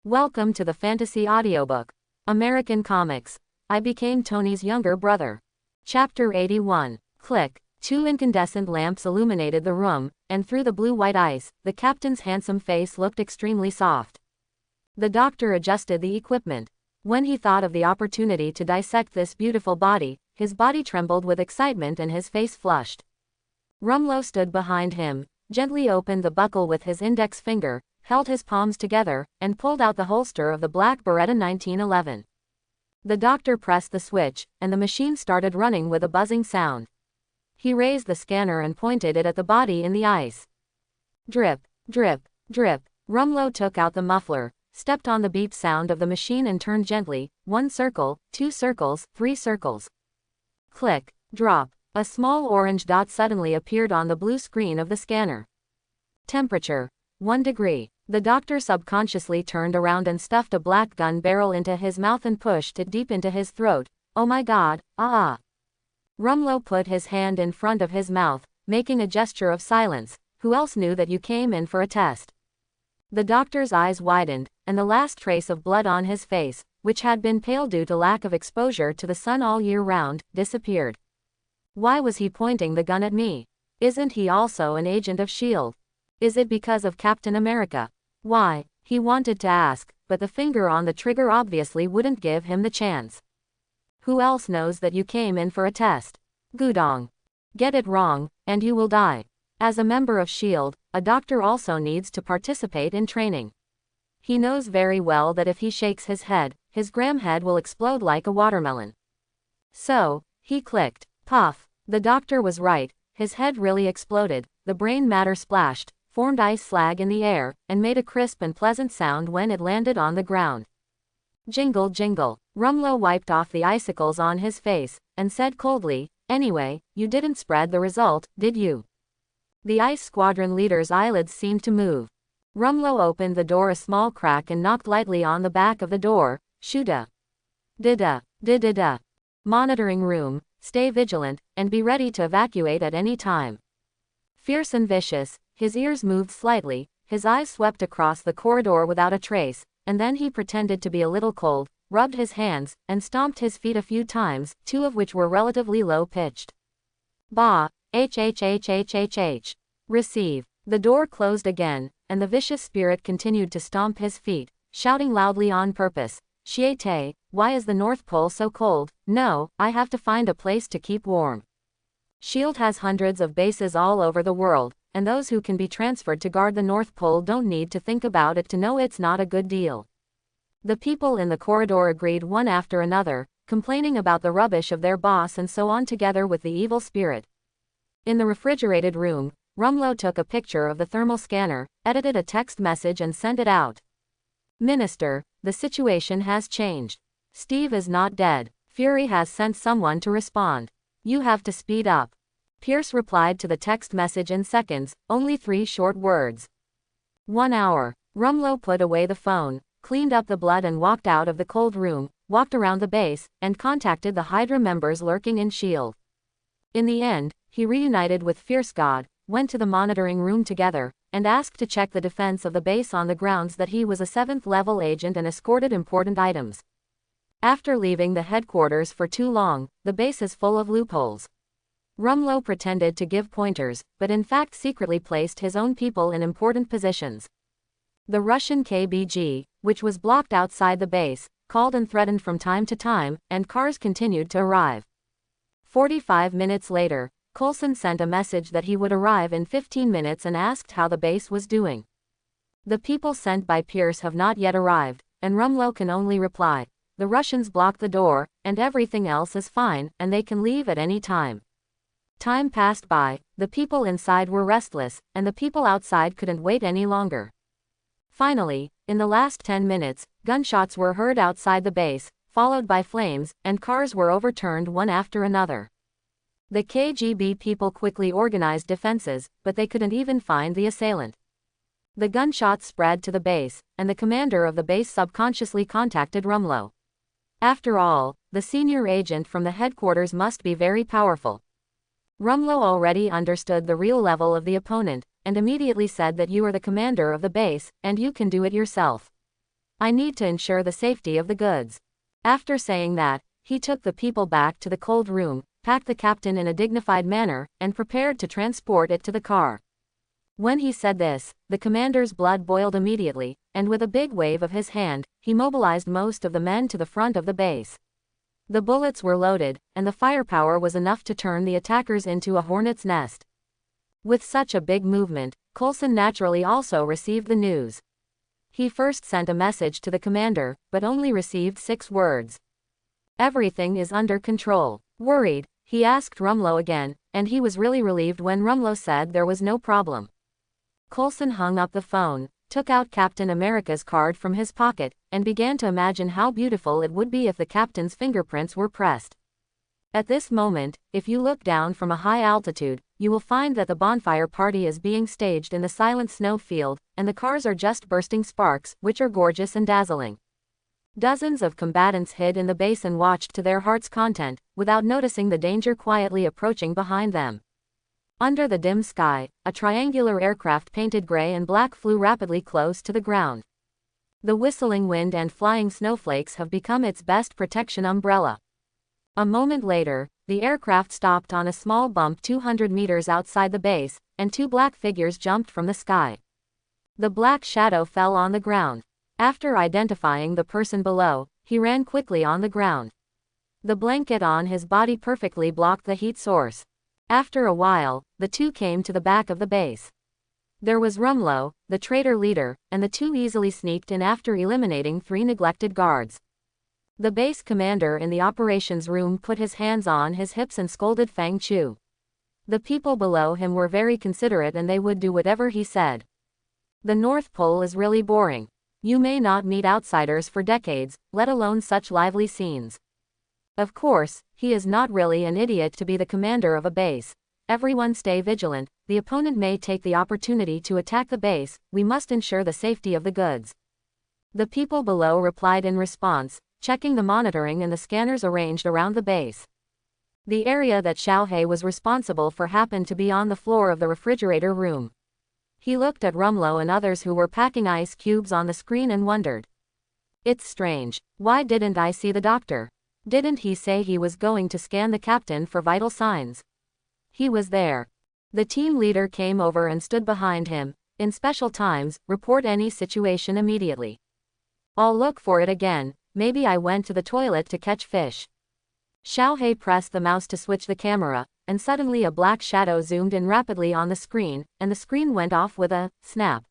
Welcome to the Fantasy Audiobook. American Comics. I Became Tony's Younger Brother. Chapter 81. Click. Two incandescent lamps illuminated the room, and through the blue-white ice, the captain's handsome face looked extremely soft. The doctor adjusted the equipment. When he thought of the opportunity to dissect this beautiful body, his body trembled with excitement and his face flushed. Rumlow stood behind him, gently opened the buckle with his index finger, held his palms together, and pulled out the holster of the black Beretta 1911. The doctor pressed the switch, and the machine started running with a buzzing sound. He raised the scanner and pointed it at the body in the ice. Drip, drip, drip. Rumlow took out the muffler, stepped on the beep sound of the machine and turned gently, 1 circle, 2 circles, 3 circles. Click, drop. A small orange dot suddenly appeared on the blue screen of the scanner. Temperature, 1 degree. The doctor subconsciously turned around and stuffed a black gun barrel into his mouth and pushed it deep into his throat. Oh my God, ah! Rumlow put his hand in front of his mouth, making a gesture of silence. Who else knew that you came in for a test? The doctor's eyes widened, and the last trace of blood on his face, which had been pale due to lack of exposure to the sun all year round, disappeared. Why was he pointing the gun at me? Isn't he also an agent of S.H.I.E.L.D.? Is it because of Captain America? Why? He wanted to ask, but the finger on the trigger obviously wouldn't give him the chance. Who else knows that you came in for a test? Gudong. Get it wrong, and you will die. As a member of S.H.I.E.L.D., a doctor also needs to participate in training. He knows very well that if he shakes his head, his gram head will explode like a watermelon. So, he clicked. Puff. The doctor was right, his head really exploded, the brain matter splashed, formed ice slag in the air, and made a crisp and pleasant sound when it landed on the ground. Jingle jingle. Rumlow wiped off the icicles on his face, and said coldly, "Anyway, you didn't spread the result, did you?" The ice squadron leader's eyelids seemed to move. Rumlow opened the door a small crack and knocked lightly on the back of the door. Shooda. Dida. Didida. Monitoring room, stay vigilant, and be ready to evacuate at any time. Fierce and vicious, his ears moved slightly, his eyes swept across the corridor without a trace, and then he pretended to be a little cold, rubbed his hands, and stomped his feet a few times, 2 of which were relatively low-pitched. Bah, h. Receive. The door closed again, and the vicious spirit continued to stomp his feet, shouting loudly on purpose. Shiete, why is the North Pole so cold? No, I have to find a place to keep warm. S.H.I.E.L.D. has hundreds of bases all over the world, and those who can be transferred to guard the North Pole don't need to think about it to know it's not a good deal. The people in the corridor agreed one after another, complaining about the rubbish of their boss and so on together with the evil spirit. In the refrigerated room, Rumlow took a picture of the thermal scanner, edited a text message and sent it out. Minister, the situation has changed. Steve is not dead. Fury has sent someone to respond. You have to speed up. Pierce replied to the text message in seconds, only 3 short words. 1 hour. Rumlow put away the phone, cleaned up the blood and walked out of the cold room, walked around the base, and contacted the Hydra members lurking in S.H.I.E.L.D. In the end, he reunited with Fierce God, went to the monitoring room together, and asked to check the defense of the base on the grounds that he was a 7th-level agent and escorted important items. After leaving the headquarters for too long, the base is full of loopholes. Rumlow pretended to give pointers, but in fact secretly placed his own people in important positions. The Russian KBG, which was blocked outside the base, called and threatened from time to time, and cars continued to arrive. 45 minutes later, Coulson sent a message that he would arrive in 15 minutes and asked how the base was doing. The people sent by Pierce have not yet arrived, and Rumlow can only reply, the Russians blocked the door, and everything else is fine, and they can leave at any time. Time passed by, the people inside were restless, and the people outside couldn't wait any longer. Finally, in the last 10 minutes, gunshots were heard outside the base, followed by flames, and cars were overturned one after another. The KGB people quickly organized defenses, but they couldn't even find the assailant. The gunshots spread to the base, and the commander of the base subconsciously contacted Rumlow. After all, the senior agent from the headquarters must be very powerful. Rumlow already understood the real level of the opponent, and immediately said that you are the commander of the base, and you can do it yourself. I need to ensure the safety of the goods. After saying that, he took the people back to the cold room, packed the captain in a dignified manner, and prepared to transport it to the car. When he said this, the commander's blood boiled immediately, and with a big wave of his hand, he mobilized most of the men to the front of the base. The bullets were loaded, and the firepower was enough to turn the attackers into a hornet's nest. With such a big movement, Coulson naturally also received the news. He first sent a message to the commander, but only received 6 words. Everything is under control. Worried, he asked Rumlow again, and he was really relieved when Rumlow said there was no problem. Coulson hung up the phone, took out Captain America's card from his pocket, and began to imagine how beautiful it would be if the captain's fingerprints were pressed. At this moment, if you look down from a high altitude, you will find that the bonfire party is being staged in the silent snow field, and the cars are just bursting sparks, which are gorgeous and dazzling. Dozens of combatants hid in the base and watched to their heart's content, without noticing the danger quietly approaching behind them. Under the dim sky, a triangular aircraft painted gray and black flew rapidly close to the ground. The whistling wind and flying snowflakes have become its best protection umbrella. A moment later, the aircraft stopped on a small bump 200 meters outside the base, and 2 black figures jumped from the sky. The black shadow fell on the ground. After identifying the person below, he ran quickly on the ground. The blanket on his body perfectly blocked the heat source. After a while, the 2 came to the back of the base. There was Rumlow, the traitor leader, and the 2 easily sneaked in after eliminating 3 neglected guards. The base commander in the operations room put his hands on his hips and scolded Fang Chu. The people below him were very considerate and they would do whatever he said. The North Pole is really boring. You may not meet outsiders for decades, let alone such lively scenes. Of course, he is not really an idiot to be the commander of a base. Everyone stay vigilant, the opponent may take the opportunity to attack the base, we must ensure the safety of the goods. The people below replied in response, checking the monitoring and the scanners arranged around the base. The area that Xiaohe was responsible for happened to be on the floor of the refrigerator room. He looked at Rumlow and others who were packing ice cubes on the screen and wondered. It's strange, why didn't I see the doctor? Didn't he say he was going to scan the captain for vital signs? He was there. The team leader came over and stood behind him. In special times, report any situation immediately. I'll look for it again, maybe I went to the toilet to catch fish. Xiaohe pressed the mouse to switch the camera, and suddenly a black shadow zoomed in rapidly on the screen, and the screen went off with a snap.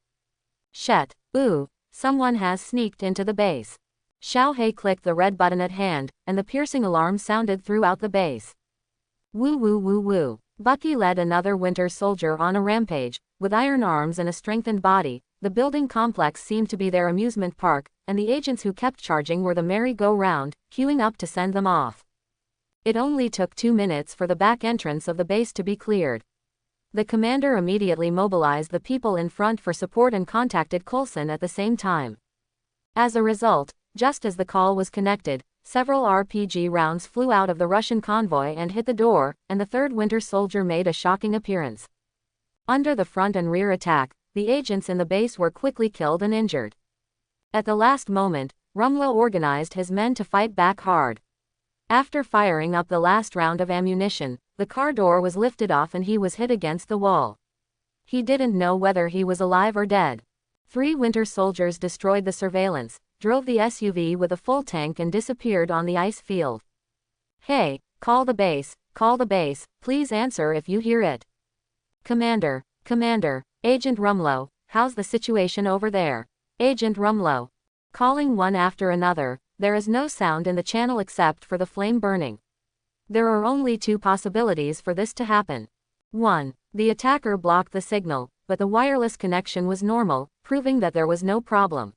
Shit, ooh, someone has sneaked into the base. Xiaohe clicked the red button at hand, and the piercing alarm sounded throughout the base. Woo woo woo woo. Bucky led another winter soldier on a rampage. With iron arms and a strengthened body, the building complex seemed to be their amusement park, and the agents who kept charging were the merry-go-round, queuing up to send them off. It only took 2 minutes for the back entrance of the base to be cleared. The commander immediately mobilized the people in front for support and contacted Coulson at the same time. As a result, just as the call was connected, several RPG rounds flew out of the Russian convoy and hit the door, and the 3rd Winter Soldier made a shocking appearance. Under the front and rear attack, the agents in the base were quickly killed and injured. At the last moment, Rumlow organized his men to fight back hard. After firing up the last round of ammunition, the car door was lifted off and he was hit against the wall. He didn't know whether he was alive or dead. 3 Winter Soldiers destroyed the surveillance, drove the SUV with a full tank and disappeared on the ice field. Hey, call the base, please answer if you hear it. Commander, Agent Rumlow, how's the situation over there? Agent Rumlow. Calling one after another, there is no sound in the channel except for the flame burning. There are only 2 possibilities for this to happen. 1. The attacker blocked the signal, but the wireless connection was normal, proving that there was no problem.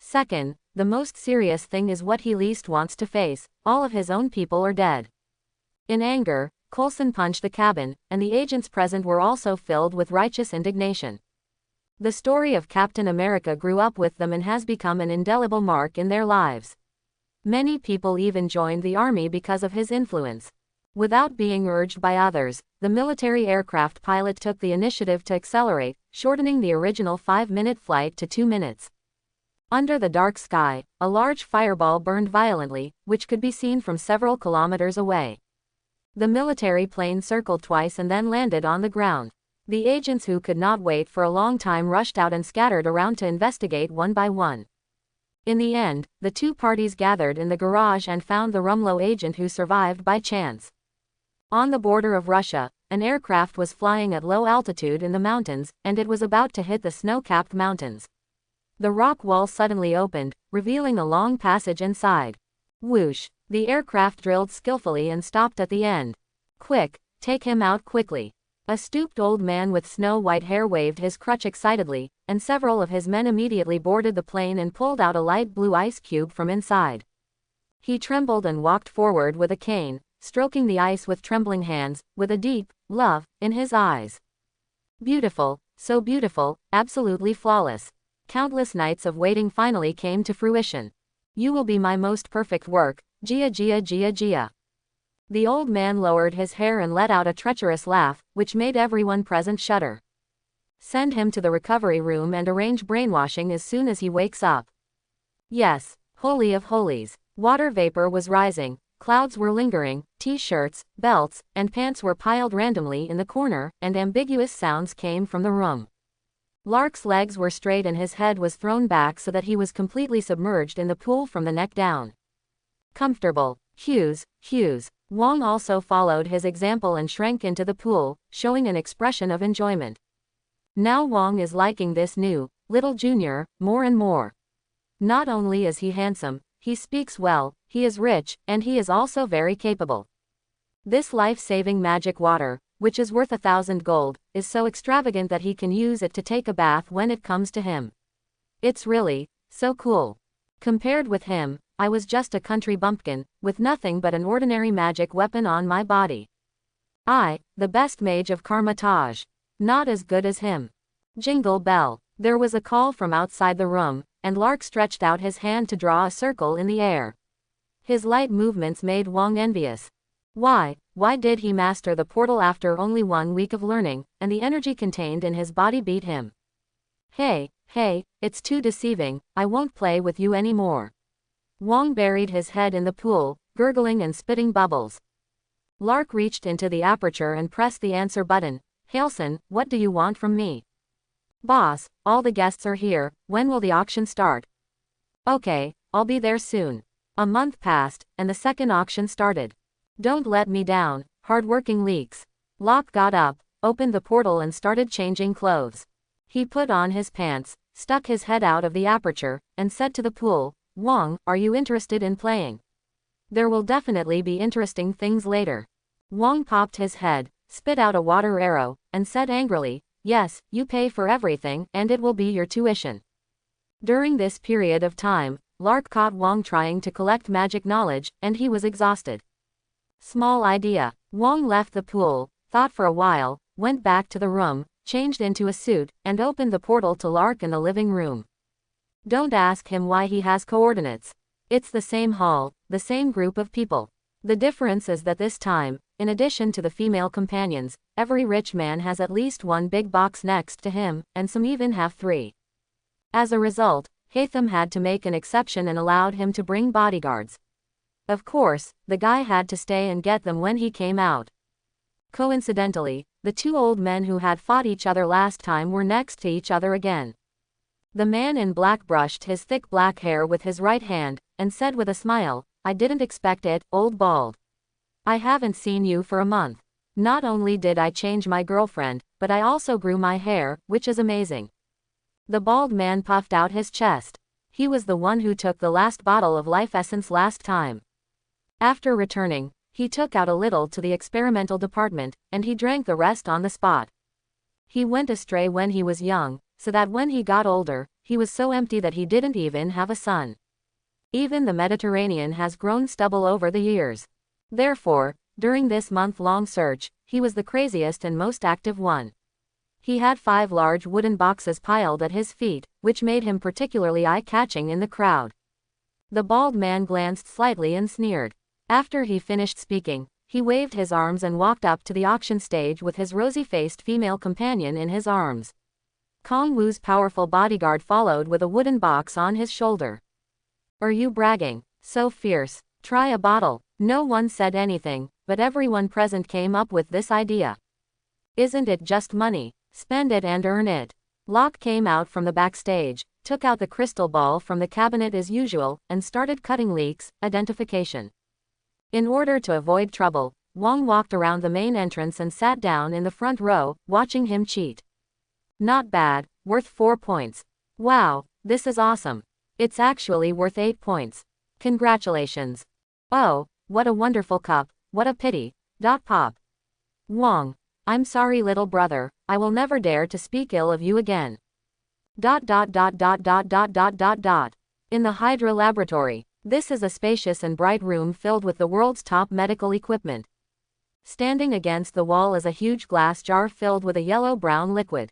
2nd, the most serious thing is what he least wants to face, all of his own people are dead. In anger, Coulson punched the cabin, and the agents present were also filled with righteous indignation. The story of Captain America grew up with them and has become an indelible mark in their lives. Many people even joined the army because of his influence. Without being urged by others, the military aircraft pilot took the initiative to accelerate, shortening the original 5-minute flight to 2 minutes. Under the dark sky, a large fireball burned violently, which could be seen from several kilometers away. The military plane circled twice and then landed on the ground. The agents who could not wait for a long time rushed out and scattered around to investigate one by one. In the end, the two parties gathered in the garage and found the Rumlow agent who survived by chance. On the border of Russia, an aircraft was flying at low altitude in the mountains, and it was about to hit the snow-capped mountains. The rock wall suddenly opened, revealing a long passage inside. Whoosh! The aircraft drilled skillfully and stopped at the end. Quick, take him out quickly. A stooped old man with snow-white hair waved his crutch excitedly, and several of his men immediately boarded the plane and pulled out a light blue ice cube from inside. He trembled and walked forward with a cane, stroking the ice with trembling hands, with a deep love in his eyes. Beautiful, so beautiful, absolutely flawless. Countless nights of waiting finally came to fruition. You will be my most perfect work, Gia Gia Gia Gia. The old man lowered his hair and let out a treacherous laugh, which made everyone present shudder. Send him to the recovery room and arrange brainwashing as soon as he wakes up. Yes, holy of holies. Water vapor was rising, clouds were lingering, t-shirts, belts, and pants were piled randomly in the corner, and ambiguous sounds came from the room. Lark's legs were straight and his head was thrown back so that he was completely submerged in the pool from the neck down. Comfortable. Hughes. Wong also followed his example and shrank into the pool, showing an expression of enjoyment. Now Wong is liking this new, little junior, more and more. Not only is he handsome, he speaks well, he is rich, and he is also very capable. This life-saving magic water, which is worth 1,000 gold, is so extravagant that he can use it to take a bath when it comes to him. It's really so cool. Compared with him, I was just a country bumpkin, with nothing but an ordinary magic weapon on my body. I, the best mage of Karmatage. Not as good as him. Jingle bell. There was a call from outside the room, and Lark stretched out his hand to draw a circle in the air. His light movements made Wong envious. Why did he master the portal after only 1 week of learning, and the energy contained in his body beat him? Hey, it's too deceiving, I won't play with you anymore. Wong buried his head in the pool, gurgling and spitting bubbles. Lark reached into the aperture and pressed the answer button. Hailson, what do you want from me? Boss, all the guests are here, when will the auction start? Okay, I'll be there soon. A month passed, and the second auction started. Don't let me down, hardworking leaks. Locke got up, opened the portal and started changing clothes. He put on his pants, stuck his head out of the aperture, and said to the pool, Wong, are you interested in playing? There will definitely be interesting things later. Wong popped his head, spit out a water arrow, and said angrily, yes, you pay for everything, and it will be your tuition. During this period of time, Lark caught Wong trying to collect magic knowledge, and he was exhausted. Small idea. Wong left the pool, thought for a while, went back to the room, changed into a suit, and opened the portal to Lark in the living room. Don't ask him why he has coordinates. It's the same hall, the same group of people. The difference is that this time, in addition to the female companions, every rich man has at least one big box next to him, and some even have 3. As a result, Hatham had to make an exception and allowed him to bring bodyguards. Of course, the guy had to stay and get them when he came out. Coincidentally, the 2 old men who had fought each other last time were next to each other again. The man in black brushed his thick black hair with his right hand, and said with a smile, I didn't expect it, old bald. I haven't seen you for a month. Not only did I change my girlfriend, but I also grew my hair, which is amazing. The bald man puffed out his chest. He was the one who took the last bottle of life essence last time. After returning, he took out a little to the experimental department, and he drank the rest on the spot. He went astray when he was young, so that when he got older, he was so empty that he didn't even have a son. Even the Mediterranean has grown stubble over the years. Therefore, during this month-long search, he was the craziest and most active one. He had 5 large wooden boxes piled at his feet, which made him particularly eye-catching in the crowd. The bald man glanced slightly and sneered. After he finished speaking, he waved his arms and walked up to the auction stage with his rosy-faced female companion in his arms. Kong Wu's powerful bodyguard followed with a wooden box on his shoulder. Are you bragging? So fierce. Try a bottle. No one said anything, but everyone present came up with this idea. Isn't it just money? Spend it and earn it. Locke came out from the backstage, took out the crystal ball from the cabinet as usual, and started cutting leaks, identification. In order to avoid trouble, Wong walked around the main entrance and sat down in the front row, watching him cheat. Not bad, worth 4 points. Wow, this is awesome. It's actually worth 8 points. Congratulations. Oh, what a wonderful cup, what a pity. Pop. Wong. I'm sorry little brother, I will never dare to speak ill of you again. In the Hydra laboratory. This is a spacious and bright room filled with the world's top medical equipment. Standing against the wall is a huge glass jar filled with a yellow-brown liquid.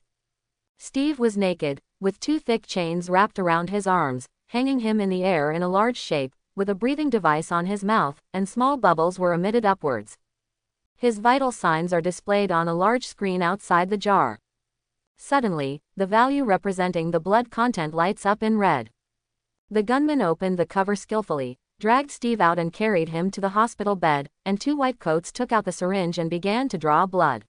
Steve was naked, with 2 thick chains wrapped around his arms, hanging him in the air in a large shape, with a breathing device on his mouth, and small bubbles were emitted upwards. His vital signs are displayed on a large screen outside the jar. Suddenly, the value representing the blood content lights up in red. The gunman opened the cover skillfully, dragged Steve out and carried him to the hospital bed, and 2 white coats took out the syringe and began to draw blood.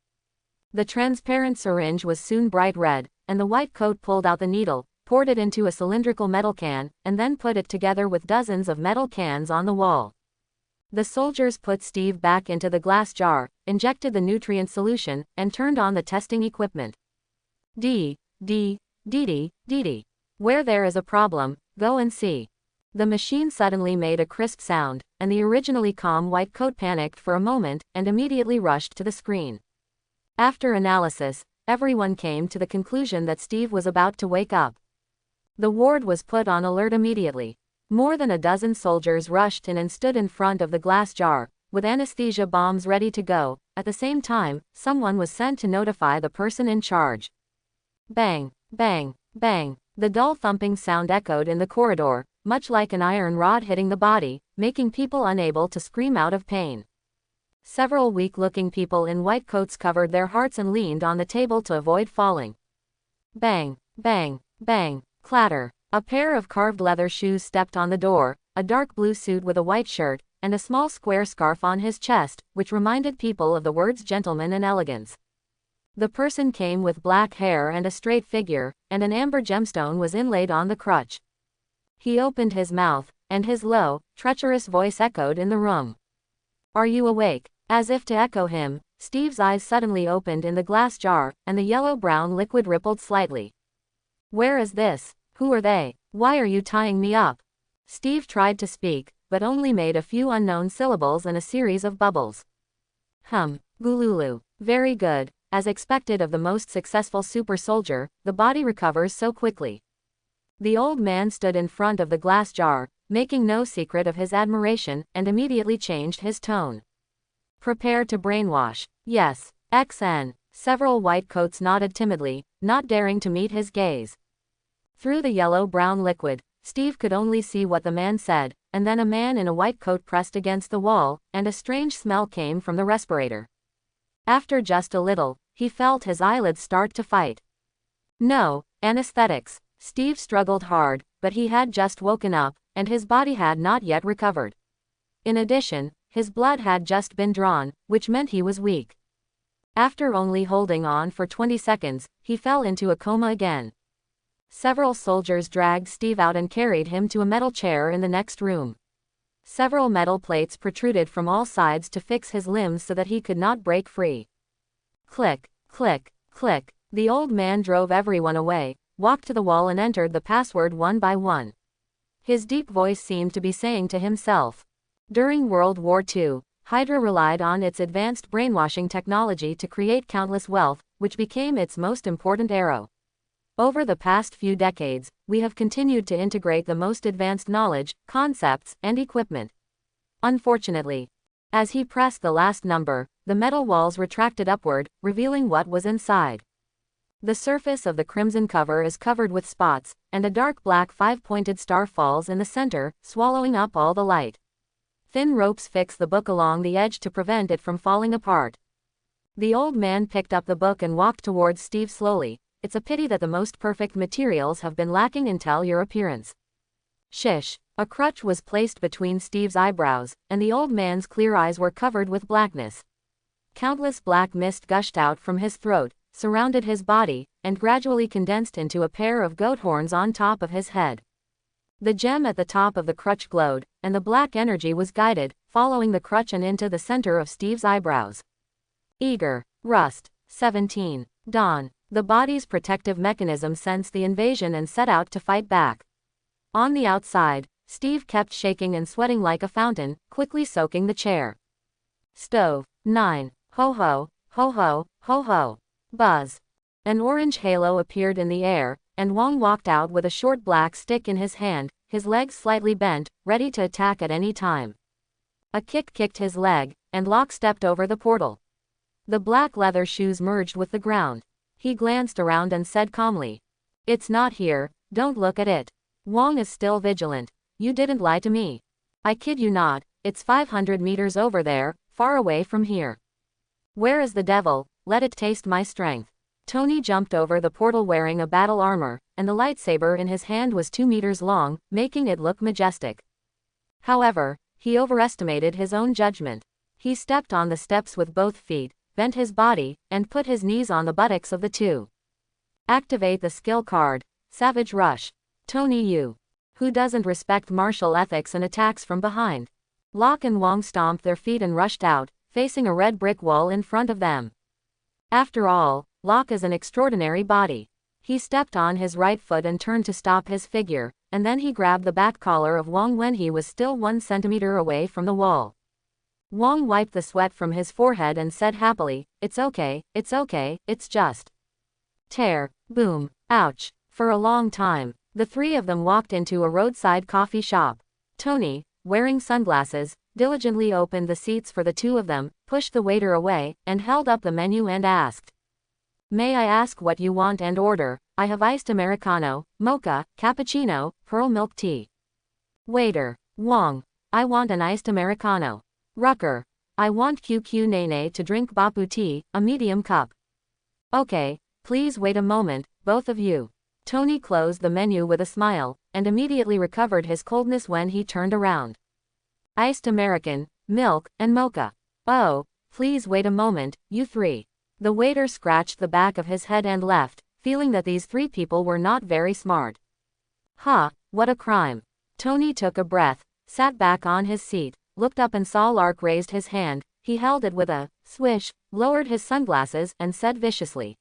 The transparent syringe was soon bright red, and the white coat pulled out the needle, poured it into a cylindrical metal can, and then put it together with dozens of metal cans on the wall. The soldiers put Steve back into the glass jar, injected the nutrient solution, and turned on the testing equipment. Where there is a problem, go and see. The machine suddenly made a crisp sound, and the originally calm white coat panicked for a moment, and immediately rushed to the screen. After analysis, everyone came to the conclusion that Steve was about to wake up. The ward was put on alert immediately. More than a dozen soldiers rushed in and stood in front of the glass jar, with anesthesia bombs ready to go. At the same time, someone was sent to notify the person in charge. Bang, bang, bang. The dull thumping sound echoed in the corridor, much like an iron rod hitting the body, making people unable to scream out of pain. Several weak-looking people in white coats covered their hearts and leaned on the table to avoid falling. Bang, bang, bang, clatter. A pair of carved leather shoes stepped on the door, a dark blue suit with a white shirt, and a small square scarf on his chest, which reminded people of the words gentleman and elegance. The person came with black hair and a straight figure, and an amber gemstone was inlaid on the crutch. He opened his mouth, and his low, treacherous voice echoed in the room. Are you awake? As if to echo him, Steve's eyes suddenly opened in the glass jar, and the yellow-brown liquid rippled slightly. Where is this? Who are they? Why are you tying me up? Steve tried to speak, but only made a few unknown syllables and a series of bubbles. Gululu. Very good. As expected of the most successful super soldier, the body recovers so quickly. The old man stood in front of the glass jar, making no secret of his admiration, and immediately changed his tone. Prepare to brainwash. Yes. XN. Several white coats nodded timidly, not daring to meet his gaze. Through the yellow-brown liquid, Steve could only see what the man said, and then a man in a white coat pressed against the wall, and a strange smell came from the respirator. After just a little, he felt his eyelids start to fight. No, anesthetics. Steve struggled hard, but he had just woken up, and his body had not yet recovered. In addition, his blood had just been drawn, which meant he was weak. After only holding on for 20 seconds, he fell into a coma again. Several soldiers dragged Steve out and carried him to a metal chair in the next room. Several metal plates protruded from all sides to fix his limbs so that he could not break free. Click, click, click. The old man drove everyone away, walked to the wall and entered the password one by one. His deep voice seemed to be saying to himself. During World War II, Hydra relied on its advanced brainwashing technology to create countless wealth, which became its most important arrow. Over the past few decades, we have continued to integrate the most advanced knowledge, concepts, and equipment. Unfortunately, as he pressed the last number, the metal walls retracted upward, revealing what was inside. The surface of the crimson cover is covered with spots, and a dark black 5-pointed star falls in the center, swallowing up all the light. Thin ropes fix the book along the edge to prevent it from falling apart. The old man picked up the book and walked towards Steve slowly, it's a pity that the most perfect materials have been lacking until your appearance. Shish. A crutch was placed between Steve's eyebrows, and the old man's clear eyes were covered with blackness. Countless black mist gushed out from his throat, surrounded his body, and gradually condensed into a pair of goat horns on top of his head. The gem at the top of the crutch glowed, and the black energy was guided, following the crutch and into the center of Steve's eyebrows. Eager. Rust. 17. Dawn. The body's protective mechanism sensed the invasion and set out to fight back. On the outside, Steve kept shaking and sweating like a fountain, quickly soaking the chair. Stove. 9. Ho ho, ho ho, ho ho. Buzz. An orange halo appeared in the air, and Wong walked out with a short black stick in his hand, his legs slightly bent, ready to attack at any time. A kick kicked his leg, and Locke stepped over the portal. The black leather shoes merged with the ground. He glanced around and said calmly, "It's not here, don't look at it. Wong is still vigilant. You didn't lie to me. I kid you not, it's 500 meters over there, far away from here. Where is the devil? Let it taste my strength." Tony jumped over the portal wearing a battle armor, and the lightsaber in his hand was 2 meters long, making it look majestic. However, he overestimated his own judgment. He stepped on the steps with both feet, bent his body, and put his knees on the buttocks of the two. Activate the skill card. Savage Rush. Tony Yu. Who doesn't respect martial ethics and attacks from behind? Locke and Wong stomped their feet and rushed out, facing a red brick wall in front of them. After all, Locke is an extraordinary body. He stepped on his right foot and turned to stop his figure, and then he grabbed the back collar of Wong when he was still 1 centimeter away from the wall. Wong wiped the sweat from his forehead and said happily, it's okay, it's just. Tear. Boom. Ouch. For a long time, the three of them walked into a roadside coffee shop. Tony, wearing sunglasses, diligently opened the seats for the two of them, pushed the waiter away, and held up the menu and asked, "May I ask what you want and order? I have iced Americano, mocha, cappuccino, pearl milk tea." Waiter. Wong. I want an iced Americano. Rucker. I want QQ Nene to drink Bapu tea, a medium cup. Okay, please wait a moment, both of you. Tony closed the menu with a smile, and immediately recovered his coldness when he turned around. Iced American, milk, and mocha. Oh, please wait a moment, you three. The waiter scratched the back of his head and left, feeling that these three people were not very smart. Huh, what a crime. Tony took a breath, sat back on his seat, looked up and saw Lark raised his hand. He held it with a swish, lowered his sunglasses, and said viciously,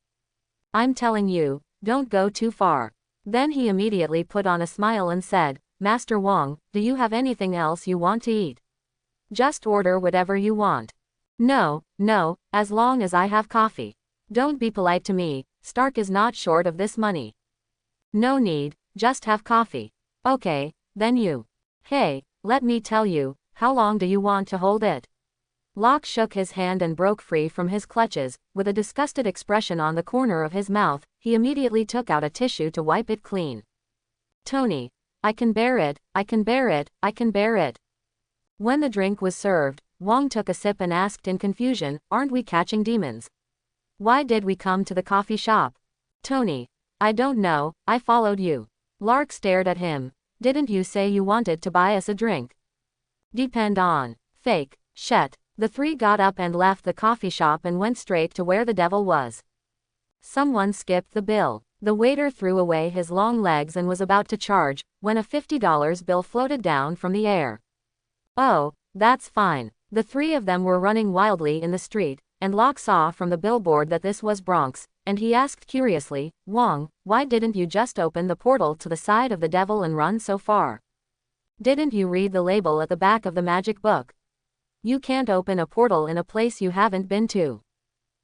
"I'm telling you, don't go too far." Then he immediately put on a smile and said, "Master Wong, do you have anything else you want to eat? Just order whatever you want." No, as long as I have coffee. Don't be polite to me, Stark is not short of this money. No need, just have coffee. Okay, then you. Hey, let me tell you, how long do you want to hold it? Locke shook his hand and broke free from his clutches. With a disgusted expression on the corner of his mouth, he immediately took out a tissue to wipe it clean. Tony. I can bear it, I can bear it, I can bear it. When the drink was served, Wong took a sip and asked in confusion, aren't we catching demons? Why did we come to the coffee shop? Tony. I don't know, I followed you. Lark stared at him. Didn't you say you wanted to buy us a drink? Depend on. Fake. Shit. The three got up and left the coffee shop and went straight to where the devil was. Someone skipped the bill. The waiter threw away his long legs and was about to charge, when a $50 bill floated down from the air. Oh, that's fine. The three of them were running wildly in the street, and Locke saw from the billboard that this was Bronx, and he asked curiously, Wong, why didn't you just open the portal to the side of the devil and run so far? Didn't you read the label at the back of the magic book? You can't open a portal in a place you haven't been to.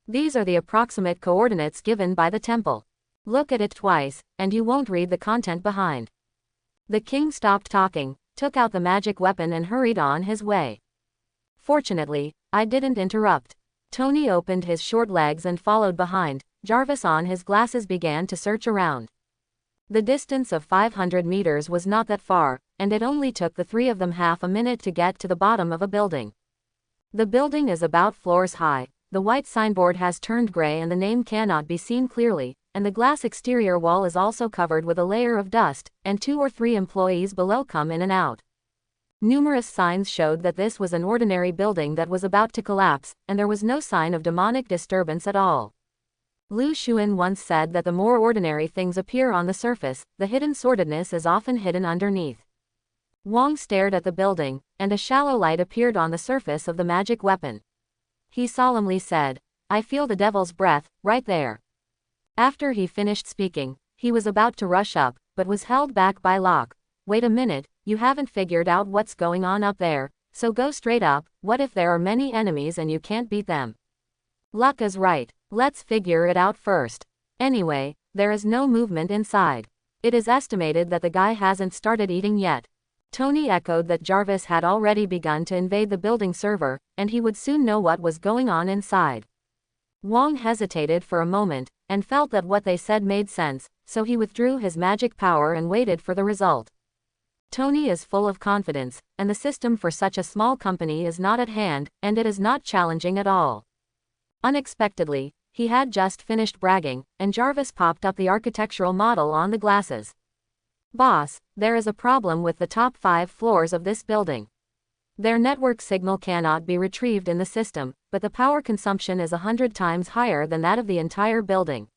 These are the approximate coordinates given by the temple. Look at it twice, and you won't read the content behind. The king stopped talking, took out the magic weapon and hurried on his way. Fortunately, I didn't interrupt. Tony opened his short legs and followed behind. Jarvis on his glasses began to search around. The distance of 500 meters was not that far, and it only took the three of them half a minute to get to the bottom of a building. The building is about floors high. The white signboard has turned gray and the name cannot be seen clearly, and the glass exterior wall is also covered with a layer of dust, and 2 or 3 employees below come in and out. Numerous signs showed that this was an ordinary building that was about to collapse, and there was no sign of demonic disturbance at all. Lu Xuan once said that the more ordinary things appear on the surface, the hidden sordidness is often hidden underneath. Wang stared at the building, and a shallow light appeared on the surface of the magic weapon. He solemnly said, "I feel the devil's breath, right there." After he finished speaking, he was about to rush up, but was held back by Locke. "Wait a minute, you haven't figured out what's going on up there, so go straight up. What if there are many enemies and you can't beat them?" Locke is right. Let's figure it out first. Anyway, there is no movement inside. It is estimated that the guy hasn't started eating yet. Tony echoed that Jarvis had already begun to invade the building server, and he would soon know what was going on inside. Wang hesitated for a moment, and felt that what they said made sense, so he withdrew his magic power and waited for the result. Tony is full of confidence, and the system for such a small company is not at hand, and it is not challenging at all. Unexpectedly, he had just finished bragging, and Jarvis popped up the architectural model on the glasses. "Boss, there is a problem with the top 5 floors of this building. Their network signal cannot be retrieved in the system, but the power consumption is 100 times higher than that of the entire building.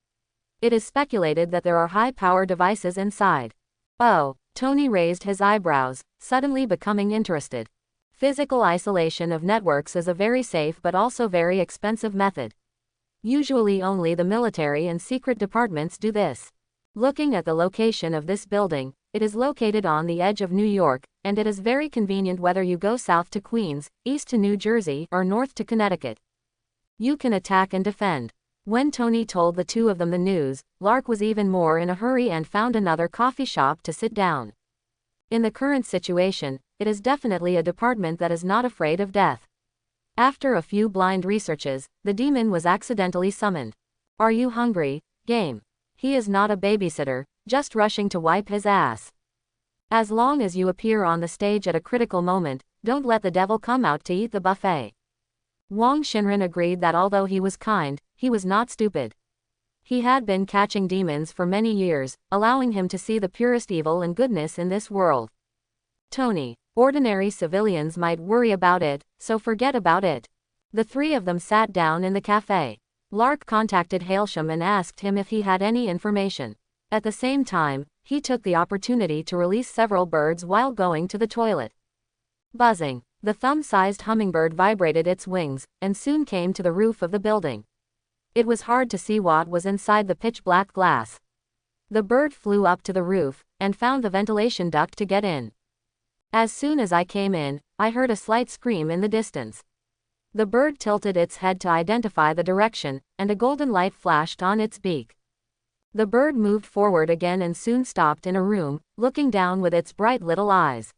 It is speculated that there are high-power devices inside." "Oh," Tony raised his eyebrows, suddenly becoming interested. Physical isolation of networks is a very safe but also very expensive method. Usually only the military and secret departments do this. Looking at the location of this building, it is located on the edge of New York, and it is very convenient whether you go south to Queens, east to New Jersey, or north to Connecticut. You can attack and defend. When Tony told the two of them the news, Lark was even more in a hurry and found another coffee shop to sit down. In the current situation, it is definitely a department that is not afraid of death. After a few blind researches, the demon was accidentally summoned. "Are you hungry, Game?" He is not a babysitter, just rushing to wipe his ass. As long as you appear on the stage at a critical moment, don't let the devil come out to eat the buffet. Wang Shinran agreed that although he was kind, he was not stupid. He had been catching demons for many years, allowing him to see the purest evil and goodness in this world. "Tony, ordinary civilians might worry about it, so forget about it." The 3 of them sat down in the cafe. Lark contacted Hailsham and asked him if he had any information. At the same time, he took the opportunity to release several birds while going to the toilet. Buzzing, the thumb-sized hummingbird vibrated its wings, and soon came to the roof of the building. It was hard to see what was inside the pitch-black glass. The bird flew up to the roof, and found the ventilation duct to get in. "As soon as I came in, I heard a slight scream in the distance." The bird tilted its head to identify the direction, and a golden light flashed on its beak. The bird moved forward again and soon stopped in a room, looking down with its bright little eyes.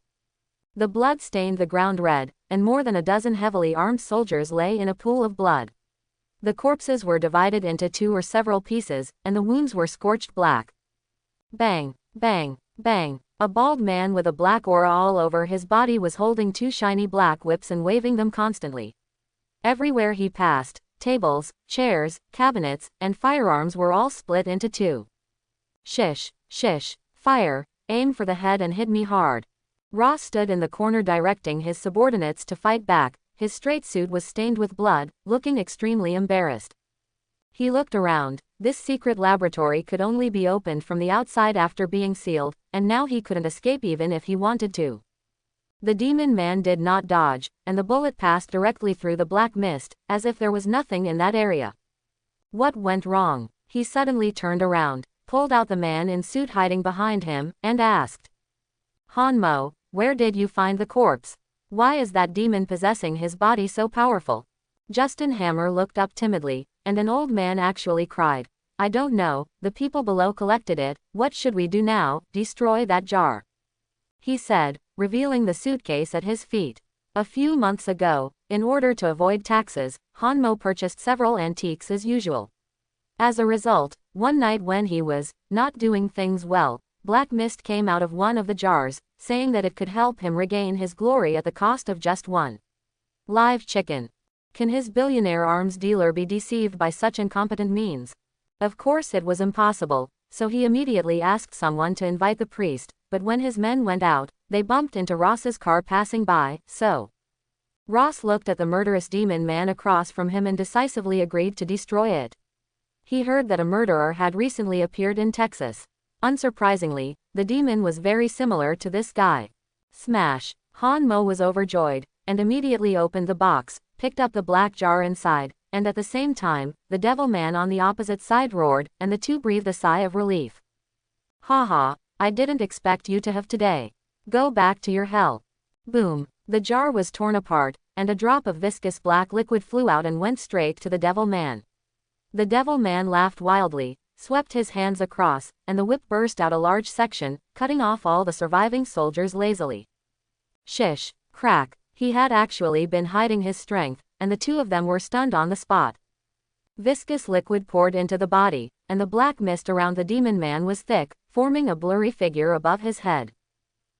The blood stained the ground red, and more than a dozen heavily armed soldiers lay in a pool of blood. The corpses were divided into 2 or several pieces, and the wounds were scorched black. Bang, bang, bang. A bald man with a black aura all over his body was holding 2 shiny black whips and waving them constantly. Everywhere he passed, tables, chairs, cabinets, and firearms were all split into 2. "Shish, shish, fire, aim for the head and hit me hard." Ross stood in the corner directing his subordinates to fight back. His straight suit was stained with blood, looking extremely embarrassed. He looked around. This secret laboratory could only be opened from the outside after being sealed, and now he couldn't escape even if he wanted to. The demon man did not dodge, and the bullet passed directly through the black mist, as if there was nothing in that area. What went wrong? He suddenly turned around, pulled out the man in suit hiding behind him, and asked, "Han Mo, where did you find the corpse? Why is that demon possessing his body so powerful?" Justin Hammer looked up timidly, and an old man actually cried, "I don't know, the people below collected it. What should we do now? Destroy that jar?" He said, revealing the suitcase at his feet. A few months ago, in order to avoid taxes, Hanmo purchased several antiques as usual. As a result, one night when he was not doing things well, black mist came out of one of the jars, saying that it could help him regain his glory at the cost of just 1 live chicken. Can his billionaire arms dealer be deceived by such incompetent means? Of course it was impossible, so he immediately asked someone to invite the priest, but when his men went out, they bumped into Ross's car passing by, so Ross looked at the murderous demon man across from him and decisively agreed to destroy it. He heard that a murderer had recently appeared in Texas. Unsurprisingly, the demon was very similar to this guy. Smash! Han Mo was overjoyed, and immediately opened the box, picked up the black jar inside, and at the same time, the devil man on the opposite side roared, and the two breathed a sigh of relief. "Ha, I didn't expect you to have today. Go back to your hell." Boom! The jar was torn apart, and a drop of viscous black liquid flew out and went straight to the devil man. The devil man laughed wildly, swept his hands across, and the whip burst out a large section, cutting off all the surviving soldiers lazily. Shish! Crack! He had actually been hiding his strength, and the two of them were stunned on the spot. Viscous liquid poured into the body, and the black mist around the demon man was thick, forming a blurry figure above his head.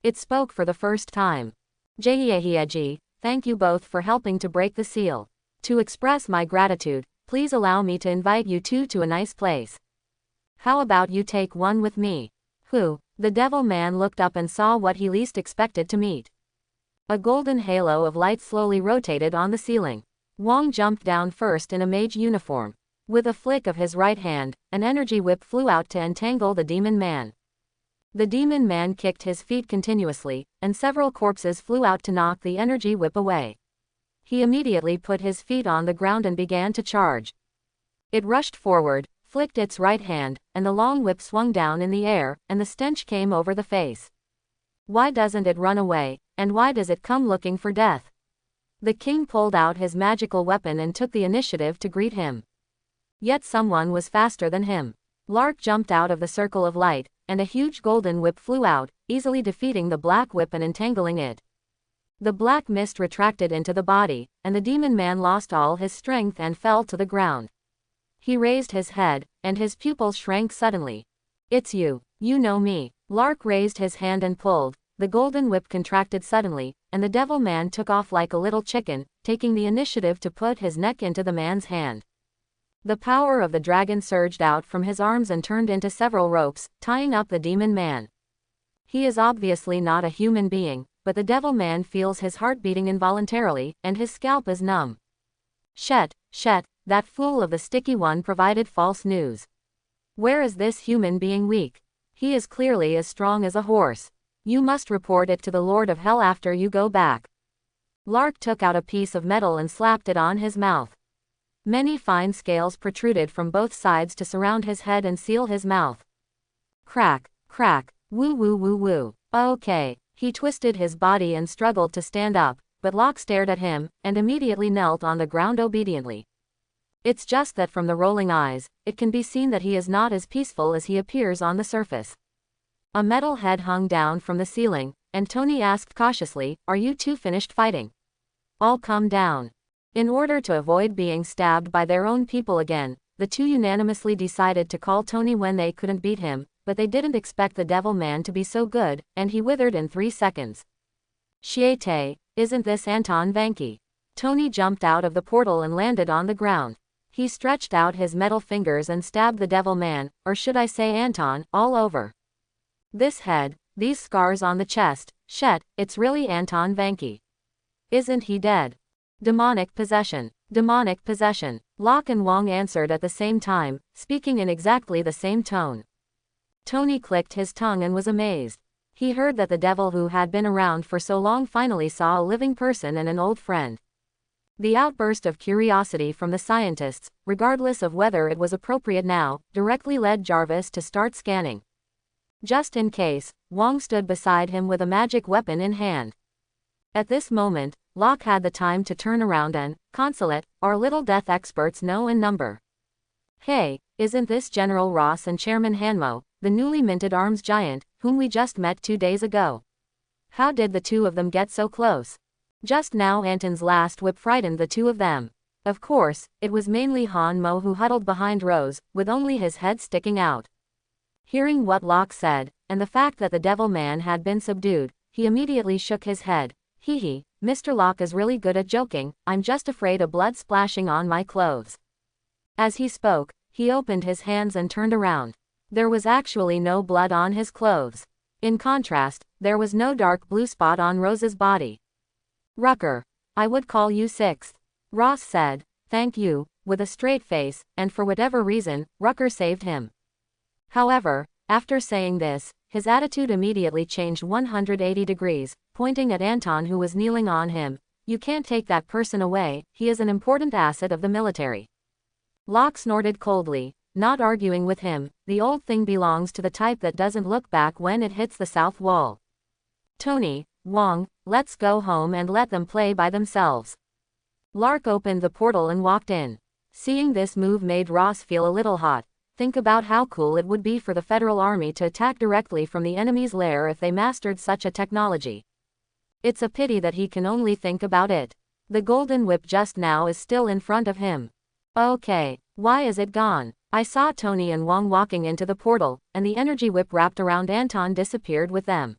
It spoke for the first time. "Jehiahiaji, thank you both for helping to break the seal. To express my gratitude, please allow me to invite you two to a nice place. How about you take one with me?" Who? The devil man looked up and saw what he least expected to meet. A golden halo of light slowly rotated on the ceiling. Wong jumped down first in a mage uniform. With a flick of his right hand, an energy whip flew out to entangle the demon man. The demon man kicked his feet continuously, and several corpses flew out to knock the energy whip away. He immediately put his feet on the ground and began to charge. It rushed forward, flicked its right hand, and the long whip swung down in the air, and the stench came over the face. Why doesn't it run away, and why does it come looking for death? The king pulled out his magical weapon and took the initiative to greet him. Yet someone was faster than him. Lark jumped out of the circle of light, and a huge golden whip flew out, easily defeating the black whip and entangling it. The black mist retracted into the body, and the demon man lost all his strength and fell to the ground. He raised his head, and his pupils shrank suddenly. "It's you. You know me." Lark raised his hand and pulled. The golden whip contracted suddenly, and the devil man took off like a little chicken, taking the initiative to put his neck into the man's hand. The power of the dragon surged out from his arms and turned into several ropes, tying up the demon man. He is obviously not a human being, but the devil man feels his heart beating involuntarily, and his scalp is numb. Shet, that fool of the sticky one provided false news. Where is this human being weak? He is clearly as strong as a horse. You must report it to the Lord of Hell after you go back. Lark took out a piece of metal and slapped it on his mouth. Many fine scales protruded from both sides to surround his head and seal his mouth. Crack, crack, woo woo woo woo. Okay. He twisted his body and struggled to stand up, but Locke stared at him, and immediately knelt on the ground obediently. It's just that from the rolling eyes, it can be seen that he is not as peaceful as he appears on the surface. A metal head hung down from the ceiling, and Tony asked cautiously, "Are you two finished fighting? All come down." In order to avoid being stabbed by their own people again, the two unanimously decided to call Tony when they couldn't beat him, but they didn't expect the devil man to be so good, and he withered in 3 seconds. "Shiete, isn't this Anton Vanke?" Tony jumped out of the portal and landed on the ground. He stretched out his metal fingers and stabbed the devil man, or should I say Anton, all over. This head, these scars on the chest, Shet, it's really Anton Vanke. Isn't he dead? Demonic possession. Demonic possession. Locke and Wong answered at the same time, speaking in exactly the same tone. Tony clicked his tongue and was amazed. He heard that the devil who had been around for so long finally saw a living person and an old friend. The outburst of curiosity from the scientists, regardless of whether it was appropriate now, directly led Jarvis to start scanning. Just in case, Wong stood beside him with a magic weapon in hand. At this moment, Locke had the time to turn around and, "Consulate, our little death experts know in number. Hey, isn't this General Ross and Chairman Hanmo, the newly minted arms giant, whom we just met 2 days ago? How did the two of them get so close?" Just now Anton's last whip frightened the two of them. Of course, it was mainly Han Mo who huddled behind Rose, with only his head sticking out. Hearing what Locke said, and the fact that the devil man had been subdued, he immediately shook his head. Hee, Mr. Locke is really good at joking, I'm just afraid of blood splashing on my clothes. As he spoke, he opened his hands and turned around. There was actually no blood on his clothes. In contrast, there was no dark blue spot on Rose's body. "Rucker, I would call you sixth," Ross said. "Thank you," with a straight face, and for whatever reason, Rucker saved him. However, after saying this, his attitude immediately changed 180 degrees, pointing at Anton who was kneeling on him. "You can't take that person away, he is an important asset of the military." Locke snorted coldly, not arguing with him. The old thing belongs to the type that doesn't look back when it hits the south wall. "Tony, Wong, let's go home and let them play by themselves." Lark opened the portal and walked in. Seeing this move made Ross feel a little hot. Think about how cool it would be for the Federal Army to attack directly from the enemy's lair if they mastered such a technology. It's a pity that he can only think about it. The golden whip just now is still in front of him. Okay, why is it gone? I saw Tony and Wong walking into the portal, and the energy whip wrapped around Anton disappeared with them.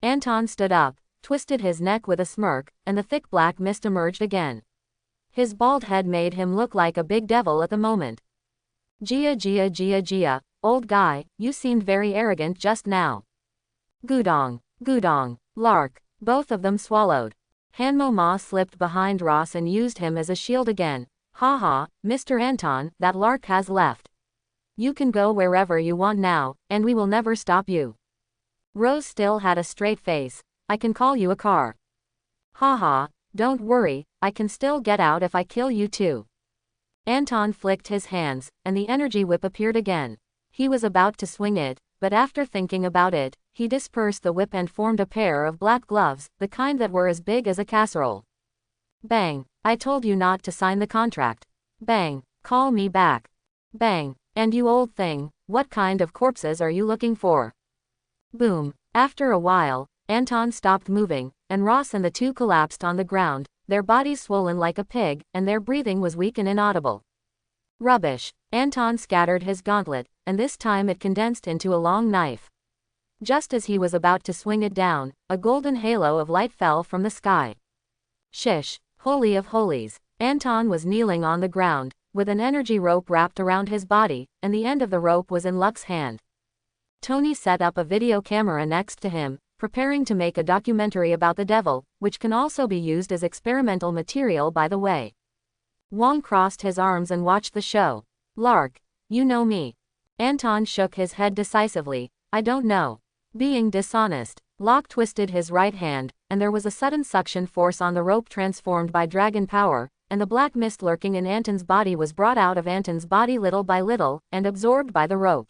Anton stood up, twisted his neck with a smirk, and the thick black mist emerged again. His bald head made him look like a big devil at the moment. Gia, old guy, you seemed very arrogant just now." Gudong, Lark, both of them swallowed. Hanmo Ma slipped behind Ross and used him as a shield again. "Haha, Mr. Anton, that Lark has left. You can go wherever you want now, and we will never stop you." Rose still had a straight face. "I can call you a car." "Haha, don't worry, I can still get out if I kill you too." Anton flicked his hands, and the energy whip appeared again. He was about to swing it, but after thinking about it, he dispersed the whip and formed a pair of black gloves, the kind that were as big as a casserole. Bang! "I told you not to sign the contract." Bang! "Call me back." Bang! "And you old thing, what kind of corpses are you looking for?" Boom! After a while, Anton stopped moving, and Ross and the two collapsed on the ground, their bodies swollen like a pig, and their breathing was weak and inaudible. Rubbish! Anton scattered his gauntlet, and this time it condensed into a long knife. Just as he was about to swing it down, a golden halo of light fell from the sky. Shish! Holy of holies! Anton was kneeling on the ground, with an energy rope wrapped around his body, and the end of the rope was in Luck's hand. Tony set up a video camera next to him, preparing to make a documentary about the devil, which can also be used as experimental material by the way. Wong crossed his arms and watched the show. "Lark, you know me." Anton shook his head decisively. "I don't know." Being dishonest, Locke twisted his right hand, and there was a sudden suction force on the rope transformed by dragon power, and the black mist lurking in Anton's body was brought out of Anton's body little by little, and absorbed by the rope.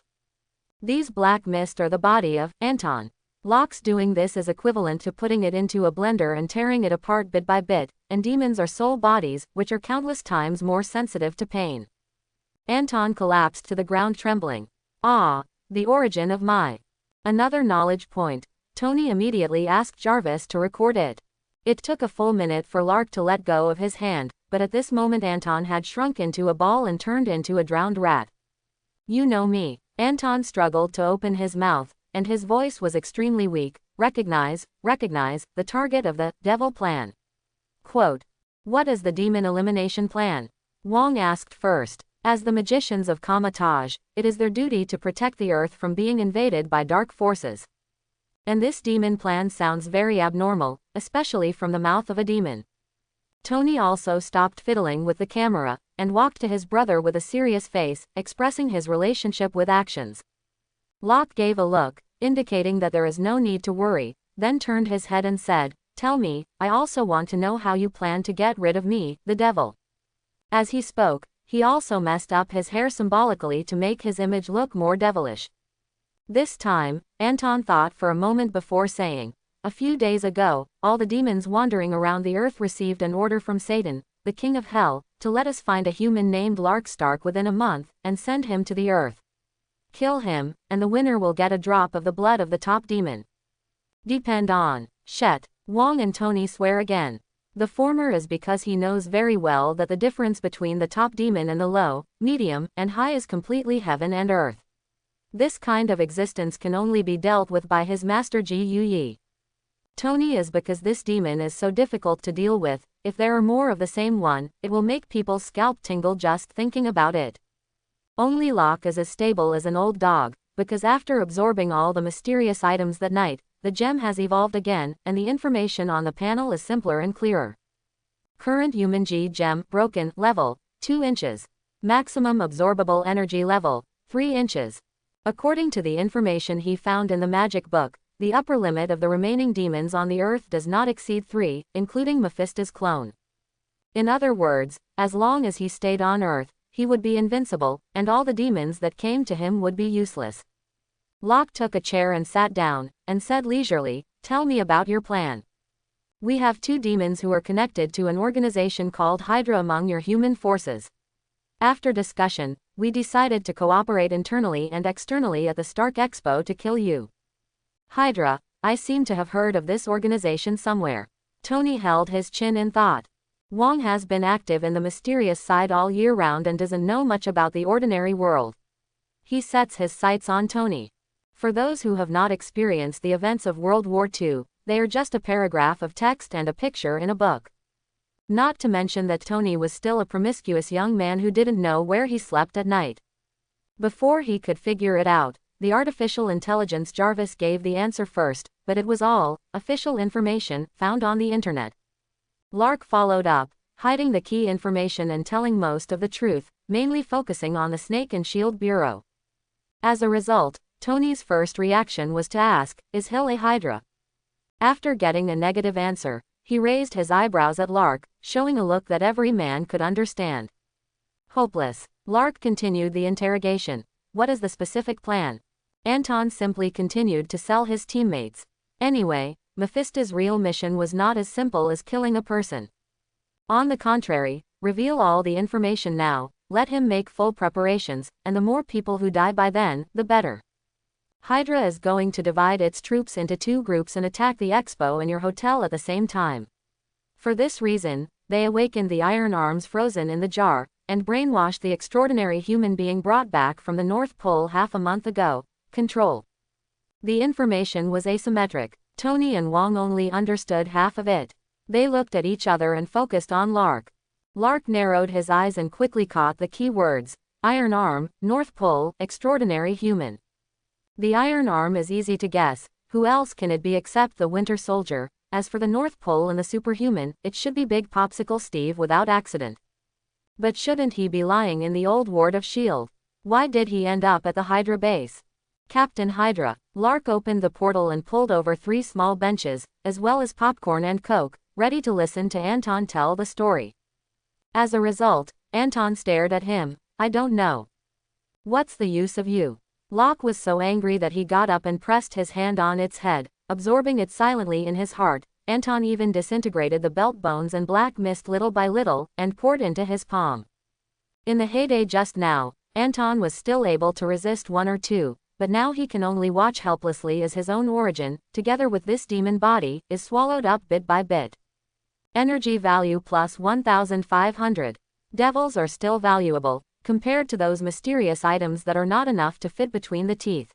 These black mist are the body of Anton. Locke's doing this is equivalent to putting it into a blender and tearing it apart bit by bit, and demons are soul bodies, which are countless times more sensitive to pain. Anton collapsed to the ground trembling. "Ah, the origin of my..." Another knowledge point. Tony immediately asked Jarvis to record it. It took a full minute for Lark to let go of his hand, but at this moment Anton had shrunk into a ball and turned into a drowned rat. "You know me." Anton struggled to open his mouth, and his voice was extremely weak. Recognize, the target of the devil plan." Quote. "What is the demon elimination plan?" Wong asked first. As the magicians of Kamatage, it is their duty to protect the earth from being invaded by dark forces. And this demon plan sounds very abnormal, especially from the mouth of a demon. Tony also stopped fiddling with the camera, and walked to his brother with a serious face, expressing his relationship with actions. Locke gave a look, indicating that there is no need to worry, then turned his head and said, "Tell me, I also want to know how you plan to get rid of me, the devil." As he spoke, he also messed up his hair symbolically to make his image look more devilish. This time, Anton thought for a moment before saying, "A few days ago, all the demons wandering around the earth received an order from Satan, the king of hell, to let us find a human named Lark Stark within a month, and send him to the earth. Kill him, and the winner will get a drop of the blood of the top demon. Depend on." Shet. Wong and Tony swear again. The former is because he knows very well that the difference between the top demon and the low, medium, and high is completely heaven and earth. This kind of existence can only be dealt with by his master Ji Yi. Tony is because this demon is so difficult to deal with. If there are more of the same one, it will make people's scalp tingle just thinking about it. Only Locke is as stable as an old dog, because after absorbing all the mysterious items that night, the gem has evolved again, and the information on the panel is simpler and clearer. Current human gem, broken, level, 2 inches. Maximum absorbable energy level, 3 inches. According to the information he found in the magic book, the upper limit of the remaining demons on the earth does not exceed 3, including Mephisto's clone. In other words, as long as he stayed on earth, he would be invincible, and all the demons that came to him would be useless. Locke took a chair and sat down, and said leisurely, "Tell me about your plan." "We have 2 demons who are connected to an organization called Hydra among your human forces. After discussion, we decided to cooperate internally and externally at the Stark Expo to kill you." Hydra, I seem to have heard of this organization somewhere. Tony held his chin in thought. Wong has been active in the mysterious side all year round and doesn't know much about the ordinary world. He sets his sights on Tony. For those who have not experienced the events of World War II, they are just a paragraph of text and a picture in a book. Not to mention that Tony was still a promiscuous young man who didn't know where he slept at night. Before he could figure it out, the artificial intelligence Jarvis gave the answer first, but it was all official information found on the internet. Lark followed up, hiding the key information and telling most of the truth, mainly focusing on the Snake and Shield Bureau. As a result, Tony's first reaction was to ask, "Is Hill a Hydra?" After getting a negative answer, he raised his eyebrows at Lark, showing a look that every man could understand. Hopeless. Lark continued the interrogation. "What is the specific plan?" Anton simply continued to sell his teammates. Anyway, Mephisto's real mission was not as simple as killing a person. On the contrary, reveal all the information now, let him make full preparations, and the more people who die by then, the better. Hydra is going to divide its troops into 2 groups and attack the expo and your hotel at the same time. For this reason, they awakened the iron arms frozen in the jar, and brainwashed the extraordinary human being brought back from the North Pole half a month ago. Control. The information was asymmetric. Tony and Wong only understood half of it. They looked at each other and focused on Lark. Lark narrowed his eyes and quickly caught the key words: Iron Arm, North Pole, extraordinary human. The Iron Arm is easy to guess, who else can it be except the Winter Soldier? As for the North Pole and the superhuman, it should be Big Popsicle Steve without accident. But shouldn't he be lying in the old ward of S.H.I.E.L.D.? Why did he end up at the Hydra base? Captain Hydra. Lark opened the portal and pulled over 3 small benches, as well as popcorn and Coke, ready to listen to Anton tell the story. As a result, Anton stared at him. "I don't know. What's the use of you?" Locke was so angry that he got up and pressed his hand on its head, absorbing it silently in his heart. Anton even disintegrated the belt bones and black mist little by little, and poured into his palm. In the heyday just now, Anton was still able to resist 1 or 2, but now he can only watch helplessly as his own origin, together with this demon body, is swallowed up bit by bit. Energy value plus 1,500. Devils are still valuable, compared to those mysterious items that are not enough to fit between the teeth.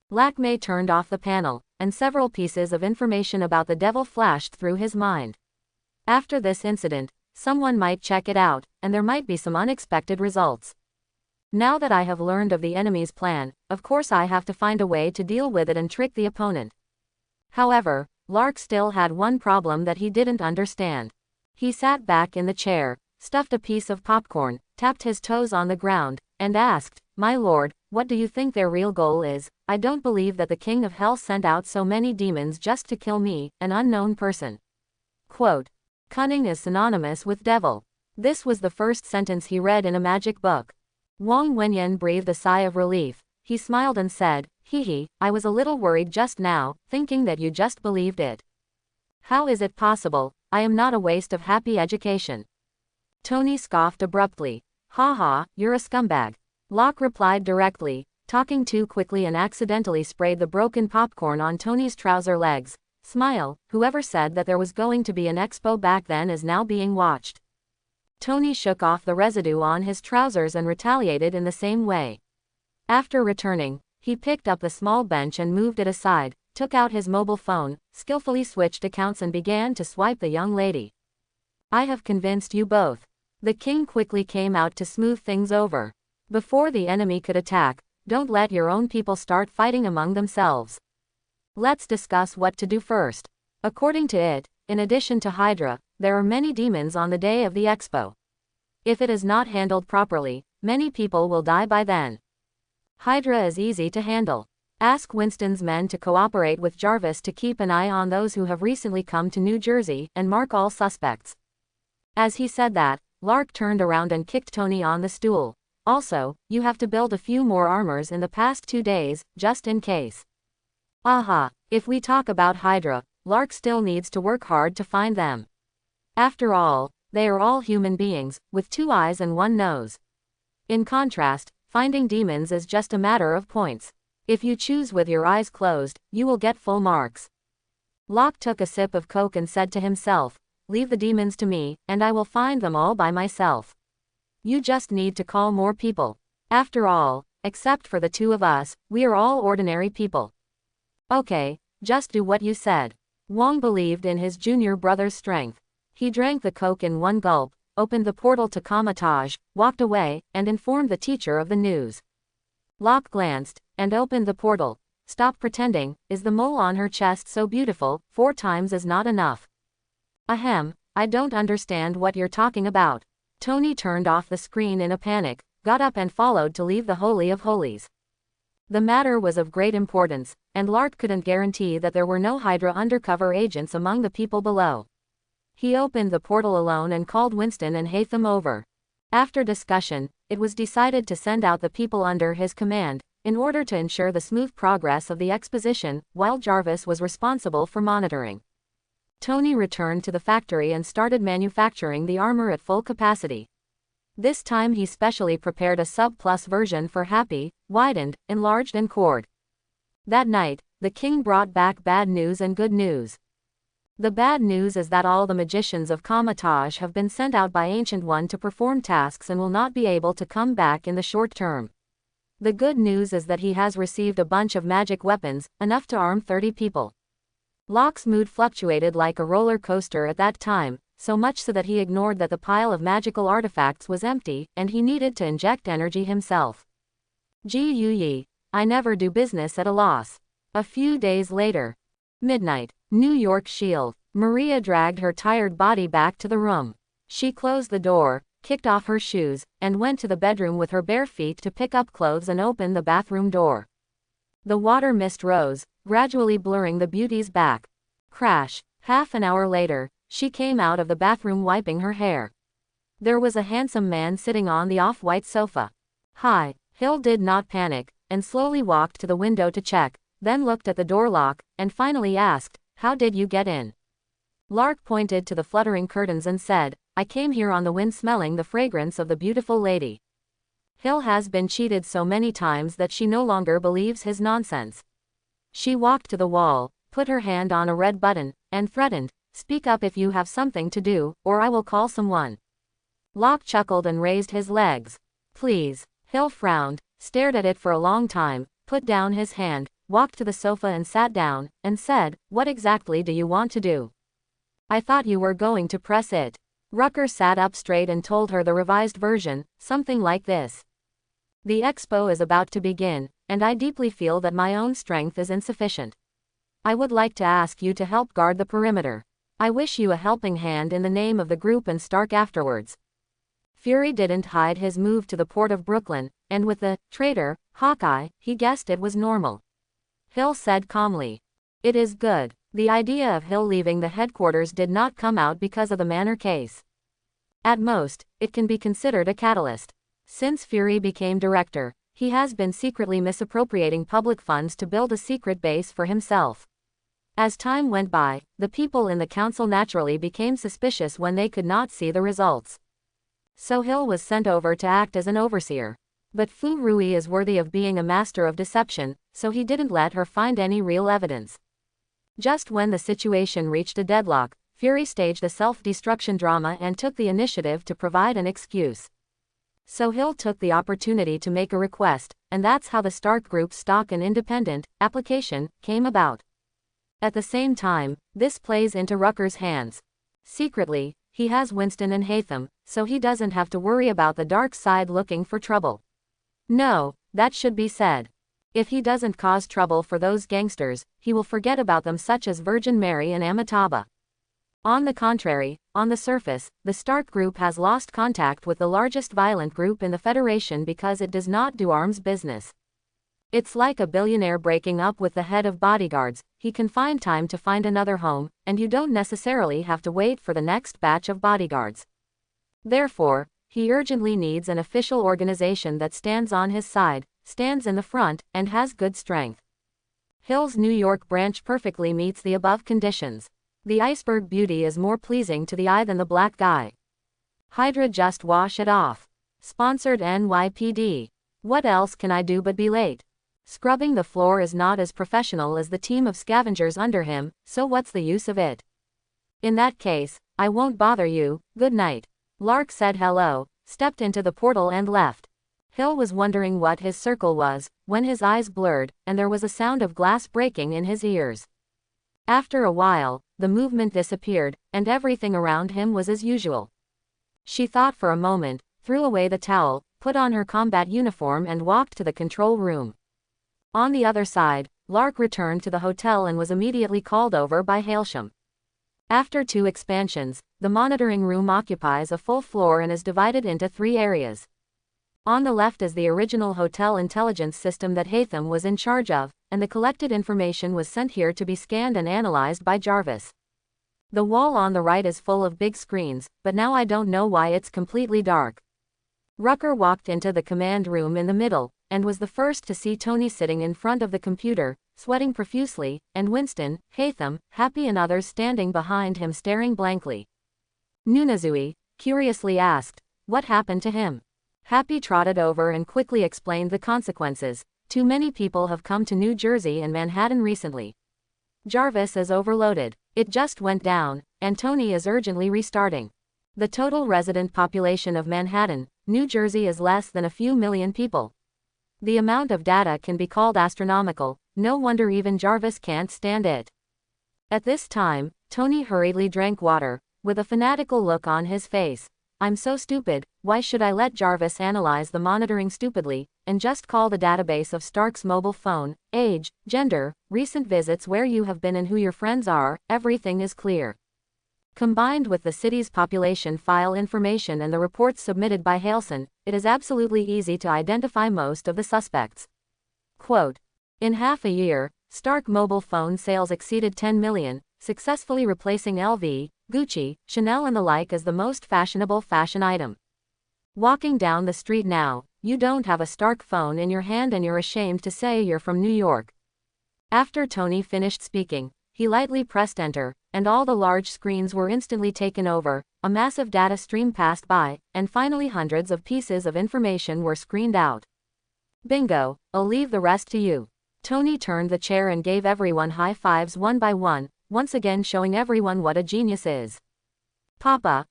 Lakme turned off the panel, and several pieces of information about the devil flashed through his mind. After this incident, someone might check it out, and there might be some unexpected results. Now that I have learned of the enemy's plan, of course I have to find a way to deal with it and trick the opponent. However, Lark still had one problem that he didn't understand. He sat back in the chair, stuffed a piece of popcorn, tapped his toes on the ground, and asked, "My lord, what do you think their real goal is? I don't believe that the King of Hell sent out so many demons just to kill me, an unknown person." Quote, "Cunning is synonymous with devil." This was the first sentence he read in a magic book. Wang Wenyan breathed a sigh of relief. He smiled and said, "Hee, I was a little worried just now, thinking that you just believed it. How is it possible? I am not a waste of happy education." Tony scoffed abruptly. "Ha ha, you're a scumbag." Locke replied directly, talking too quickly and accidentally sprayed the broken popcorn on Tony's trouser legs. "Smile, whoever said that there was going to be an expo back then is now being watched." Tony shook off the residue on his trousers and retaliated in the same way. After returning, he picked up the small bench and moved it aside, took out his mobile phone, skillfully switched accounts and began to swipe the young lady. "I have convinced you both." The king quickly came out to smooth things over. Before the enemy could attack, don't let your own people start fighting among themselves. Let's discuss what to do first. According to it, in addition to Hydra, there are many demons on the day of the expo. If it is not handled properly, many people will die by then. Hydra is easy to handle. Ask Winston's men to cooperate with Jarvis to keep an eye on those who have recently come to New Jersey and mark all suspects. As he said that, Lark turned around and kicked Tony on the stool. Also, you have to build a few more armors in the past 2 days, just in case. Aha, if we talk about Hydra, Lark still needs to work hard to find them. After all, they are all human beings, with 2 eyes and 1 nose. In contrast, finding demons is just a matter of points. If you choose with your eyes closed, you will get full marks. Locke took a sip of Coke and said to himself, leave the demons to me, and I will find them all by myself. You just need to call more people. After all, except for the 2 of us, we are all ordinary people. Okay, just do what you said. Wong believed in his junior brother's strength. He drank the Coke in 1 gulp, opened the portal to Kamatage, walked away, and informed the teacher of the news. Locke glanced, and opened the portal. Stop pretending, is the mole on her chest so beautiful? 4 times is not enough. Ahem, I don't understand what you're talking about. Tony turned off the screen in a panic, got up and followed to leave the Holy of Holies. The matter was of great importance, and Lark couldn't guarantee that there were no Hydra undercover agents among the people below. He opened the portal alone and called Winston and Hatham over. After discussion, it was decided to send out the people under his command, in order to ensure the smooth progress of the exposition, while Jarvis was responsible for monitoring. Tony returned to the factory and started manufacturing the armor at full capacity. This time he specially prepared a sub-plus version for Happy, widened, enlarged and cored. That night, the king brought back bad news and good news. The bad news is that all the magicians of Kamatage have been sent out by Ancient One to perform tasks and will not be able to come back in the short term. The good news is that he has received a bunch of magic weapons, enough to arm 30 people. Locke's mood fluctuated like a roller coaster at that time, so much so that he ignored that the pile of magical artifacts was empty, and he needed to inject energy himself. Gee, I never do business at a loss. A few days later. Midnight, New York Shield. Maria dragged her tired body back to the room. She closed the door, kicked off her shoes, and went to the bedroom with her bare feet to pick up clothes and open the bathroom door. The water mist rose, gradually blurring the beauty's back. Crash. Half an hour later, she came out of the bathroom wiping her hair. There was a handsome man sitting on the off-white sofa. Hi. Hill did not panic, and slowly walked to the window to check, then looked at the door lock, and finally asked, how did you get in? Lark pointed to the fluttering curtains and said, I came here on the wind smelling the fragrance of the beautiful lady. Hill has been cheated so many times that she no longer believes his nonsense. She walked to the wall, put her hand on a red button, and threatened, speak up if you have something to do, or I will call someone. Locke chuckled and raised his legs. Please. Hill frowned, stared at it for a long time, put down his hand, walked to the sofa and sat down, and said, what exactly do you want to do? I thought you were going to press it. Rucker sat up straight and told her the revised version, something like this. The expo is about to begin, and I deeply feel that my own strength is insufficient. I would like to ask you to help guard the perimeter. I wish you a helping hand in the name of the group and Stark afterwards. Fury didn't hide his move to the port of Brooklyn, and with the traitor, Hawkeye, he guessed it was normal. Hill said calmly. It is good. The idea of Hill leaving the headquarters did not come out because of the Manor case. At most, it can be considered a catalyst. Since Fury became director, he has been secretly misappropriating public funds to build a secret base for himself. As time went by, the people in the council naturally became suspicious when they could not see the results. So Hill was sent over to act as an overseer. But Fu Rui is worthy of being a master of deception, so he didn't let her find any real evidence. Just when the situation reached a deadlock, Fury staged a self-destruction drama and took the initiative to provide an excuse. So Hill took the opportunity to make a request, and that's how the Stark Group's stock and independent application came about. At the same time, this plays into Rucker's hands. Secretly, he has Winston and Hatham, so he doesn't have to worry about the dark side looking for trouble. No, that should be said. If he doesn't cause trouble for those gangsters, he will forget about them, such as Virgin Mary and Amitabha. On the contrary, on the surface, the Stark Group has lost contact with the largest violent group in the Federation because it does not do arms business. It's like a billionaire breaking up with the head of bodyguards. He can find time to find another home, and you don't necessarily have to wait for the next batch of bodyguards. Therefore, he urgently needs an official organization that stands on his side, stands in the front, and has good strength. Hill's New York branch perfectly meets the above conditions. The iceberg beauty is more pleasing to the eye than the black guy. Hydra, just wash it off. Sponsored NYPD. What else can I do but be late? Scrubbing the floor is not as professional as the team of scavengers under him, so what's the use of it? In that case, I won't bother you. Good night. Lark said hello, stepped into the portal and left. Hill was wondering what his circle was, when his eyes blurred, and there was a sound of glass breaking in his ears. After a while, the movement disappeared, and everything around him was as usual. She thought for a moment, threw away the towel, put on her combat uniform and walked to the control room. On the other side, Lark returned to the hotel and was immediately called over by Hailsham. After 2 expansions, the monitoring room occupies a full floor and is divided into 3 areas. On the left is the original hotel intelligence system that Hatham was in charge of, and the collected information was sent here to be scanned and analyzed by Jarvis. The wall on the right is full of big screens, but now I don't know why it's completely dark. Rucker walked into the command room in the middle, and was the first to see Tony sitting in front of the computer, sweating profusely, and Winston, Hatham, Happy and others standing behind him staring blankly. Nunazui curiously asked, "What happened to him?" Happy trotted over and quickly explained the consequences. "Too many people have come to New Jersey and Manhattan recently. Jarvis is overloaded. It just went down, and Tony is urgently restarting. The total resident population of Manhattan, New Jersey is less than a few million people. The amount of data can be called astronomical, no wonder even Jarvis can't stand it." At this time, Tony hurriedly drank water, with a fanatical look on his face. "I'm so stupid, why should I let Jarvis analyze the monitoring stupidly, and just call the database of Stark's mobile phone, age, gender, recent visits, where you have been and who your friends are, everything is clear. Combined with the city's population file information and the reports submitted by Halson, it is absolutely easy to identify most of the suspects." Quote, "In half a year, Stark mobile phone sales exceeded 10 million, successfully replacing LV, Gucci, Chanel and the like as the most fashionable fashion item. Walking down the street now, you don't have a Stark phone in your hand and you're ashamed to say you're from New York." After Tony finished speaking, he lightly pressed enter, and all the large screens were instantly taken over, a massive data stream passed by, and finally hundreds of pieces of information were screened out. "Bingo, I'll leave the rest to you." Tony turned the chair and gave everyone high fives one by one, once again showing everyone what a genius is. Papa,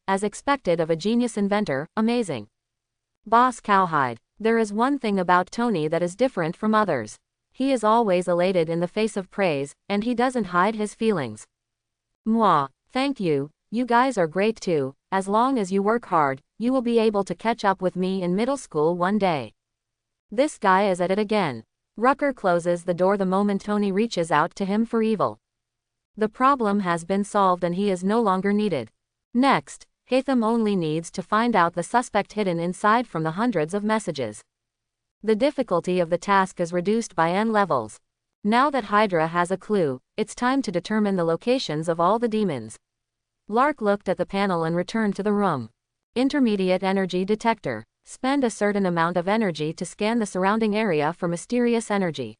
as expected of a genius inventor, amazing. Boss Cowhide, there is one thing about Tony that is different from others. He is always elated in the face of praise, and he doesn't hide his feelings. Mwah, thank you, you guys are great too. As long as you work hard, you will be able to catch up with me in middle school one day. This guy is at it again. Rucker closes the door the moment Tony reaches out to him for evil. The problem has been solved and he is no longer needed. Next, Hatham only needs to find out the suspect hidden inside from the hundreds of messages. The difficulty of the task is reduced by n levels. Now that Hydra has a clue, it's time to determine the locations of all the demons. Lark looked at the panel and returned to the room. Intermediate energy detector. Spend a certain amount of energy to scan the surrounding area for mysterious energy.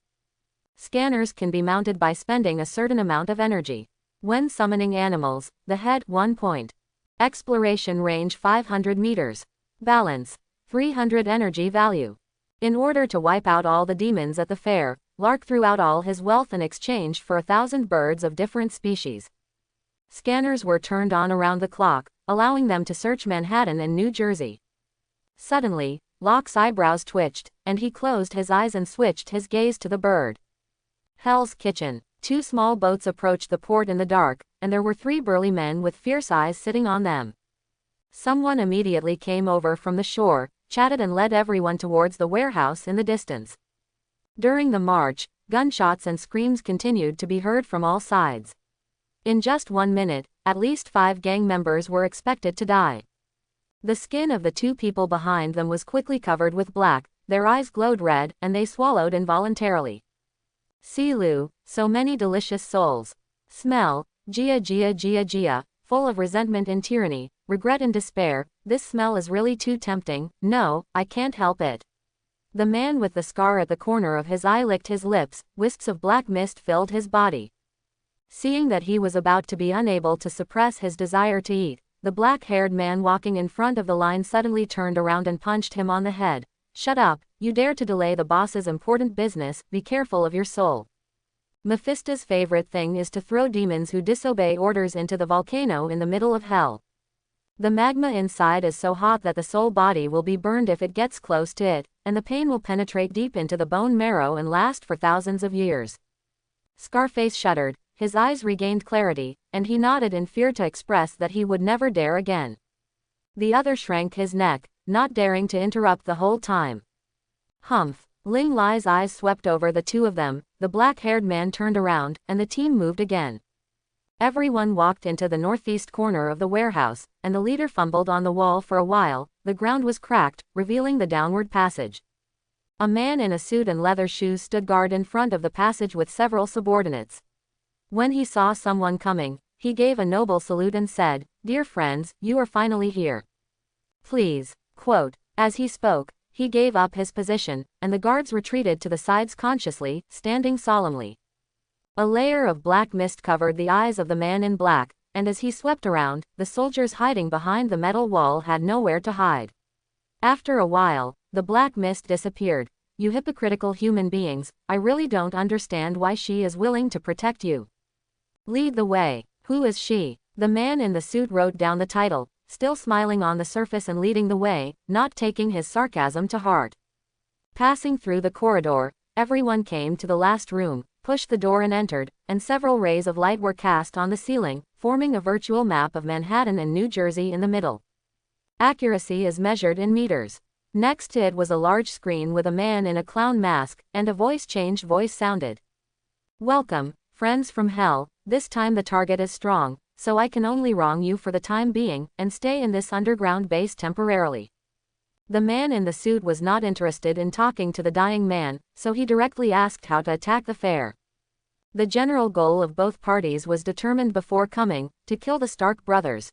Scanners can be mounted by spending a certain amount of energy. When summoning animals, the head 1 point. Exploration range 500 meters. Balance 300 energy value. In order to wipe out all the demons at the fair, Lark threw out all his wealth in exchange for 1,000 birds of different species. Scanners were turned on around the clock, allowing them to search Manhattan and New Jersey. Suddenly, Locke's eyebrows twitched, and he closed his eyes and switched his gaze to the bird. Hell's Kitchen. 2 small boats approached the port in the dark, and there were 3 burly men with fierce eyes sitting on them. Someone immediately came over from the shore, chatted and led everyone towards the warehouse in the distance. During the march, gunshots and screams continued to be heard from all sides. In just 1 minute, at least 5 gang members were expected to die. The skin of the 2 people behind them was quickly covered with black, their eyes glowed red, and they swallowed involuntarily. Silu, so many delicious souls. Smell, Gia Gia Gia Gia, full of resentment and tyranny, regret and despair. This smell is really too tempting. No, I can't help it. The man with the scar at the corner of his eye licked his lips, wisps of black mist filled his body. Seeing that he was about to be unable to suppress his desire to eat, the black-haired man walking in front of the line suddenly turned around and punched him on the head. Shut up, you dare to delay the boss's important business, be careful of your soul. Mephisto's favorite thing is to throw demons who disobey orders into the volcano in the middle of hell. The magma inside is so hot that the soul body will be burned if it gets close to it, and the pain will penetrate deep into the bone marrow and last for thousands of years. Scarface shuddered, his eyes regained clarity, and he nodded in fear to express that he would never dare again. The other shrank his neck, not daring to interrupt the whole time. Humph! Ling Lai's eyes swept over the 2 of them, the black-haired man turned around, and the team moved again. Everyone walked into the northeast corner of the warehouse, and the leader fumbled on the wall for a while. The ground was cracked, revealing the downward passage. A man in a suit and leather shoes stood guard in front of the passage with several subordinates. When he saw someone coming, he gave a noble salute and said, "Dear friends, you are finally here. Please." Quote. As he spoke, he gave up his position, and the guards retreated to the sides consciously, standing solemnly. A layer of black mist covered the eyes of the man in black, and as he swept around, the soldiers hiding behind the metal wall had nowhere to hide. After a while, the black mist disappeared. You hypocritical human beings, I really don't understand why she is willing to protect you. Lead the way. Who is she? The man in the suit wrote down the title, still smiling on the surface and leading the way, not taking his sarcasm to heart. Passing through the corridor, everyone came to the last room, pushed the door and entered, and several rays of light were cast on the ceiling, forming a virtual map of Manhattan and New Jersey in the middle. Accuracy is measured in meters. Next to it was a large screen with a man in a clown mask, and a voice-changed voice sounded. Welcome, friends from hell, this time the target is strong, so I can only wrong you for the time being, and stay in this underground base temporarily. The man in the suit was not interested in talking to the dying man, so he directly asked how to attack the fair. The general goal of both parties was determined before coming, to kill the Stark brothers.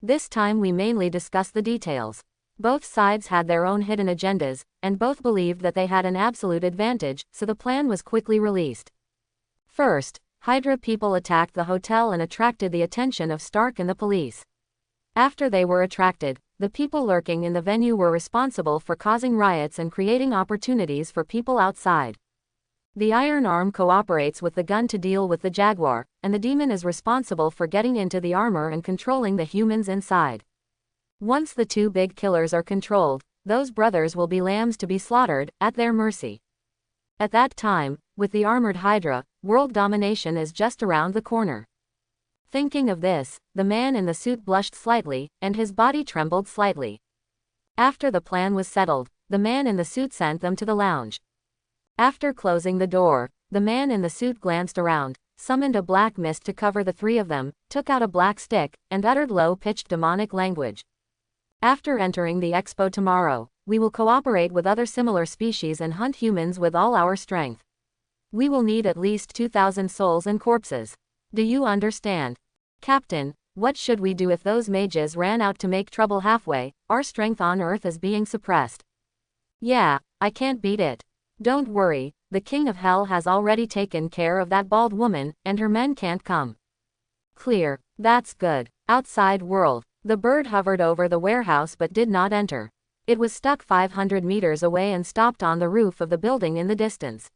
This time we mainly discussed the details. Both sides had their own hidden agendas, and both believed that they had an absolute advantage, so the plan was quickly released. First, Hydra people attacked the hotel and attracted the attention of Stark and the police. After they were attracted, the people lurking in the venue were responsible for causing riots and creating opportunities for people outside. The Iron Arm cooperates with the gun to deal with the Jaguar, and the demon is responsible for getting into the armor and controlling the humans inside. Once the 2 big killers are controlled, those brothers will be lambs to be slaughtered, at their mercy. At that time, with the armored Hydra, world domination is just around the corner. Thinking of this, the man in the suit blushed slightly, and his body trembled slightly. After the plan was settled, the man in the suit sent them to the lounge. After closing the door, the man in the suit glanced around, summoned a black mist to cover the 3 of them, took out a black stick, and uttered low-pitched demonic language. After entering the expo tomorrow, we will cooperate with other similar species and hunt humans with all our strength. We will need at least 2,000 souls and corpses. Do you understand? Captain, what should we do if those mages ran out to make trouble halfway? Our strength on Earth is being suppressed. Yeah, I can't beat it. Don't worry, the King of Hell has already taken care of that bald woman, and her men can't come. Clear. That's good. Outside world. The bird hovered over the warehouse but did not enter. It was stuck 500 meters away and stopped on the roof of the building in the distance.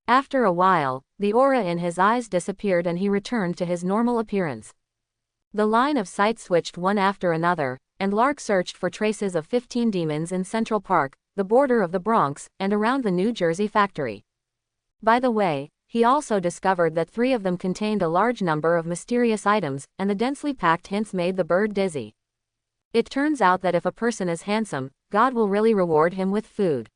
After a while, the aura in his eyes disappeared and he returned to his normal appearance. The line of sight switched one after another, and Lark searched for traces of 15 demons in Central Park, the border of the Bronx, and around the New Jersey factory. By the way, he also discovered that 3 of them contained a large number of mysterious items, and the densely packed hints made the bird dizzy. It turns out that if a person is handsome, God will really reward him with food.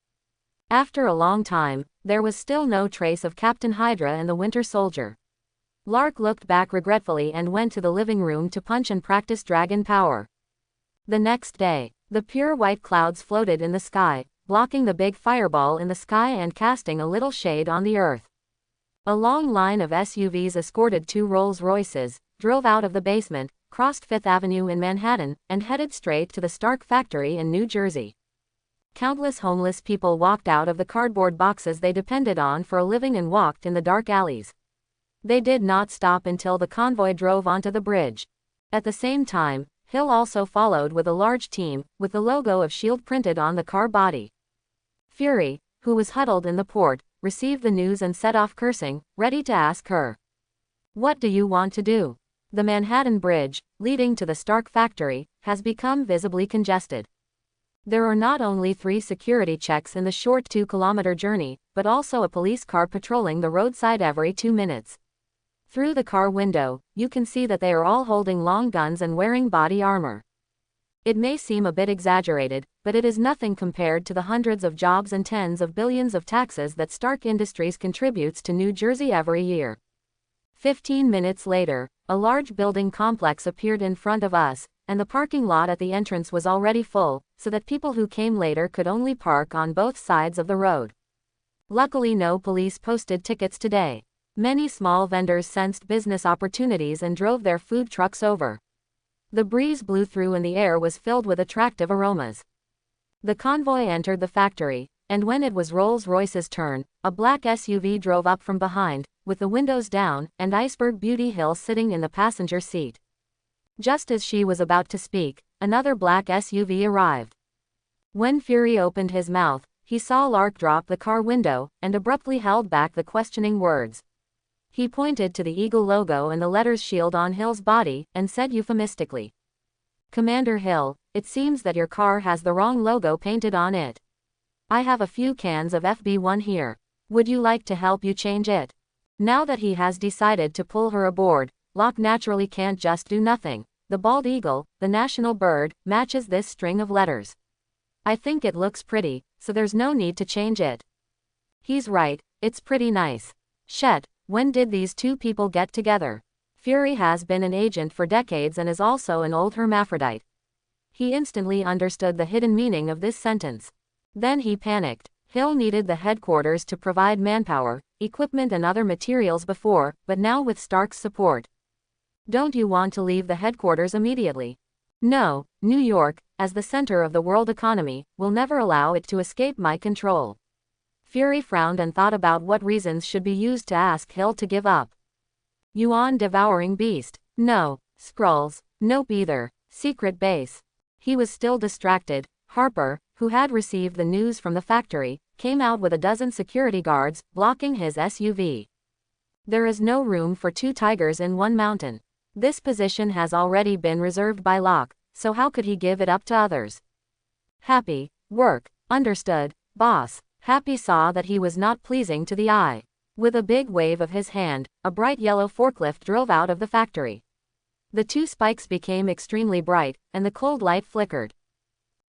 After a long time, there was still no trace of Captain Hydra and the Winter Soldier. Lark looked back regretfully and went to the living room to punch and practice dragon power. The next day, the pure white clouds floated in the sky, blocking the big fireball in the sky and casting a little shade on the earth. A long line of SUVs escorted 2 Rolls-Royces, drove out of the basement, crossed Fifth Avenue in Manhattan, and headed straight to the Stark factory in New Jersey. Countless homeless people walked out of the cardboard boxes they depended on for a living and walked in the dark alleys. They did not stop until the convoy drove onto the bridge. At the same time, Hill also followed with a large team, with the logo of S.H.I.E.L.D. printed on the car body. Fury, who was huddled in the port, received the news and set off cursing, ready to ask her. "What do you want to do?" The Manhattan Bridge, leading to the Stark factory, has become visibly congested. There are not only 3 security checks in the short 2-kilometer journey, but also a police car patrolling the roadside every 2 minutes. Through the car window, you can see that they are all holding long guns and wearing body armor. It may seem a bit exaggerated, but it is nothing compared to the hundreds of jobs and tens of billions of taxes that Stark Industries contributes to New Jersey every year. 15 minutes later, a large building complex appeared in front of us, and the parking lot at the entrance was already full, so that people who came later could only park on both sides of the road. Luckily, no police posted tickets today. Many small vendors sensed business opportunities and drove their food trucks over. The breeze blew through and the air was filled with attractive aromas. The convoy entered the factory, and when it was Rolls-Royce's turn, a black SUV drove up from behind, with the windows down, and Iceberg Beauty Hill sitting in the passenger seat. Just as she was about to speak, another black SUV arrived. When Fury opened his mouth, he saw Lark drop the car window, and abruptly held back the questioning words. He pointed to the eagle logo and the letters S.H.I.E.L.D. on Hill's body, and said euphemistically, "Commander Hill, it seems that your car has the wrong logo painted on it. I have a few cans of FB1 here. Would you like to help you change it?" Now that he has decided to pull her aboard, Locke naturally can't just do nothing. The bald eagle, the national bird, matches this string of letters. "I think it looks pretty, so there's no need to change it." He's right, it's pretty nice. Shit, when did these 2 people get together? Fury has been an agent for decades and is also an old hermaphrodite. He instantly understood the hidden meaning of this sentence. Then he panicked. Hill needed the headquarters to provide manpower, equipment and other materials before, but now with Stark's support. "Don't you want to leave the headquarters immediately?" "No, New York, as the center of the world economy, will never allow it to escape my control." Fury frowned and thought about what reasons should be used to ask Hill to give up. Yuan devouring beast. No. Skrulls. Nope either. Secret base. He was still distracted. Harper, who had received the news from the factory, came out with a dozen security guards, blocking his SUV. There is no room for 2 tigers in one mountain. This position has already been reserved by Locke, so how could he give it up to others? Happy. Work. Understood, boss. Happy saw that he was not pleasing to the eye. With a big wave of his hand, a bright yellow forklift drove out of the factory. The 2 spikes became extremely bright, and the cold light flickered.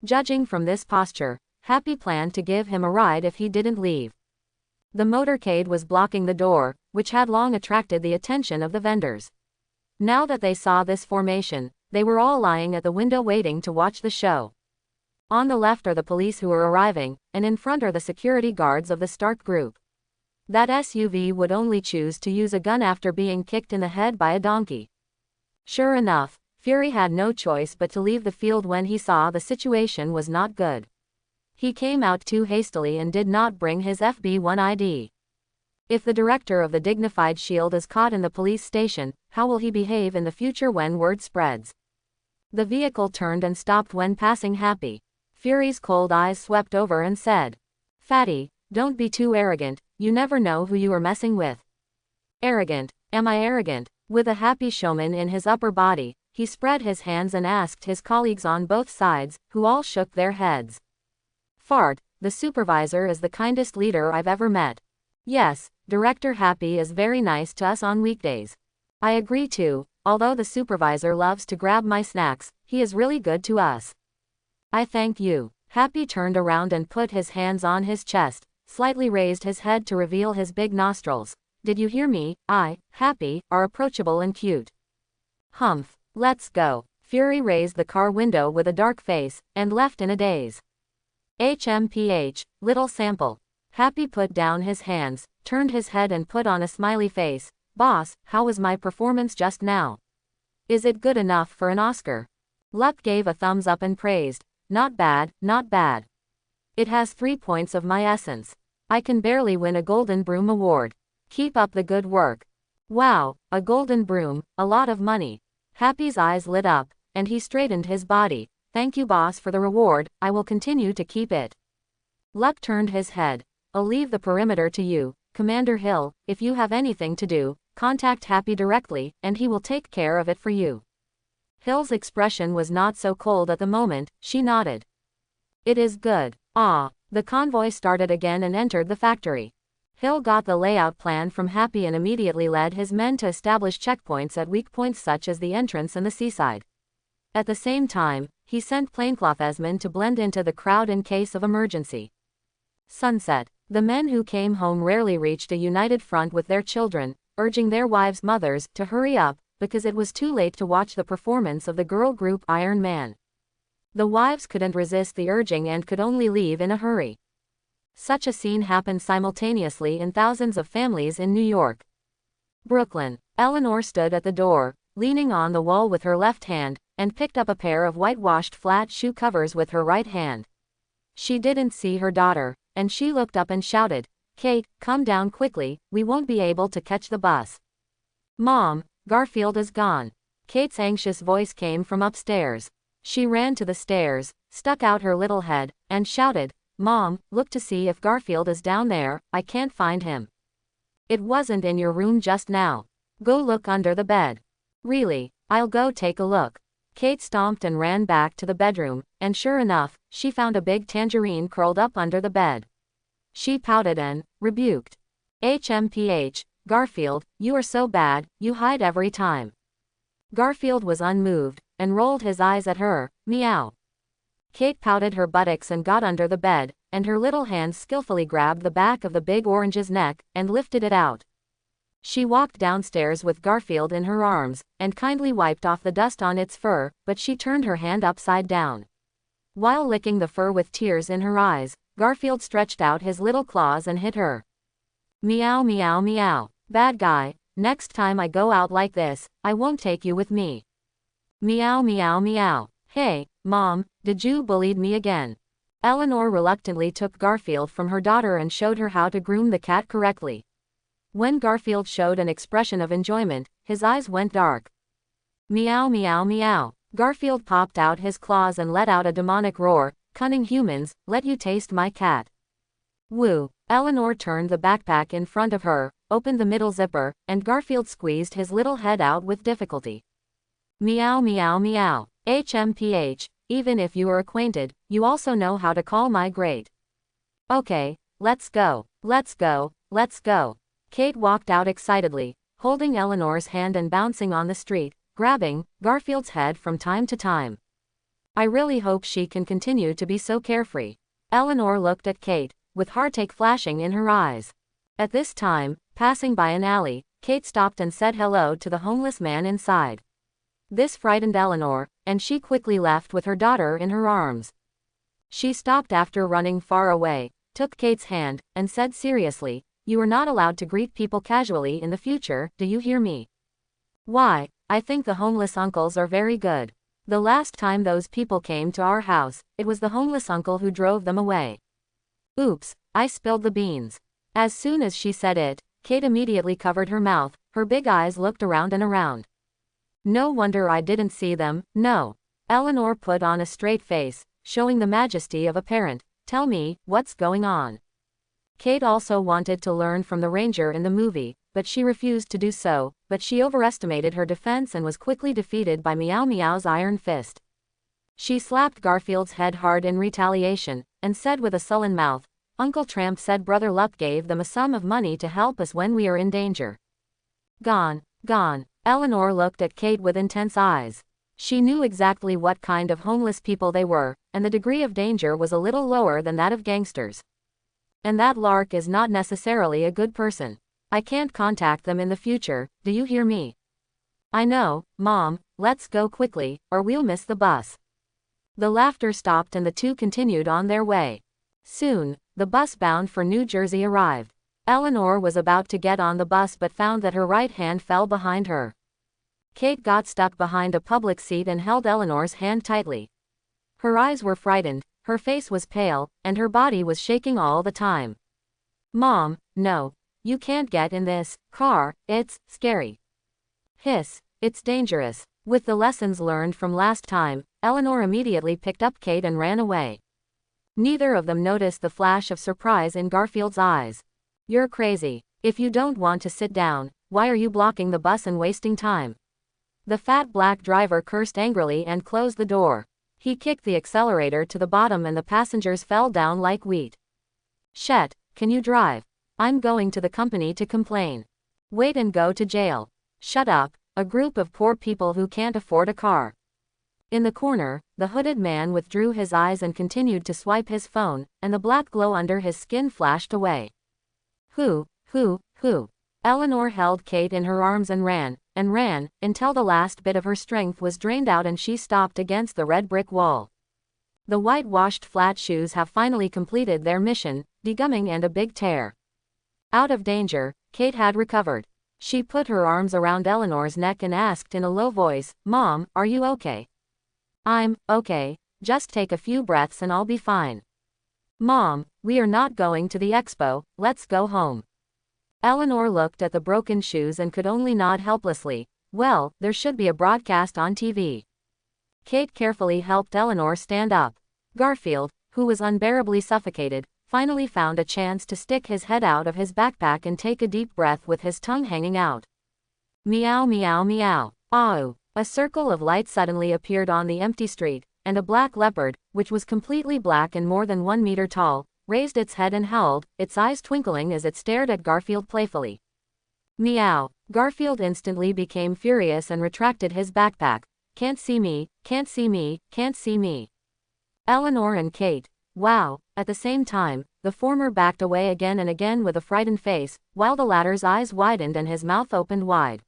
Judging from this posture, Happy planned to give him a ride if he didn't leave. The motorcade was blocking the door, which had long attracted the attention of the vendors. Now that they saw this formation, they were all lying at the window waiting to watch the show. On the left are the police who are arriving, and in front are the security guards of the Stark group. That SUV would only choose to use a gun after being kicked in the head by a donkey. Sure enough, Fury had no choice but to leave the field when he saw the situation was not good. He came out too hastily and did not bring his FB1 ID. If the director of the dignified S.H.I.E.L.D. is caught in the police station, how will he behave in the future when word spreads? The vehicle turned and stopped when passing Happy. Fury's cold eyes swept over and said, "Fatty, don't be too arrogant, you never know who you are messing with." Arrogant? Am I arrogant? With a happy showman in his upper body, he spread his hands and asked his colleagues on both sides, who all shook their heads. Fart, the supervisor is the kindest leader I've ever met. Yes, Director Happy is very nice to us on weekdays. I agree too, although the supervisor loves to grab my snacks, he is really good to us. I thank you. Happy turned around and put his hands on his chest, slightly raised his head to reveal his big nostrils. Did you hear me? Happy, are approachable and cute. Humph, let's go. Fury raised the car window with a dark face, and left in a daze. HMPH, little sample. Happy put down his hands, turned his head and put on a smiley face. Boss, how was my performance just now? Is it good enough for an Oscar? Luck gave a thumbs up and praised. Not bad, not bad. It has 3 points of my essence. I can barely win a Golden Broom award. Keep up the good work. Wow, a Golden Broom, a lot of money. Happy's eyes lit up, and he straightened his body. Thank you boss for the reward, I will continue to keep it. Luck turned his head. I'll leave the perimeter to you, Commander Hill. If you have anything to do, contact Happy directly, and he will take care of it for you. Hill's expression was not so cold at the moment. She nodded. It is good. The convoy started again and entered the factory. Hill got the layout plan from Happy and immediately led his men to establish checkpoints at weak points such as the entrance and the seaside. At the same time, he sent plainclothesmen to blend into the crowd in case of emergency. Sunset. The men who came home rarely reached a united front with their children, urging their wives' mothers to hurry up, because it was too late to watch the performance of the girl group Iron Man. The wives couldn't resist the urging and could only leave in a hurry. Such a scene happened simultaneously in thousands of families in New York. Brooklyn. Eleanor stood at the door, leaning on the wall with her left hand, and picked up a pair of whitewashed flat shoe covers with her right hand. She didn't see her daughter, and she looked up and shouted, Kate, come down quickly, we won't be able to catch the bus. Mom, Garfield is gone. Kate's anxious voice came from upstairs. She ran to the stairs, stuck out her little head, and shouted, Mom, look to see if Garfield is down there, I can't find him. It wasn't in your room just now. Go look under the bed. Really, I'll go take a look. Kate stomped and ran back to the bedroom, and sure enough, she found a big tangerine curled up under the bed. She pouted and rebuked. HMPH, Garfield, you are so bad, you hide every time. Garfield was unmoved, and rolled his eyes at her. Meow. Kate pouted her buttocks and got under the bed, and her little hands skillfully grabbed the back of the big orange's neck, and lifted it out. She walked downstairs with Garfield in her arms, and kindly wiped off the dust on its fur, but she turned her hand upside down. While licking the fur with tears in her eyes, Garfield stretched out his little claws and hit her. Meow meow meow. Bad guy, next time I go out like this, I won't take you with me. Meow meow meow. Hey, Mom, did you bully me again? Eleanor reluctantly took Garfield from her daughter and showed her how to groom the cat correctly. When Garfield showed an expression of enjoyment, his eyes went dark. Meow meow meow. Garfield popped out his claws and let out a demonic roar. Cunning humans, let you taste my cat. Woo. Eleanor turned the backpack in front of her, opened the middle zipper, and Garfield squeezed his little head out with difficulty. Meow meow meow. HMPH, even if you are acquainted, you also know how to call my great. Okay, let's go, let's go, let's go. Kate walked out excitedly, holding Eleanor's hand and bouncing on the street, grabbing Garfield's head from time to time. I really hope she can continue to be so carefree. Eleanor looked at Kate, with heartache flashing in her eyes. At this time, passing by an alley, Kate stopped and said hello to the homeless man inside. This frightened Eleanor, and she quickly left with her daughter in her arms. She stopped after running far away, took Kate's hand, and said seriously, you are not allowed to greet people casually in the future, do you hear me? Why, I think the homeless uncles are very good. The last time those people came to our house, it was the homeless uncle who drove them away. Oops, I spilled the beans. As soon as she said it, Kate immediately covered her mouth, her big eyes looked around and around. No wonder I didn't see them, no. Eleanor put on a straight face, showing the majesty of a parent. Tell me, what's going on? Kate also wanted to learn from the ranger in the movie, but she refused to do so, but she overestimated her defense and was quickly defeated by Meow Meow's iron fist. She slapped Garfield's head hard in retaliation, and said with a sullen mouth, Uncle Tramp said Brother Luck gave them a sum of money to help us when we are in danger. Gone, gone. Eleanor looked at Kate with intense eyes. She knew exactly what kind of homeless people they were, and the degree of danger was a little lower than that of gangsters. And that Lark is not necessarily a good person. I can't contact them in the future, do you hear me? I know, Mom, let's go quickly, or we'll miss the bus. The laughter stopped and the two continued on their way. Soon, the bus bound for New Jersey arrived. Eleanor was about to get on the bus but found that her right hand fell behind her. Kate got stuck behind a public seat and held Eleanor's hand tightly. Her eyes were frightened, her face was pale, and her body was shaking all the time. Mom, no, you can't get in this car, it's scary. Hiss, it's dangerous. With the lessons learned from last time, Eleanor immediately picked up Kate and ran away. Neither of them noticed the flash of surprise in Garfield's eyes. You're crazy. If you don't want to sit down, why are you blocking the bus and wasting time? The fat black driver cursed angrily and closed the door. He kicked the accelerator to the bottom and the passengers fell down like wheat. Shet, can you drive? I'm going to the company to complain. Wait and go to jail. Shut up, a group of poor people who can't afford a car. In the corner, the hooded man withdrew his eyes and continued to swipe his phone, and the black glow under his skin flashed away. Who? Eleanor held Kate in her arms and ran, until the last bit of her strength was drained out and she stopped against the red brick wall. The whitewashed flat shoes have finally completed their mission, degumming and a big tear. Out of danger, Kate had recovered. She put her arms around Eleanor's neck and asked in a low voice, Mom, are you okay? I'm okay, just take a few breaths and I'll be fine. Mom, we are not going to the expo, let's go home. Eleanor looked at the broken shoes and could only nod helplessly. Well, there should be a broadcast on TV. Kate carefully helped Eleanor stand up. Garfield, who was unbearably suffocated, finally found a chance to stick his head out of his backpack and take a deep breath with his tongue hanging out. Meow meow meow. Oh! A circle of light suddenly appeared on the empty street, and a black leopard, which was completely black and more than 1 meter tall, raised its head and howled, its eyes twinkling as it stared at Garfield playfully. Meow. Garfield instantly became furious and retracted his backpack. Can't see me, can't see me, can't see me. Eleanor and Kate. Wow. At the same time, the former backed away again and again with a frightened face, while the latter's eyes widened and his mouth opened wide.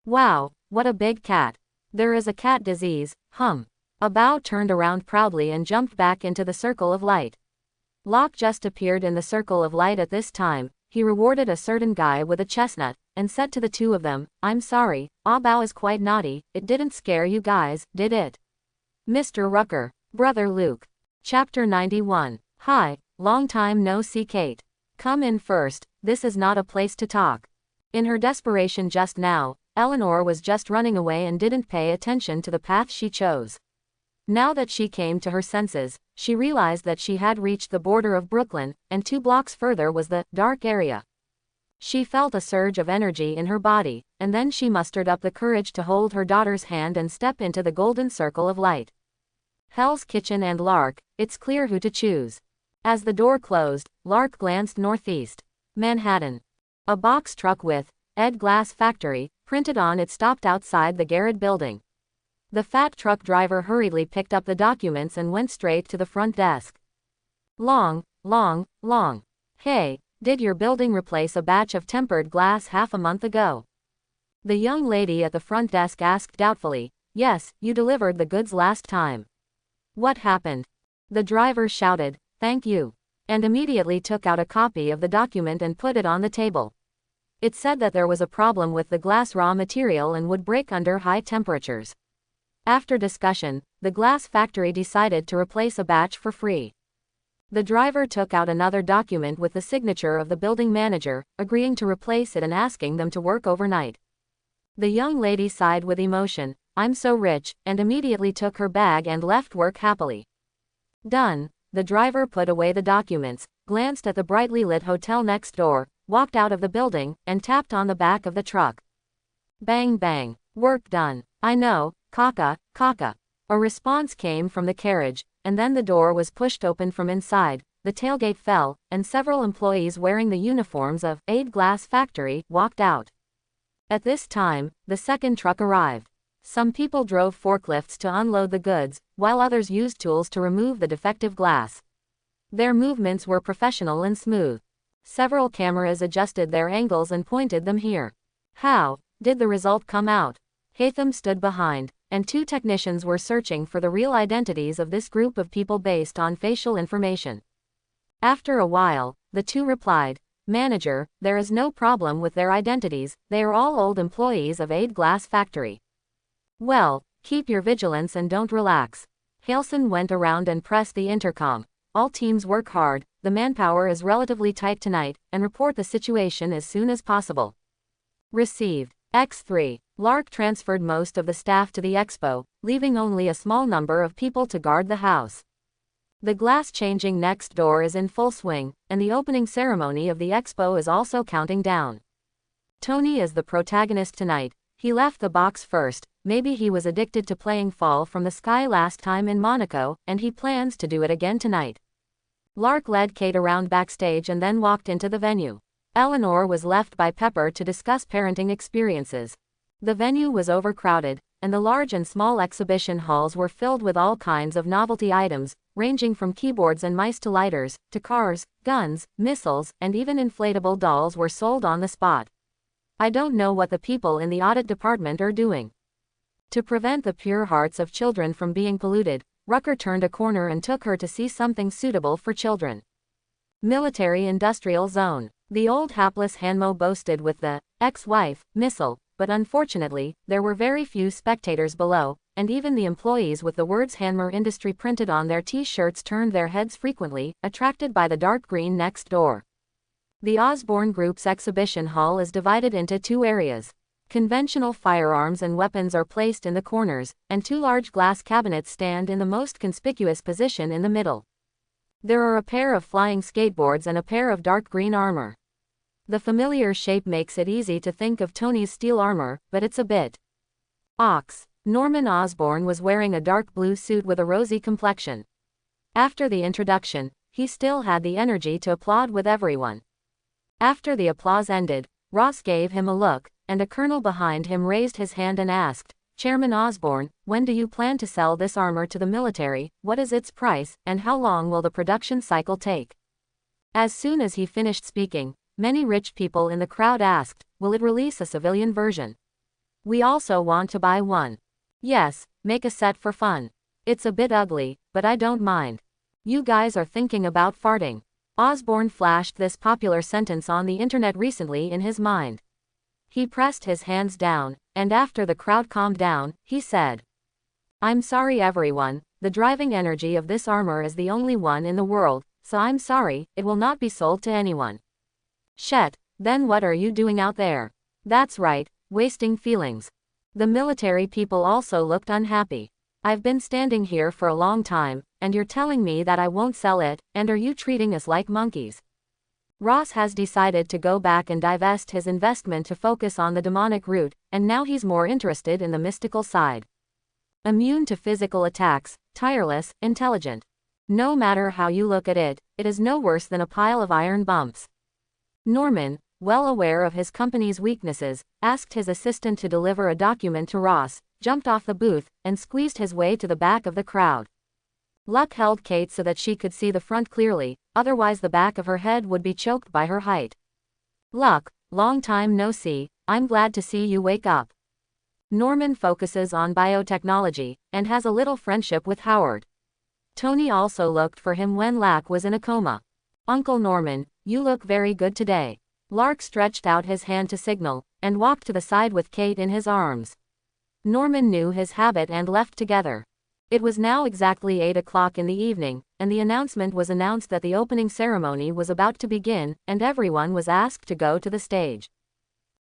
Wow, what a big cat. There is a cat disease, hum. Abao turned around proudly and jumped back into the circle of light. Locke just appeared in the circle of light at this time. He rewarded a certain guy with a chestnut, and said to the two of them, I'm sorry, Abao is quite naughty, it didn't scare you guys, did it? Mr. Rucker, Brother Luke. Chapter 91. Hi, long time no see Kate. Come in first, this is not a place to talk. In her desperation just now, Eleanor was just running away and didn't pay attention to the path she chose. Now that she came to her senses, she realized that she had reached the border of Brooklyn, and 2 blocks further was the dark area. She felt a surge of energy in her body, and then she mustered up the courage to hold her daughter's hand and step into the golden circle of light. Hell's Kitchen and Lark, it's clear who to choose. As the door closed, Lark glanced northeast. Manhattan. A box truck with Ed Glass Factory printed on it stopped outside the Garrett building. The fat truck driver hurriedly picked up the documents and went straight to the front desk. Long. Hey, did your building replace a batch of tempered glass half a month ago? The young lady at the front desk asked doubtfully. Yes, you delivered the goods last time. What happened? The driver shouted, thank you, and immediately took out a copy of the document and put it on the table. It said that there was a problem with the glass raw material and would break under high temperatures. After discussion, the glass factory decided to replace a batch for free. The driver took out another document with the signature of the building manager, agreeing to replace it and asking them to work overnight. The young lady sighed with emotion, I'm so rich, and immediately took her bag and left work happily. Done. The driver put away the documents, glanced at the brightly lit hotel next door, walked out of the building, and tapped on the back of the truck. Bang bang. Work done. I know, caca. A response came from the carriage, and then the door was pushed open from inside, the tailgate fell, and several employees wearing the uniforms of Ed Glass Factory walked out. At this time, the second truck arrived. Some people drove forklifts to unload the goods, while others used tools to remove the defective glass. Their movements were professional and smooth. Several cameras adjusted their angles and pointed them here. How did the result come out? Hatham stood behind, and two technicians were searching for the real identities of this group of people based on facial information. After a while, the two replied, "Manager, there is no problem with their identities, they are all old employees of Aid Glass Factory." "Well, keep your vigilance and don't relax." Halson went around and pressed the intercom. "All teams work hard, the manpower is relatively tight tonight, and report the situation as soon as possible." Received. X3. Lark transferred most of the staff to the expo, leaving only a small number of people to guard the house. The glass changing next door is in full swing, and the opening ceremony of the expo is also counting down. Tony is the protagonist tonight. He left the box first, maybe he was addicted to playing Fall from the Sky last time in Monaco, and he plans to do it again tonight. Lark led Kate around backstage and then walked into the venue. Eleanor was left by Pepper to discuss parenting experiences. The venue was overcrowded, and the large and small exhibition halls were filled with all kinds of novelty items, ranging from keyboards and mice to lighters, to cars, guns, missiles, and even inflatable dolls were sold on the spot. I don't know what the people in the audit department are doing. To prevent the pure hearts of children from being polluted, Rucker turned a corner and took her to see something suitable for children. Military-industrial zone. The old hapless Hanmo boasted with the ex-wife missile, but unfortunately, there were very few spectators below, and even the employees with the words Hanmer Industry printed on their t-shirts turned their heads frequently, attracted by the dark green next door. The Osborne Group's exhibition hall is divided into two areas. Conventional firearms and weapons are placed in the corners, and two large glass cabinets stand in the most conspicuous position in the middle. There are a pair of flying skateboards and a pair of dark green armor. The familiar shape makes it easy to think of Tony's steel armor, but it's a bit ox. Norman Osborn was wearing a dark blue suit with a rosy complexion. After the introduction, he still had the energy to applaud with everyone. After the applause ended, Ross gave him a look, and a colonel behind him raised his hand and asked, "Chairman Osborn, when do you plan to sell this armor to the military, what is its price, and how long will the production cycle take?" As soon as he finished speaking, many rich people in the crowd asked, "Will it release a civilian version? We also want to buy one." "Yes, make a set for fun. It's a bit ugly, but I don't mind. You guys are thinking about farting." Osborne flashed this popular sentence on the internet recently in his mind. He pressed his hands down, and after the crowd calmed down, he said, "I'm sorry everyone, the driving energy of this armor is the only one in the world, so I'm sorry, it will not be sold to anyone." "Shet, then what are you doing out there?" "That's right, wasting feelings." The military people also looked unhappy. "I've been standing here for a long time, and you're telling me that I won't sell it, and are you treating us like monkeys?" Ross has decided to go back and divest his investment to focus on the demonic route, and now he's more interested in the mystical side. Immune to physical attacks, tireless, intelligent. No matter how you look at it, it is no worse than a pile of iron bumps. Norman, well aware of his company's weaknesses, asked his assistant to deliver a document to Ross, jumped off the booth, and squeezed his way to the back of the crowd. Luck held Kate so that she could see the front clearly, otherwise the back of her head would be choked by her height. "Luck, long time no see, I'm glad to see you wake up." Norman focuses on biotechnology, and has a little friendship with Howard. Tony also looked for him when Lack was in a coma. "Uncle Norman, you look very good today." Lark stretched out his hand to signal, and walked to the side with Kate in his arms. Norman knew his habit and left together. It was now exactly 8 o'clock in the evening, and the announcement was announced that the opening ceremony was about to begin, and everyone was asked to go to the stage.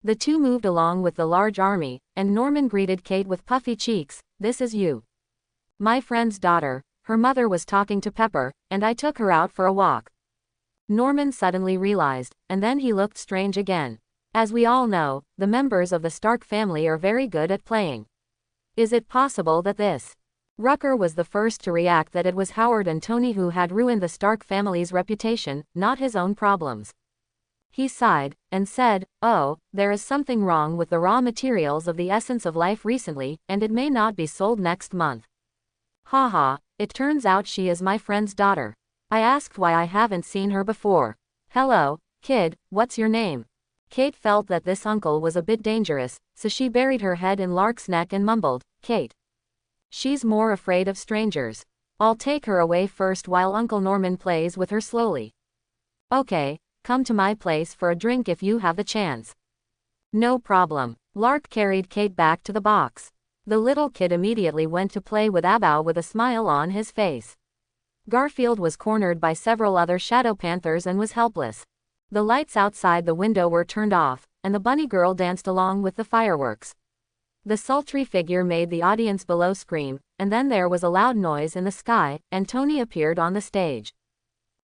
The two moved along with the large army, and Norman greeted Kate with puffy cheeks. "This is you. My friend's daughter. Her mother was talking to Pepper, and I took her out for a walk." Norman suddenly realized, and then he looked strange again. As we all know, the members of the Stark family are very good at playing. Is it possible that this Rucker was the first to react that it was Howard and Tony who had ruined the Stark family's reputation, not his own problems? He sighed, and said, "Oh, there is something wrong with the raw materials of the essence of life recently, and it may not be sold next month." Haha, it turns out she is my friend's daughter. I asked why I haven't seen her before. "Hello, kid, what's your name?" Kate felt that this uncle was a bit dangerous, so she buried her head in Lark's neck and mumbled, "Kate. She's more afraid of strangers. I'll take her away first while Uncle Norman plays with her slowly." "Okay, come to my place for a drink if you have the chance." "No problem." Lark carried Kate back to the box. The little kid immediately went to play with Abau with a smile on his face. Garfield was cornered by several other shadow panthers and was helpless. The lights outside the window were turned off, and the bunny girl danced along with the fireworks. The sultry figure made the audience below scream, and then there was a loud noise in the sky, and Tony appeared on the stage.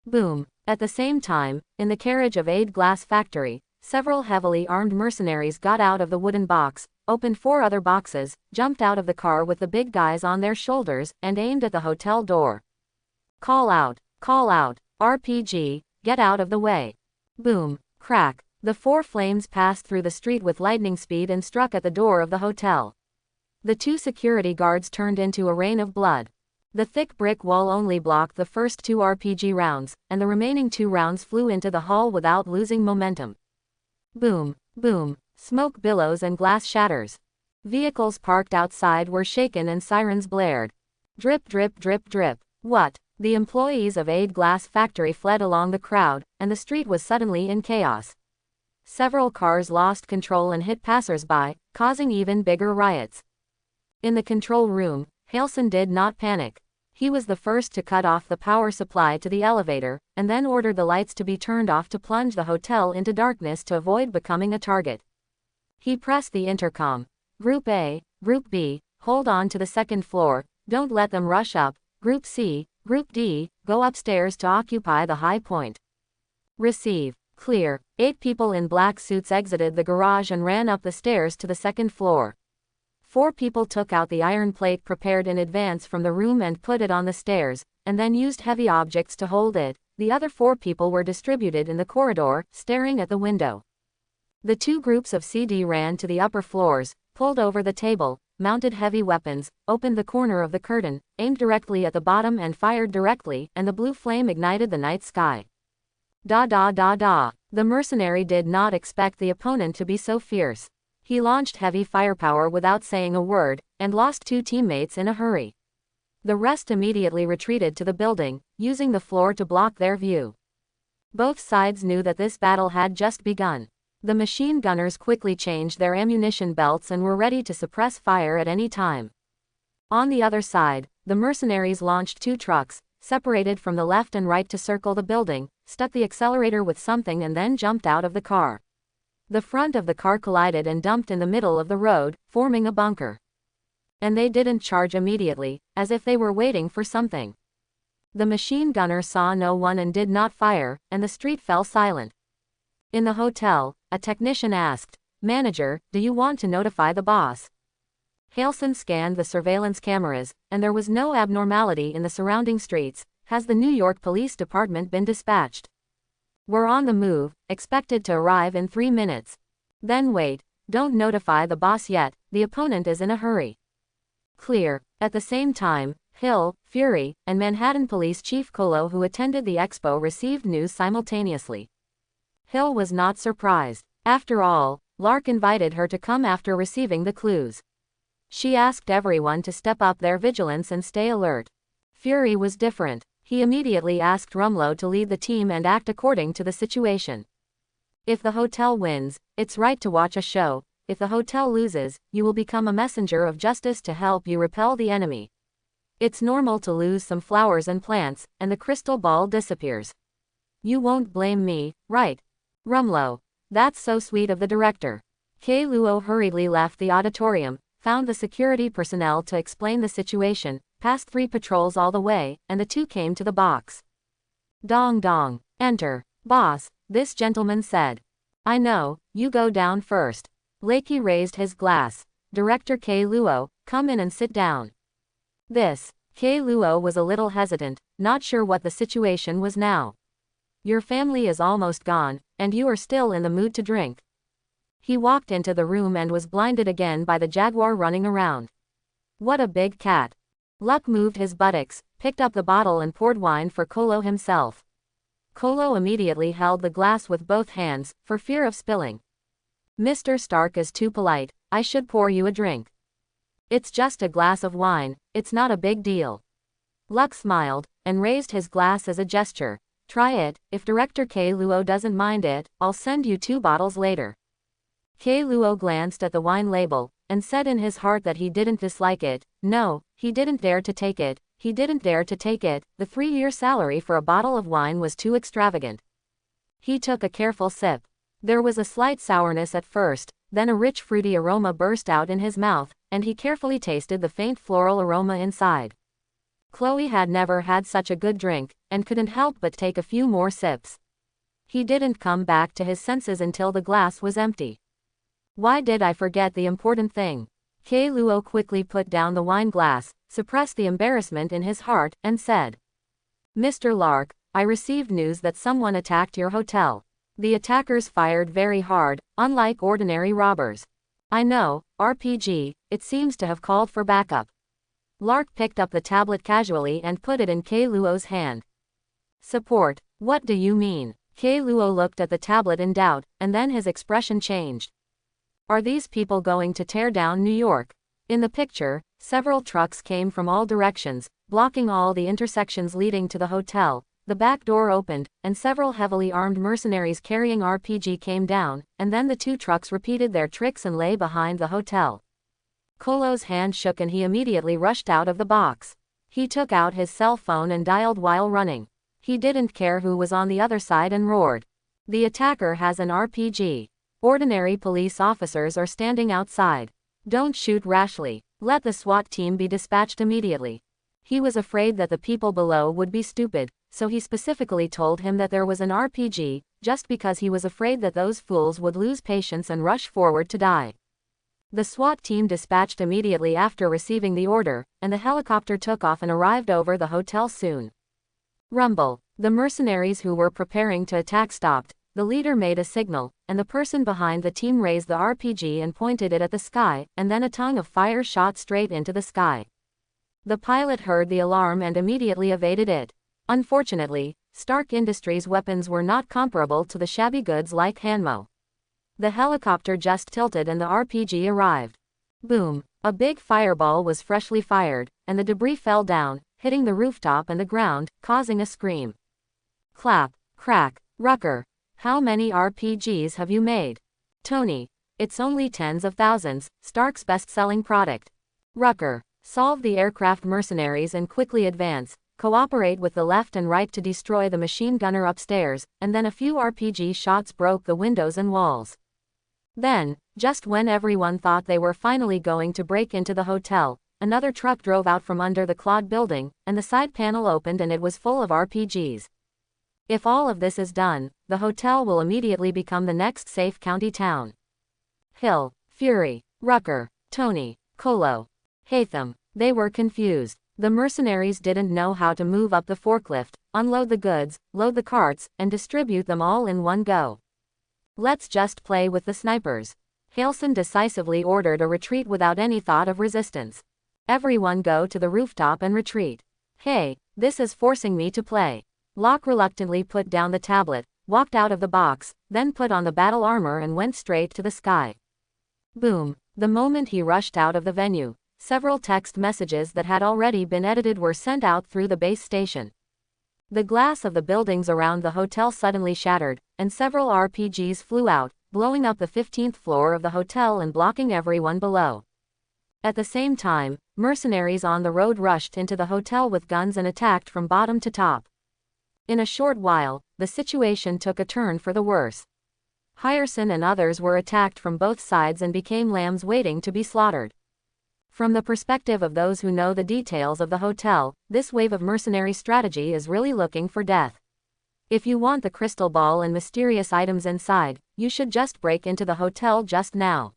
Boom. At the same time, in the carriage of Aid Glass Factory, several heavily armed mercenaries got out of the wooden box, opened 4 other boxes, jumped out of the car with the big guys on their shoulders, and aimed at the hotel door. Call out, RPG, get out of the way." Boom, crack. The 4 flames passed through the street with lightning speed and struck at the door of the hotel. The 2 security guards turned into a rain of blood. The thick brick wall only blocked the first 2 RPG rounds, and the remaining 2 rounds flew into the hall without losing momentum. Boom, boom, smoke billows and glass shatters. Vehicles parked outside were shaken and sirens blared. Drip, drip, drip, drip. What? The employees of Aid Glass Factory fled along the crowd, and the street was suddenly in chaos. Several cars lost control and hit passers-by, causing even bigger riots. In the control room, Halson did not panic. He was the first to cut off the power supply to the elevator, and then ordered the lights to be turned off to plunge the hotel into darkness to avoid becoming a target. He pressed the intercom. "Group A, Group B, hold on to the second floor, don't let them rush up. Group C, Group D, go upstairs to occupy the high point. Receive. Clear." 8 people in black suits exited the garage and ran up the stairs to the second floor. 4 people took out the iron plate prepared in advance from the room and put it on the stairs, and then used heavy objects to hold it. The other 4 people were distributed in the corridor, staring at the window. The 2 groups of CD ran to the upper floors, pulled over the table, mounted heavy weapons, opened the corner of the curtain, aimed directly at the bottom and fired directly, and the blue flame ignited the night sky. Da da da da. The mercenary did not expect the opponent to be so fierce. He launched heavy firepower without saying a word, and lost 2 teammates in a hurry. The rest immediately retreated to the building, using the floor to block their view. Both sides knew that this battle had just begun. The machine gunners quickly changed their ammunition belts and were ready to suppress fire at any time. On the other side, the mercenaries launched 2 trucks, separated from the left and right to circle the building, stuck the accelerator with something and then jumped out of the car. The front of the car collided and dumped in the middle of the road, forming a bunker. And they didn't charge immediately, as if they were waiting for something. The machine gunner saw no one and did not fire, and the street fell silent. In the hotel, a technician asked, "Manager, do you want to notify the boss?" Halson scanned the surveillance cameras, and there was no abnormality in the surrounding streets. Has the New York Police Department been dispatched? We're on the move, expected to arrive in 3 minutes. Then wait, don't notify the boss yet, the opponent is in a hurry. Clear. At the same time, Hill, Fury, and Manhattan Police Chief Colo, who attended the expo, received news simultaneously. Hill was not surprised. After all, Lark invited her to come after receiving the clues. She asked everyone to step up their vigilance and stay alert. Fury was different. He immediately asked Rumlow to lead the team and act according to the situation. If the hotel wins, it's right to watch a show. If the hotel loses, you will become a messenger of justice to help you repel the enemy. It's normal to lose some flowers and plants, and the crystal ball disappears. You won't blame me, right? Rumlow. That's so sweet of the director. Kei Luo hurriedly left the auditorium, found the security personnel to explain the situation, passed 3 patrols all the way, and the 2 came to the box. Dong dong. Enter. Boss, this gentleman said. I know, you go down first. Lakey raised his glass. Director Kei Luo, come in and sit down. Kei Luo was a little hesitant, not sure what the situation was now. Your family is almost gone, and you are still in the mood to drink. He walked into the room and was blinded again by the jaguar running around. What a big cat. Luck moved his buttocks, picked up the bottle and poured wine for Kolo himself. Kolo immediately held the glass with both hands, for fear of spilling. Mr. Stark is too polite, I should pour you a drink. It's just a glass of wine, it's not a big deal. Luck smiled, and raised his glass as a gesture. Try it, if Director K. Luo doesn't mind it, I'll send you 2 bottles later. K. Luo glanced at the wine label, and said in his heart that he didn't dislike it. No, he didn't dare to take it. He didn't dare to take it. The 3-year salary for a bottle of wine was too extravagant. He took a careful sip. There was a slight sourness at first, then a rich fruity aroma burst out in his mouth, and he carefully tasted the faint floral aroma inside. Chloe had never had such a good drink, and couldn't help but take a few more sips. He didn't come back to his senses until the glass was empty. Why did I forget the important thing? K. Luo quickly put down the wine glass, suppressed the embarrassment in his heart, and said, Mr. Lark, I received news that someone attacked your hotel. The attackers fired very hard, unlike ordinary robbers. I know, RPG, it seems to have called for backup. Lark picked up the tablet casually and put it in K. Luo's hand. Support, what do you mean? K. Luo looked at the tablet in doubt, and then his expression changed. Are these people going to tear down New York? In the picture, several trucks came from all directions, blocking all the intersections leading to the hotel. The back door opened, and several heavily armed mercenaries carrying RPG came down, and then the 2 trucks repeated their tricks and lay behind the hotel. Kolo's hand shook and he immediately rushed out of the box. He took out his cell phone and dialed while running. He didn't care who was on the other side and roared. The attacker has an RPG. Ordinary police officers are standing outside. Don't shoot rashly. Let the SWAT team be dispatched immediately. He was afraid that the people below would be stupid, so he specifically told him that there was an RPG, just because he was afraid that those fools would lose patience and rush forward to die. The SWAT team dispatched immediately after receiving the order, and the helicopter took off and arrived over the hotel soon. Rumble. The mercenaries who were preparing to attack stopped. The leader made a signal, and the person behind the team raised the RPG and pointed it at the sky, and then a tongue of fire shot straight into the sky. The pilot heard the alarm and immediately evaded it. Unfortunately, Stark Industries' weapons were not comparable to the shabby goods like Hanmo. The helicopter just tilted and the RPG arrived. Boom! A big fireball was freshly fired, and the debris fell down, hitting the rooftop and the ground, causing a scream. Clap, crack, Rucker. How many RPGs have you made? Tony. It's only tens of thousands, Stark's best-selling product. Rucker. Solve the aircraft mercenaries and quickly advance. Cooperate with the left and right to destroy the machine gunner upstairs, and then a few RPG shots broke the windows and walls. Then, just when everyone thought they were finally going to break into the hotel, another truck drove out from under the clawed building, and the side panel opened and it was full of RPGs. If all of this is done, the hotel will immediately become the next safe county town. Hill, Fury, Rucker, Tony, Kolo, Hatham. They were confused. The mercenaries didn't know how to move up the forklift, unload the goods, load the carts, and distribute them all in one go. Let's just play with the snipers. Halson decisively ordered a retreat without any thought of resistance. Everyone go to the rooftop and retreat. Hey, this is forcing me to play. Locke reluctantly put down the tablet, walked out of the box, then put on the battle armor and went straight to the sky. Boom! The moment he rushed out of the venue, several text messages that had already been edited were sent out through the base station. The glass of the buildings around the hotel suddenly shattered, and several RPGs flew out, blowing up the 15th floor of the hotel and blocking everyone below. At the same time, mercenaries on the road rushed into the hotel with guns and attacked from bottom to top. In a short while, the situation took a turn for the worse. Hyerson and others were attacked from both sides and became lambs waiting to be slaughtered. From the perspective of those who know the details of the hotel, this wave of mercenary strategy is really looking for death. If you want the crystal ball and mysterious items inside, you should just break into the hotel just now.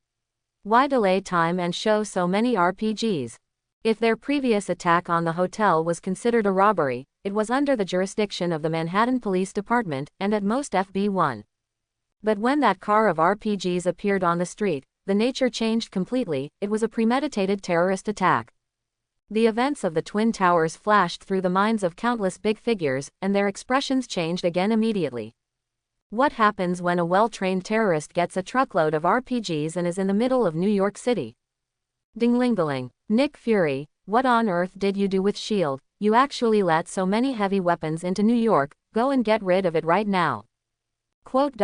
Why delay time and show so many RPGs? If their previous attack on the hotel was considered a robbery, it was under the jurisdiction of the Manhattan Police Department, and at most FB1. But when that car of RPGs appeared on the street, the nature changed completely. It was a premeditated terrorist attack. The events of the Twin Towers flashed through the minds of countless big figures, and their expressions changed again immediately. What happens when a well-trained terrorist gets a truckload of RPGs and is in the middle of New York City? Ding-ling-a-ling. Nick Fury, what on earth did you do with S.H.I.E.L.D.? You actually let so many heavy weapons into New York, go and get rid of it right now. Quote.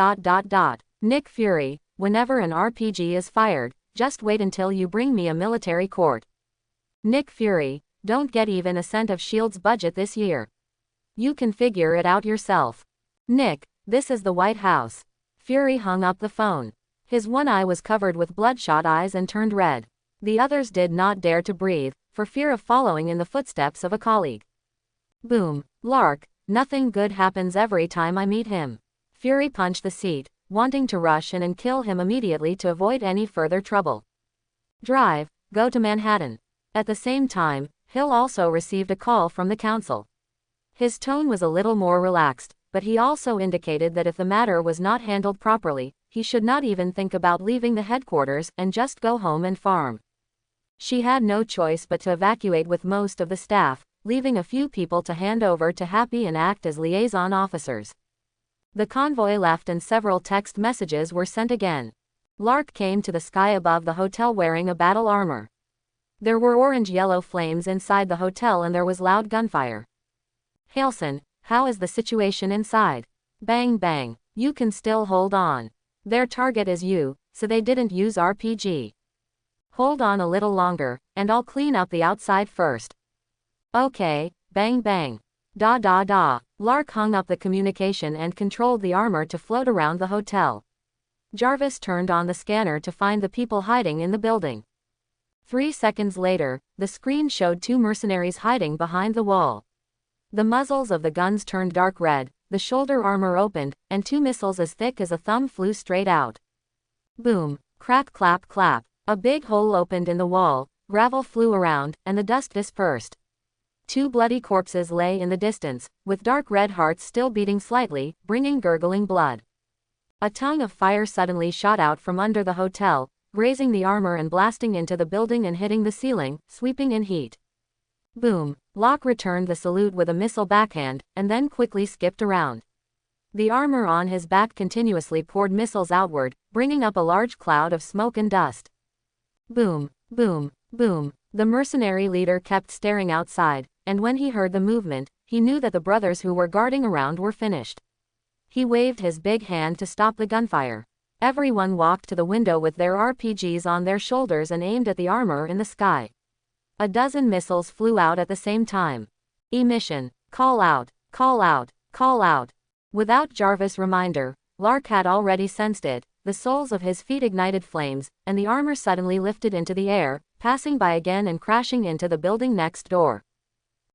Nick Fury, whenever an RPG is fired, just wait until you bring me a military court. Nick Fury, don't get even a cent of S.H.I.E.L.D.'s budget this year. You can figure it out yourself. Nick, this is the White House. Fury hung up the phone. His one eye was covered with bloodshot eyes and turned red. The others did not dare to breathe, for fear of following in the footsteps of a colleague. Boom. Lark, nothing good happens every time I meet him. Fury punched the seat, wanting to rush in and kill him immediately to avoid any further trouble. Drive, go to Manhattan. At the same time, Hill also received a call from the council. His tone was a little more relaxed, but he also indicated that if the matter was not handled properly, he should not even think about leaving the headquarters and just go home and farm. She had no choice but to evacuate with most of the staff, leaving a few people to hand over to Happy and act as liaison officers. The convoy left and several text messages were sent again. Lark came to the sky above the hotel wearing a battle armor. There were orange-yellow flames inside the hotel and there was loud gunfire. Halson, how is the situation inside? Bang bang, you can still hold on. Their target is you, so they didn't use RPG. Hold on a little longer, and I'll clean up the outside first. Okay, bang bang. Lark hung up the communication and controlled the armor to float around the hotel. Jarvis turned on the scanner to find the people hiding in the building. 3 seconds later, the screen showed 2 mercenaries hiding behind the wall. The muzzles of the guns turned dark red, the shoulder armor opened, and 2 missiles as thick as a thumb flew straight out. Boom, crack clap clap. A big hole opened in the wall, gravel flew around, and the dust dispersed. 2 bloody corpses lay in the distance, with dark red hearts still beating slightly, bringing gurgling blood. A tongue of fire suddenly shot out from under the hotel, grazing the armor and blasting into the building and hitting the ceiling, sweeping in heat. Boom. Locke returned the salute with a missile backhand, and then quickly skipped around. The armor on his back continuously poured missiles outward, bringing up a large cloud of smoke and dust. Boom, boom, boom. The mercenary leader kept staring outside, and when he heard the movement, he knew that the brothers who were guarding around were finished. He waved his big hand to stop the gunfire. Everyone walked to the window with their RPGs on their shoulders and aimed at the armor in the sky. A dozen missiles flew out at the same time. Emission. Call out, call out, call out. Without Jarvis' reminder, Lark had already sensed it. The soles of his feet ignited flames, and the armor suddenly lifted into the air, passing by again and crashing into the building next door.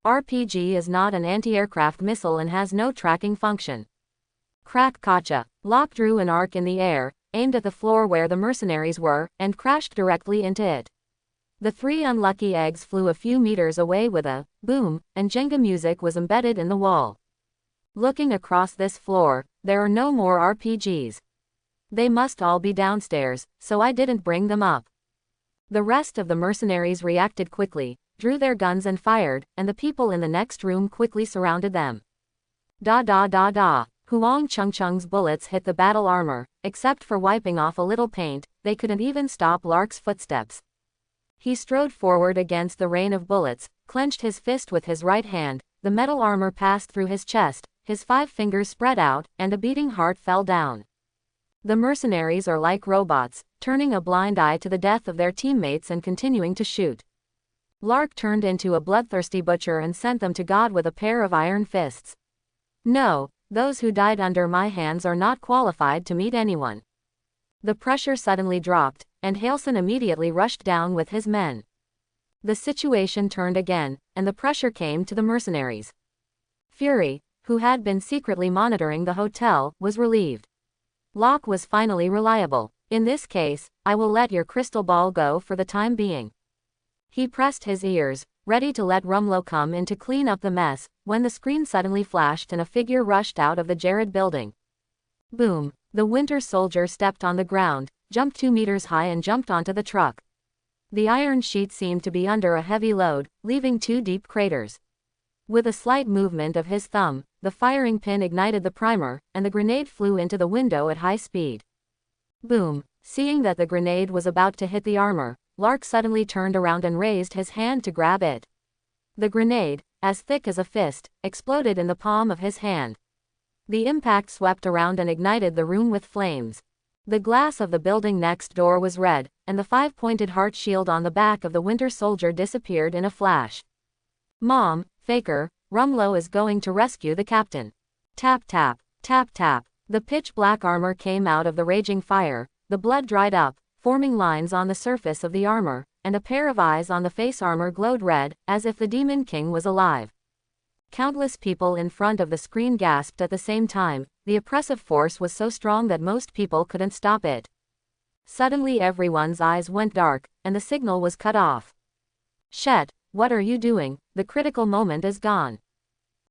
RPG is not an anti-aircraft missile and has no tracking function. Crack gotcha. Locke drew an arc in the air, aimed at the floor where the mercenaries were, and crashed directly into it. The 3 unlucky eggs flew a few meters away with a boom, and Jenga music was embedded in the wall. Looking across this floor, there are no more RPGs. They must all be downstairs, so I didn't bring them up. The rest of the mercenaries reacted quickly, drew their guns and fired, and the people in the next room quickly surrounded them. Huang Chungchung's bullets hit the battle armor. Except for wiping off a little paint, they couldn't even stop Lark's footsteps. He strode forward against the rain of bullets, clenched his fist with his right hand, the metal armor passed through his chest, his 5 fingers spread out, and a beating heart fell down. The mercenaries are like robots, turning a blind eye to the death of their teammates and continuing to shoot. Lark turned into a bloodthirsty butcher and sent them to God with a pair of iron fists. No, those who died under my hands are not qualified to meet anyone. The pressure suddenly dropped, and Halson immediately rushed down with his men. The situation turned again, and the pressure came to the mercenaries. Fury, who had been secretly monitoring the hotel, was relieved. Locke was finally reliable. In this case, I will let your crystal ball go for the time being. He pressed his ears, ready to let Rumlow come in to clean up the mess, when the screen suddenly flashed and a figure rushed out of the Jared building. Boom! The Winter Soldier stepped on the ground, jumped 2 meters high and jumped onto the truck. The iron sheet seemed to be under a heavy load, leaving 2 deep craters. With a slight movement of his thumb, the firing pin ignited the primer, and the grenade flew into the window at high speed. Boom! Seeing that the grenade was about to hit the armor, Lark suddenly turned around and raised his hand to grab it. The grenade, as thick as a fist, exploded in the palm of his hand. The impact swept around and ignited the room with flames. The glass of the building next door was red, and the 5-pointed heart shield on the back of the Winter Soldier disappeared in a flash. Mom, Faker, Rumlow is going to rescue the captain. Tap tap, tap tap. The pitch-black armor came out of the raging fire, the blood dried up, forming lines on the surface of the armor, and a pair of eyes on the face armor glowed red, as if the Demon King was alive. Countless people in front of the screen gasped at the same time. The oppressive force was so strong that most people couldn't stop it. Suddenly everyone's eyes went dark, and the signal was cut off. Shet, what are you doing? The critical moment is gone.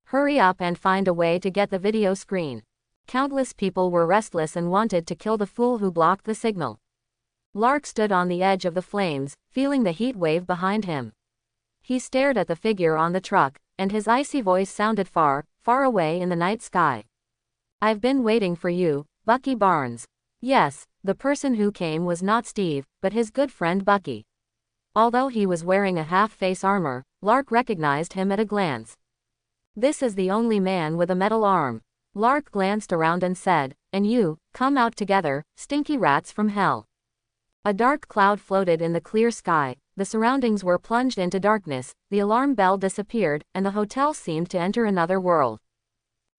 Hurry up and find a way to get the video screen. Countless people were restless and wanted to kill the fool who blocked the signal. Lark stood on the edge of the flames, feeling the heat wave behind him. He stared at the figure on the truck, and his icy voice sounded far, far away in the night sky. I've been waiting for you, Bucky Barnes. Yes, the person who came was not Steve, but his good friend Bucky. Although he was wearing a half-face armor, Lark recognized him at a glance. This is the only man with a metal arm. Lark glanced around and said, and you, come out together, stinky rats from hell. A dark cloud floated in the clear sky, the surroundings were plunged into darkness, the alarm bell disappeared, and the hotel seemed to enter another world.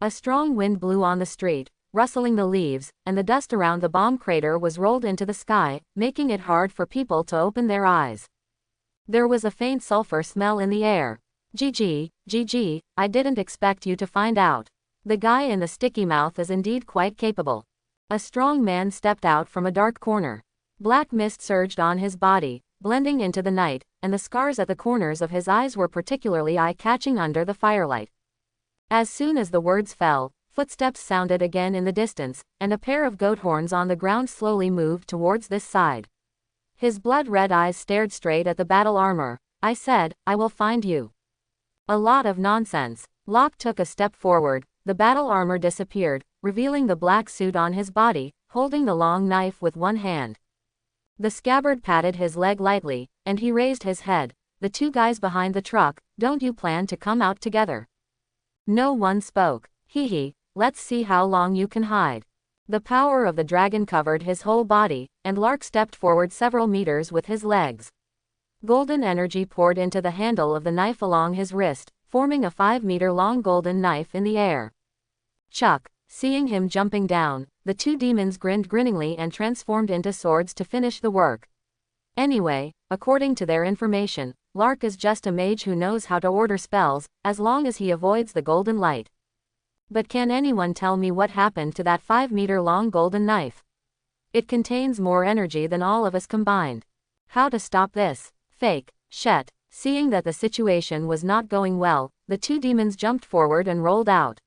A strong wind blew on the street, rustling the leaves, and the dust around the bomb crater was rolled into the sky, making it hard for people to open their eyes. There was a faint sulfur smell in the air. GG, I didn't expect you to find out. The guy in the sticky mouth is indeed quite capable. A strong man stepped out from a dark corner. Black mist surged on his body, blending into the night, and the scars at the corners of his eyes were particularly eye-catching under the firelight. As soon as the words fell, footsteps sounded again in the distance, and a pair of goat horns on the ground slowly moved towards this side. His blood-red eyes stared straight at the battle armor. I said, I will find you. A lot of nonsense. Locke took a step forward, the battle armor disappeared, revealing the black suit on his body, holding the long knife with one hand. The scabbard patted his leg lightly, and he raised his head. The 2 guys behind the truck, don't you plan to come out together? No one spoke. Hee, let's see how long you can hide. The power of the dragon covered his whole body, and Lark stepped forward several meters with his legs. Golden energy poured into the handle of the knife along his wrist, forming a 5-meter-long golden knife in the air. Chuck, seeing him jumping down, the 2 demons grinned grinningly and transformed into swords to finish the work. Anyway, according to their information, Lark is just a mage who knows how to order spells, as long as he avoids the golden light. But can anyone tell me what happened to that 5-meter-long golden knife? It contains more energy than all of us combined. How to stop this? Fake. Shet. Seeing that the situation was not going well, the 2 demons jumped forward and rolled out.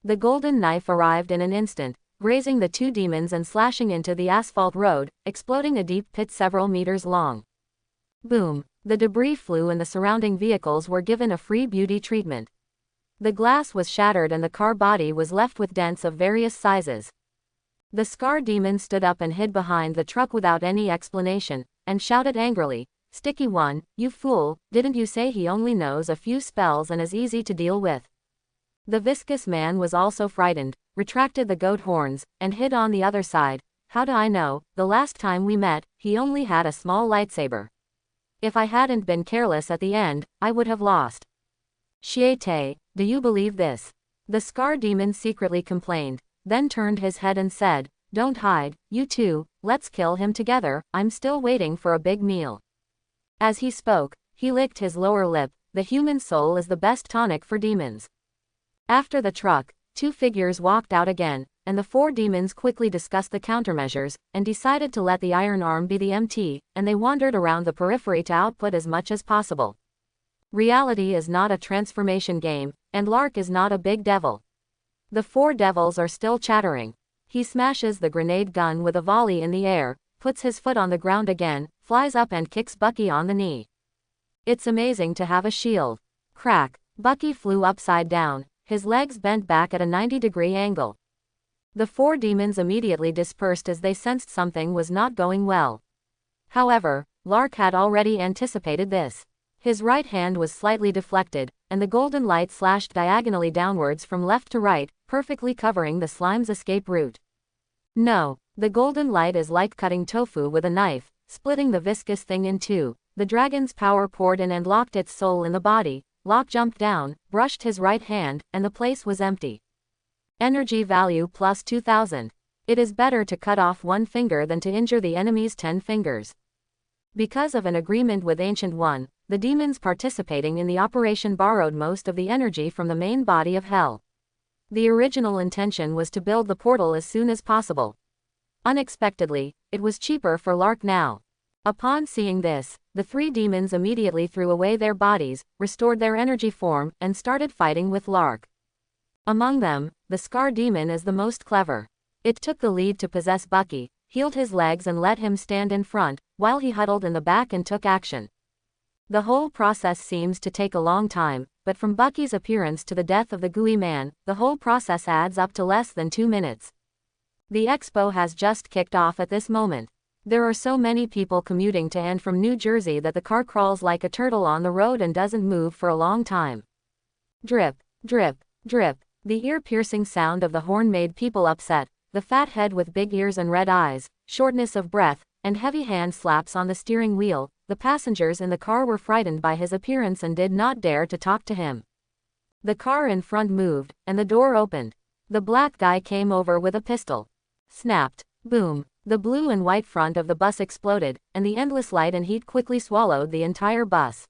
The golden knife arrived in an instant, grazing the 2 demons and slashing into the asphalt road, exploding a deep pit several meters long. Boom! The debris flew and the surrounding vehicles were given a free beauty treatment. The glass was shattered and the car body was left with dents of various sizes. The Scar Demon stood up and hid behind the truck without any explanation, and shouted angrily, Sticky One, you fool, didn't you say he only knows a few spells and is easy to deal with? The viscous man was also frightened, retracted the goat horns, and hid on the other side. How do I know? The last time we met, he only had a small lightsaber. If I hadn't been careless at the end, I would have lost. Shiete, do you believe this? The Scar Demon secretly complained, then turned his head and said, Don't hide, you two, let's kill him together, I'm still waiting for a big meal. As he spoke, he licked his lower lip. The human soul is the best tonic for demons. After the truck, 2 figures walked out again, and the 4 demons quickly discussed the countermeasures, and decided to let the iron arm be the MT, and they wandered around the periphery to output as much as possible. Reality is not a transformation game, and Lark is not a big devil. The four devils are still chattering. He smashes the grenade gun with a volley in the air, puts his foot on the ground again, flies up and kicks Bucky on the knee. It's amazing to have a shield. Crack. Bucky flew upside down, his legs bent back at a 90-degree angle. The four demons immediately dispersed as they sensed something was not going well. However, Lark had already anticipated this. His right hand was slightly deflected, and the golden light slashed diagonally downwards from left to right, perfectly covering the slime's escape route. No, the golden light is like cutting tofu with a knife, splitting the viscous thing in two. The dragon's power poured in and locked its soul in the body. Locke jumped down, brushed his right hand, and the place was empty. Energy value plus 2000. It is better to cut off one finger than to injure the enemy's 10 fingers. Because of an agreement with Ancient One, the demons participating in the operation borrowed most of the energy from the main body of Hell. The original intention was to build the portal as soon as possible. Unexpectedly, it was cheaper for Lark now. Upon seeing this, the three demons immediately threw away their bodies, restored their energy form, and started fighting with Lark. Among them, the Scar demon is the most clever. It took the lead to possess Bucky, healed his legs and let him stand in front, while he huddled in the back and took action. The whole process seems to take a long time, but from Bucky's appearance to the death of the gooey man, the whole process adds up to less than 2 minutes. The expo has just kicked off at this moment. There are so many people commuting to and from New Jersey that the car crawls like a turtle on the road and doesn't move for a long time. Drip, drip, drip. The ear-piercing sound of the horn made people upset. The fat head with big ears and red eyes, shortness of breath, and heavy hand slaps on the steering wheel. The passengers in the car were frightened by his appearance and did not dare to talk to him. The car in front moved, and the door opened. The black guy came over with a pistol. Snapped. Boom. The blue and white front of the bus exploded, and the endless light and heat quickly swallowed the entire bus.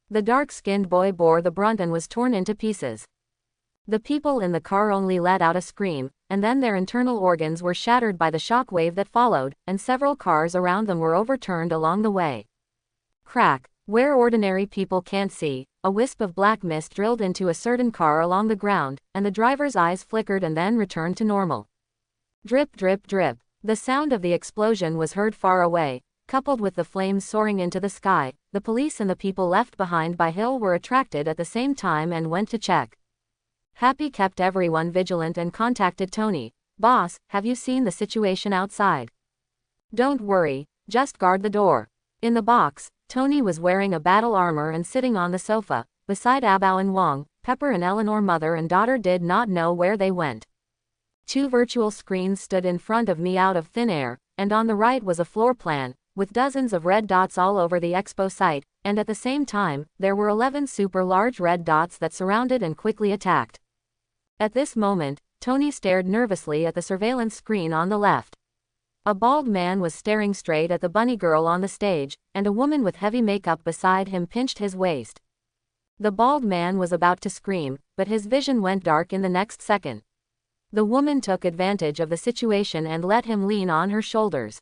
The dark-skinned boy bore the brunt and was torn into pieces. The people in the car only let out a scream, and then their internal organs were shattered by the shock wave that followed, and several cars around them were overturned along the way. Crack. Where ordinary people can't see, a wisp of black mist drilled into a certain car along the ground, and the driver's eyes flickered and then returned to normal. Drip, drip, drip. The sound of the explosion was heard far away, coupled with the flames soaring into the sky. The police and the people left behind by Hill were attracted at the same time and went to check. Happy kept everyone vigilant and contacted Tony. Boss, have you seen the situation outside? Don't worry, just guard the door. In the box, Tony was wearing a battle armor and sitting on the sofa, beside Abao and Wong. Pepper and Eleanor, mother and daughter, did not know where they went. 2 virtual screens stood in front of me out of thin air, and on the right was a floor plan, with dozens of red dots all over the expo site, and at the same time, there were 11 super large red dots that surrounded and quickly attacked. At this moment, Tony stared nervously at the surveillance screen on the left. A bald man was staring straight at the bunny girl on the stage, and a woman with heavy makeup beside him pinched his waist. The bald man was about to scream, but his vision went dark in the next second. The woman took advantage of the situation and let him lean on her shoulders.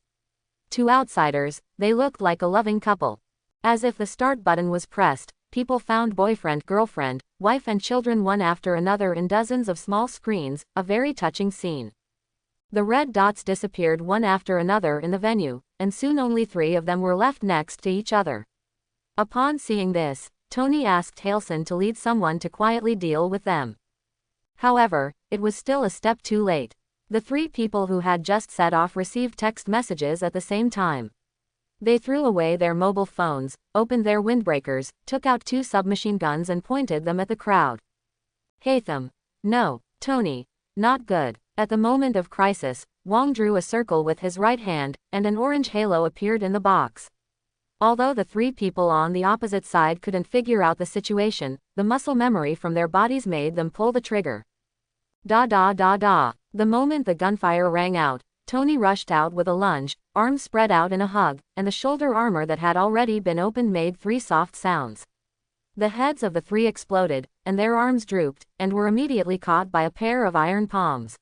To outsiders, they looked like a loving couple. As if the start button was pressed, people found boyfriend, girlfriend, wife and children one after another in dozens of small screens, a very touching scene. The red dots disappeared one after another in the venue, and soon only 3 of them were left next to each other. Upon seeing this, Tony asked Halson to lead someone to quietly deal with them. However, it was still a step too late. The 3 people who had just set off received text messages at the same time. They threw away their mobile phones, opened their windbreakers, took out 2 submachine guns and pointed them at the crowd. Hatham. No, Tony. Not good. At the moment of crisis, Wong drew a circle with his right hand, and an orange halo appeared in the box. Although the 3 people on the opposite side couldn't figure out the situation, the muscle memory from their bodies made them pull the trigger. Da da da da. The moment the gunfire rang out, Tony rushed out with a lunge, arms spread out in a hug, and the shoulder armor that had already been opened made 3 soft sounds. The heads of the 3 exploded, and their arms drooped, and were immediately caught by a pair of iron palms.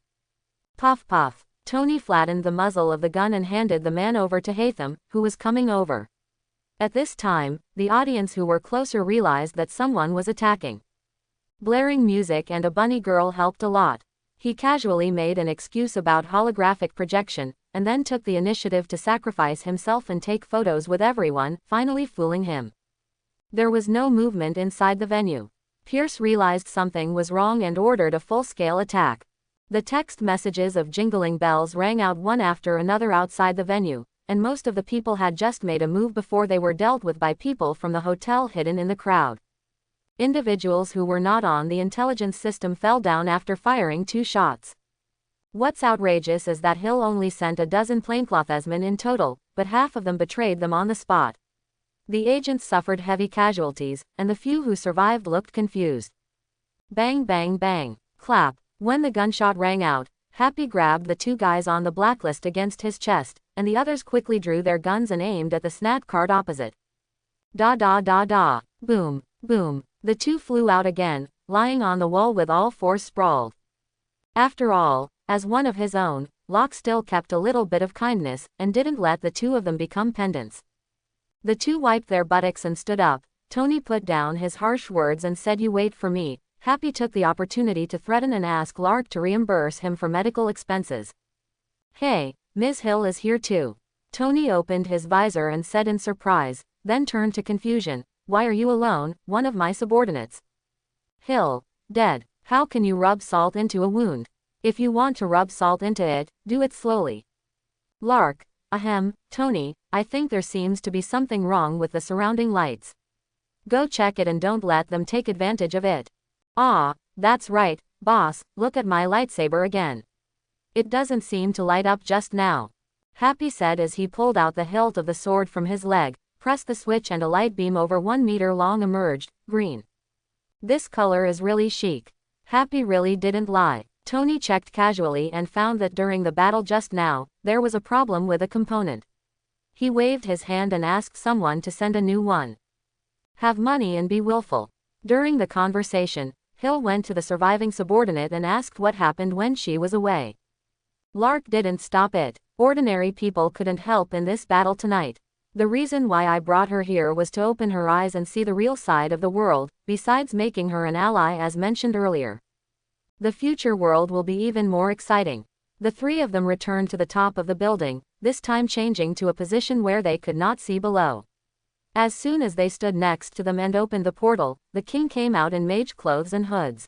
Puff puff. Tony flattened the muzzle of the gun and handed the man over to Hatham, who was coming over. At this time, the audience who were closer realized that someone was attacking. Blaring music and a bunny girl helped a lot. He casually made an excuse about holographic projection, and then took the initiative to sacrifice himself and take photos with everyone, finally fooling him. There was no movement inside the venue. Pierce realized something was wrong and ordered a full-scale attack. The text messages of jingling bells rang out one after another outside the venue, and most of the people had just made a move before they were dealt with by people from the hotel hidden in the crowd. Individuals who were not on the intelligence system fell down after firing 2 shots. What's outrageous is that Hill only sent a dozen plainclothesmen in total, but half of them betrayed them on the spot. The agents suffered heavy casualties, and the few who survived looked confused. Bang bang bang. Clap. When the gunshot rang out, Happy grabbed the 2 guys on the blacklist against his chest, and the others quickly drew their guns and aimed at the SNAT card opposite. Da da da da. Boom. Boom. The 2 flew out again, lying on the wall with all 4 sprawled. After all, as one of his own, Locke still kept a little bit of kindness, and didn't let the 2 of them become pendants. The 2 wiped their buttocks and stood up. Tony put down his harsh words and said, "You wait for me." Happy took the opportunity to threaten and ask Lark to reimburse him for medical expenses. "Hey, Ms. Hill is here too." Tony opened his visor and said in surprise, then turned to confusion. "Why are you alone, one of my subordinates?" "Hill, dead. How can you rub salt into a wound? If you want to rub salt into it, do it slowly." Lark, ahem, "Tony, I think there seems to be something wrong with the surrounding lights. Go check it and don't let them take advantage of it." "Ah, that's right, boss, look at my lightsaber again. It doesn't seem to light up just now," Happy said as he pulled out the hilt of the sword from his leg, pressed the switch and a light beam over 1 meter long emerged, green. "This color is really chic." Happy really didn't lie. Tony checked casually and found that during the battle just now, there was a problem with a component. He waved his hand and asked someone to send a new one. "Have money and be willful." During the conversation, Hill went to the surviving subordinate and asked what happened when she was away. Lark didn't stop it. "Ordinary people couldn't help in this battle tonight. The reason why I brought her here was to open her eyes and see the real side of the world, besides making her an ally as mentioned earlier. The future world will be even more exciting." The 3 of them returned to the top of the building, this time changing to a position where they could not see below. As soon as they stood next to them and opened the portal, the king came out in mage clothes and hoods.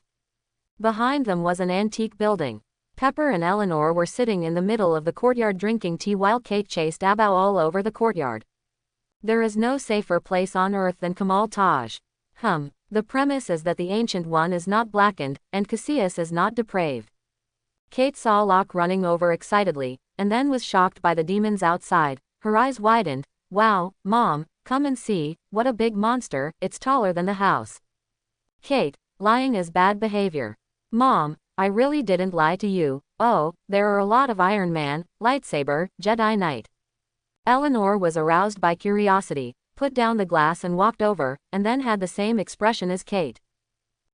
Behind them was an antique building. Pepper and Eleanor were sitting in the middle of the courtyard drinking tea while Kate chased Abao all over the courtyard. There is no safer place on earth than Kamal Taj. The premise is that the Ancient One is not blackened, and Cassius is not depraved. Kate saw Locke running over excitedly, and then was shocked by the demons outside. Her eyes widened. "Wow, Mom, come and see, what a big monster, it's taller than the house." Kate, lying is bad behavior. "Mom, I really didn't lie to you. Oh, there are a lot of Iron Man, lightsaber, Jedi Knight." Eleanor was aroused by curiosity, put down the glass and walked over, and then had the same expression as Kate.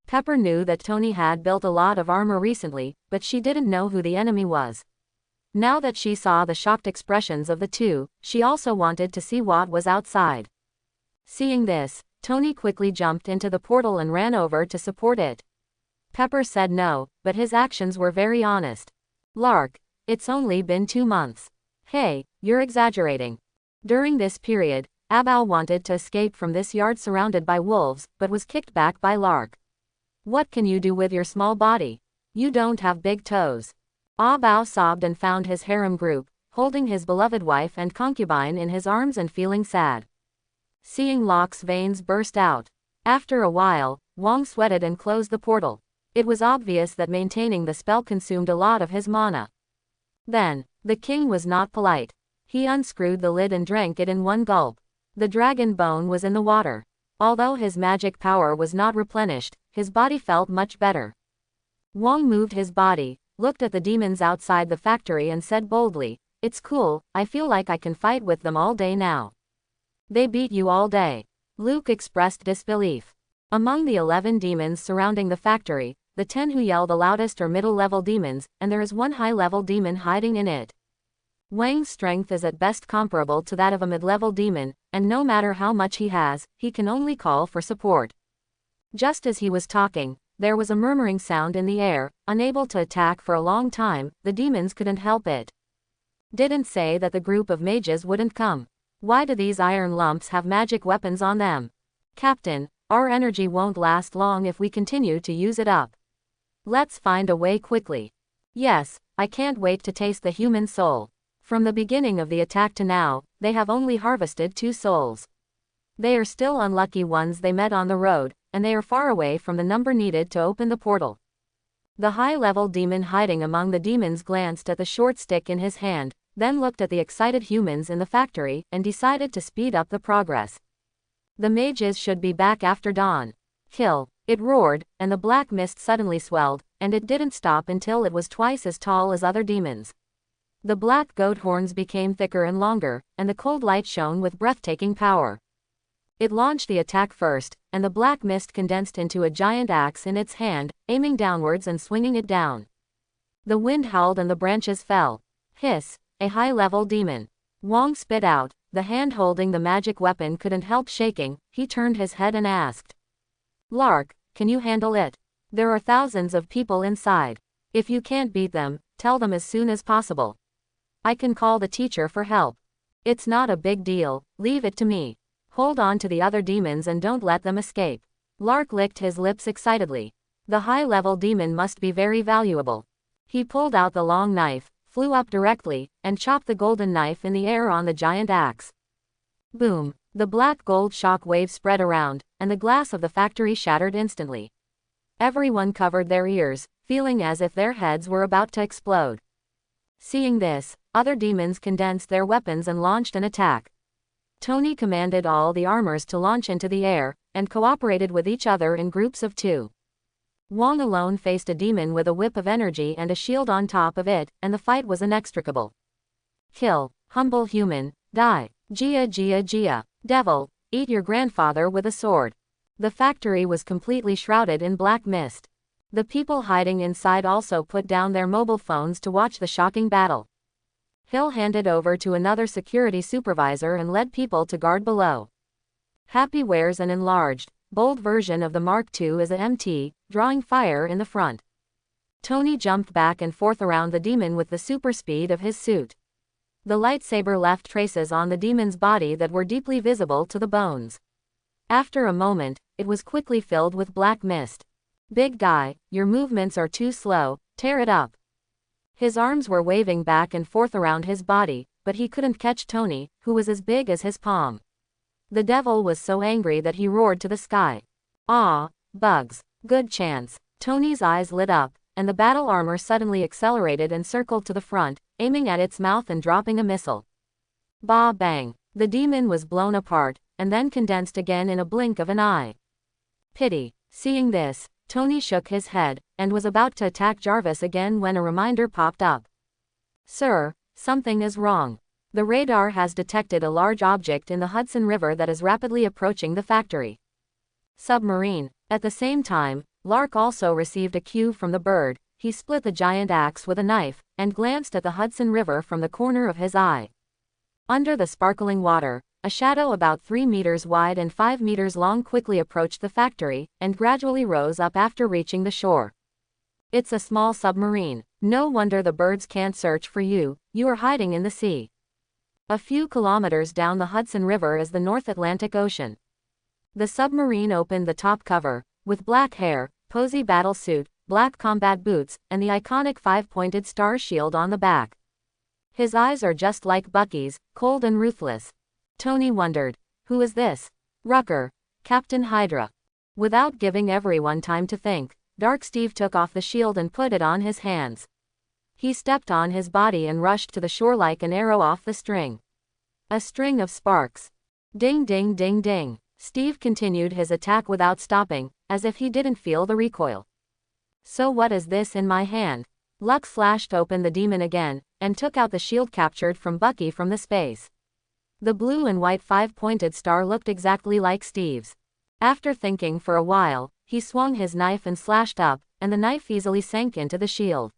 Pepper knew that Tony had built a lot of armor recently, but she didn't know who the enemy was. Now that she saw the shocked expressions of the 2, she also wanted to see what was outside. Seeing this, Tony quickly jumped into the portal and ran over to support it. Pepper said no, but his actions were very honest. "Lark, it's only been 2 months. Hey, you're exaggerating." During this period, Abao wanted to escape from this yard surrounded by wolves, but was kicked back by Lark. "What can you do with your small body? You don't have big toes." Abao sobbed and found his harem group, holding his beloved wife and concubine in his arms and feeling sad. Seeing Locke's veins burst out. After a while, Wong sweated and closed the portal. It was obvious that maintaining the spell consumed a lot of his mana. Then, the king was not polite. He unscrewed the lid and drank it in one gulp. The dragon bone was in the water. Although his magic power was not replenished, his body felt much better. Wong moved his body, looked at the demons outside the factory and said boldly, "It's cool, I feel like I can fight with them all day now." "They beat you all day." Luke expressed disbelief. Among the 11 demons surrounding the factory, the 10 who yell the loudest are middle-level demons, and there is one high-level demon hiding in it. Wang's strength is at best comparable to that of a mid-level demon, and no matter how much he has, he can only call for support. Just as he was talking, there was a murmuring sound in the air. Unable to attack for a long time, the demons couldn't help it. Didn't say that the group of mages wouldn't come. Why do these iron lumps have magic weapons on them? Captain, our energy won't last long if we continue to use it up. Let's find a way quickly. Yes, I can't wait to taste the human soul. From the beginning of the attack to now, they have only harvested 2 souls. They are still unlucky ones they met on the road, and they are far away from the number needed to open the portal. The high-level demon hiding among the demons glanced at the short stick in his hand, then looked at the excited humans in the factory, and decided to speed up the progress. The mages should be back after dawn. Kill! It roared, and the black mist suddenly swelled, and it didn't stop until it was twice as tall as other demons. The black goat horns became thicker and longer, and the cold light shone with breathtaking power. It launched the attack first, and the black mist condensed into a giant axe in its hand, aiming downwards and swinging it down. The wind howled and the branches fell. Hiss! A high-level demon. Wang spit out. The hand holding the magic weapon couldn't help shaking. He turned his head and asked, "Lark, can you handle it? There are thousands of people inside. If you can't beat them, tell them as soon as possible. I can call the teacher for help. It's not a big deal, leave it to me. Hold on to the other demons and don't let them escape." Lark licked his lips excitedly. The high-level demon must be very valuable. He pulled out the long knife, flew up directly, and chopped the golden knife in the air on the giant axe. Boom! The black gold shock wave spread around, and the glass of the factory shattered instantly. Everyone covered their ears, feeling as if their heads were about to explode. Seeing this, other demons condensed their weapons and launched an attack. Tony commanded all the armors to launch into the air, and cooperated with each other in groups of 2. Wang alone faced a demon with a whip of energy and a shield on top of it, and the fight was inextricable. Kill! Humble human! Die! Gia Gia Gia! Devil! Eat your grandfather with a sword! The factory was completely shrouded in black mist. The people hiding inside also put down their mobile phones to watch the shocking battle. Hill handed over to another security supervisor and led people to guard below. Happy wears an enlarged, bold version of the Mark II as a MT, drawing fire in the front. Tony jumped back and forth around the demon with the super speed of his suit. The lightsaber left traces on the demon's body that were deeply visible to the bones. After a moment, it was quickly filled with black mist. Big guy, your movements are too slow, tear it up. His arms were waving back and forth around his body, but he couldn't catch Tony, who was as big as his palm. The devil was so angry that he roared to the sky. "Ah, bugs. Good chance." Tony's eyes lit up, and the battle armor suddenly accelerated and circled to the front, aiming at its mouth and dropping a missile. Ba bang. The demon was blown apart, and then condensed again in a blink of an eye. Pity. Seeing this, Tony shook his head, and was about to attack Jarvis again when a reminder popped up. "Sir, something is wrong. The radar has detected a large object in the Hudson River that is rapidly approaching the factory." Submarine. At the same time, Lark also received a cue from the bird. He split the giant axe with a knife, and glanced at the Hudson River from the corner of his eye. Under the sparkling water, a shadow about 3 meters wide and 5 meters long quickly approached the factory, and gradually rose up after reaching the shore. "It's a small submarine. No wonder the birds can't search for you, you are hiding in the sea." A few kilometers down the Hudson River is the North Atlantic Ocean. The submarine opened the top cover, with black hair, posy battle suit, black combat boots, and the iconic 5-pointed star shield on the back. His eyes are just like Bucky's, cold and ruthless. Tony wondered, who is this? Rucker, Captain Hydra. Without giving everyone time to think, Dark Steve took off the shield and put it on his hands. He stepped on his body and rushed to the shore like an arrow off the string. A string of sparks. Ding ding ding ding. Steve continued his attack without stopping, as if he didn't feel the recoil. "So what is this in my hand?" Lux slashed open the demon again, and took out the shield captured from Bucky from the space. The blue and white 5-pointed star looked exactly like Steve's. After thinking for a while, he swung his knife and slashed up, and the knife easily sank into the shield.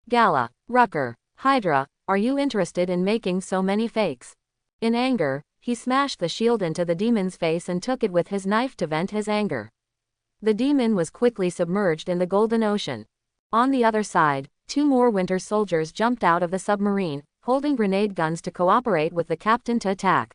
"Gala, Rucker, Hydra, are you interested in making so many fakes? In anger, he smashed the shield into the demon's face and took it with his knife to vent his anger. The demon was quickly submerged in the golden ocean. On the other side, 2 more winter soldiers jumped out of the submarine, holding grenade guns to cooperate with the captain to attack.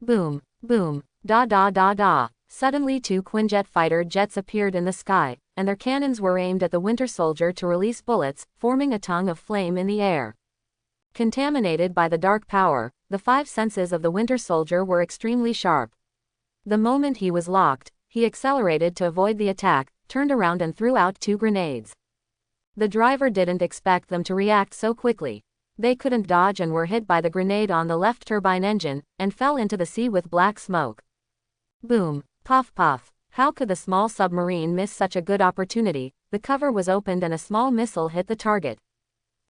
Boom, boom, da da da da. Suddenly 2 Quinjet fighter jets appeared in the sky, and their cannons were aimed at the winter soldier to release bullets, forming a tongue of flame in the air. Contaminated by the dark power, the 5 senses of the winter soldier were extremely sharp. The moment he was locked, he accelerated to avoid the attack, turned around and threw out 2 grenades. The driver didn't expect them to react so quickly. They couldn't dodge and were hit by the grenade on the left turbine engine, and fell into the sea with black smoke. Boom, puff puff. How could the small submarine miss such a good opportunity? The cover was opened and a small missile hit the target.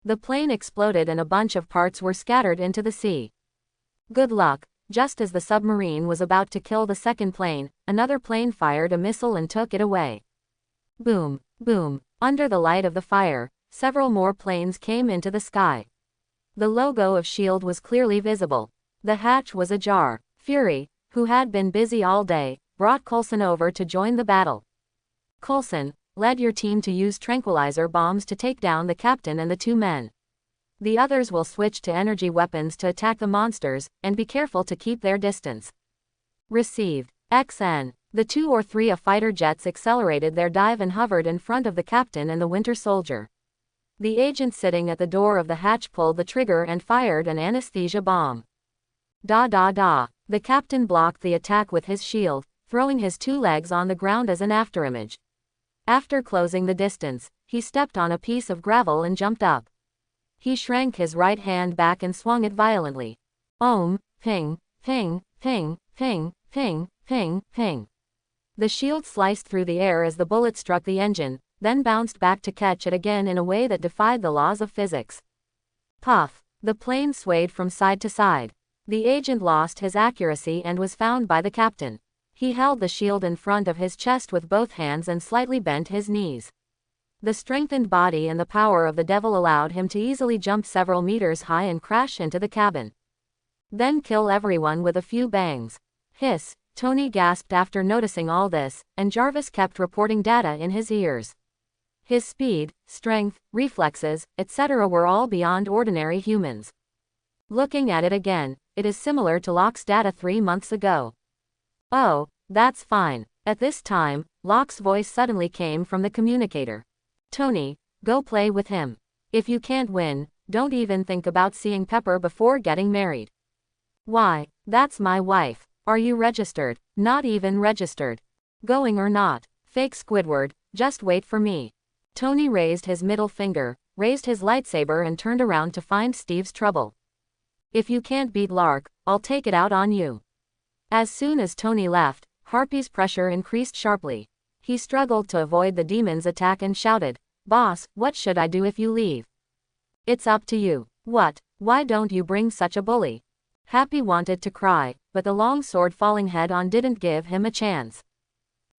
The plane exploded and a bunch of parts were scattered into the sea. Good luck. Just as the submarine was about to kill the second plane, another plane fired a missile and took it away. Boom, boom. Under the light of the fire, several more planes came into the sky. The logo of S.H.I.E.L.D. was clearly visible. The hatch was ajar. Fury, who had been busy all day, brought Coulson over to join the battle. Coulson led your team to use tranquilizer bombs to take down the captain and the 2 men. The others will switch to energy weapons to attack the monsters, and be careful to keep their distance. Received. XN. The 2 or 3 of fighter jets accelerated their dive and hovered in front of the captain and the winter soldier. The agent sitting at the door of the hatch pulled the trigger and fired an anesthesia bomb. Da da da. The captain blocked the attack with his shield, throwing his 2 legs on the ground as an afterimage. After closing the distance, he stepped on a piece of gravel and jumped up. He shrank his right hand back and swung it violently. Ohm, ping, ping, ping, ping, ping, ping, ping. The shield sliced through the air as the bullet struck the engine, then bounced back to catch it again in a way that defied the laws of physics. Puff. The plane swayed from side to side. The agent lost his accuracy and was found by the captain. He held the shield in front of his chest with both hands and slightly bent his knees. The strengthened body and the power of the devil allowed him to easily jump several meters high and crash into the cabin. Then kill everyone with a few bangs. Hiss, Tony gasped after noticing all this, and Jarvis kept reporting data in his ears. His speed, strength, reflexes, etc. were all beyond ordinary humans. Looking at it again, it is similar to Locke's data 3 months ago. Oh, that's fine. At this time, Locke's voice suddenly came from the communicator. Tony, go play with him. If you can't win, don't even think about seeing Pepper before getting married. Why, that's my wife. Are you registered? Not even registered. Going or not? Fake Squidward, just wait for me. Tony raised his middle finger, raised his lightsaber and turned around to find Steve's trouble. If you can't beat Lark, I'll take it out on you. As soon as Tony left, Harpy's pressure increased sharply. He struggled to avoid the demon's attack and shouted, "Boss, what should I do if you leave?" "It's up to you." "What? Why don't you bring such a bully?" Happy wanted to cry, but the long sword falling head on didn't give him a chance.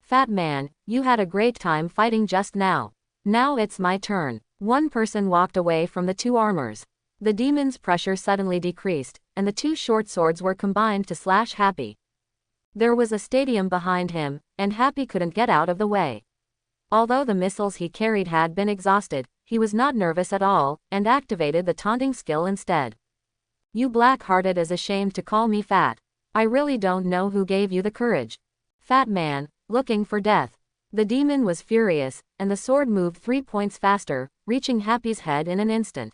"Fat man, you had a great time fighting just now. Now it's my turn." One person walked away from the 2 armors. The demon's pressure suddenly decreased, and the 2 short swords were combined to slash Happy. There was a stadium behind him, and Happy couldn't get out of the way. Although the missiles he carried had been exhausted, he was not nervous at all, and activated the taunting skill instead. "You black-hearted is ashamed to call me fat. I really don't know who gave you the courage. Fat man, looking for death." The demon was furious, and the sword moved 3 points faster, reaching Happy's head in an instant.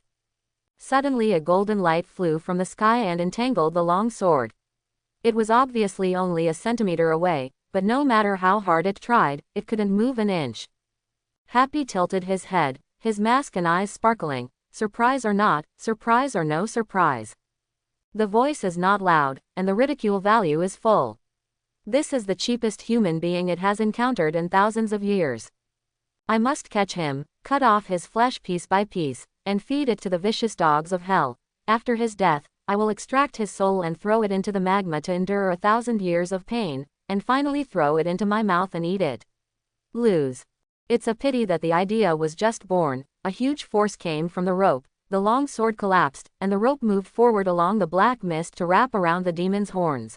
Suddenly a golden light flew from the sky and entangled the long sword. It was obviously only a centimeter away, but no matter how hard it tried, it couldn't move an inch. Happy tilted his head, his mask and eyes sparkling. Surprise or not, surprise or no surprise. The voice is not loud, and the ridicule value is full. This is the cheapest human being it has encountered in thousands of years. I must catch him, cut off his flesh piece by piece, and feed it to the vicious dogs of hell. After his death, I will extract his soul and throw it into the magma to endure 1,000 years of pain, and finally throw it into my mouth and eat it. Lose. It's a pity that the idea was just born. A huge force came from the rope, the long sword collapsed, and the rope moved forward along the black mist to wrap around the demon's horns.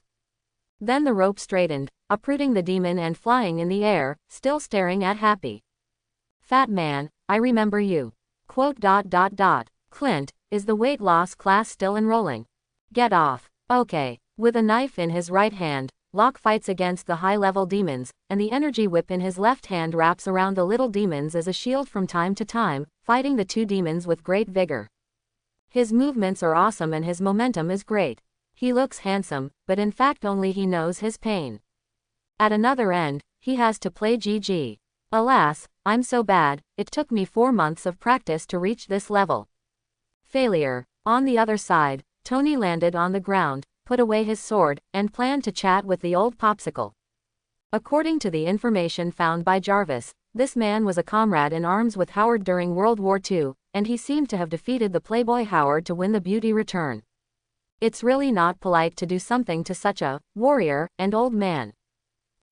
Then the rope straightened, uprooting the demon and flying in the air, still staring at Happy. Fat man, I remember you. Quote. Clint, is the weight loss class still enrolling? Get off. Okay. With a knife in his right hand, Locke fights against the high-level demons, and the energy whip in his left hand wraps around the little demons as a shield from time to time, fighting the two demons with great vigor. His movements are awesome and his momentum is great. He looks handsome, but in fact only he knows his pain. At another end, he has to play GG. Alas, I'm so bad, it took me 4 months of practice to reach this level. Failure. On the other side, Tony landed on the ground, put away his sword, and planned to chat with the old popsicle. According to the information found by Jarvis, this man was a comrade in arms with Howard during World War II, and he seemed to have defeated the playboy Howard to win the beauty return. It's really not polite to do something to such a warrior and old man.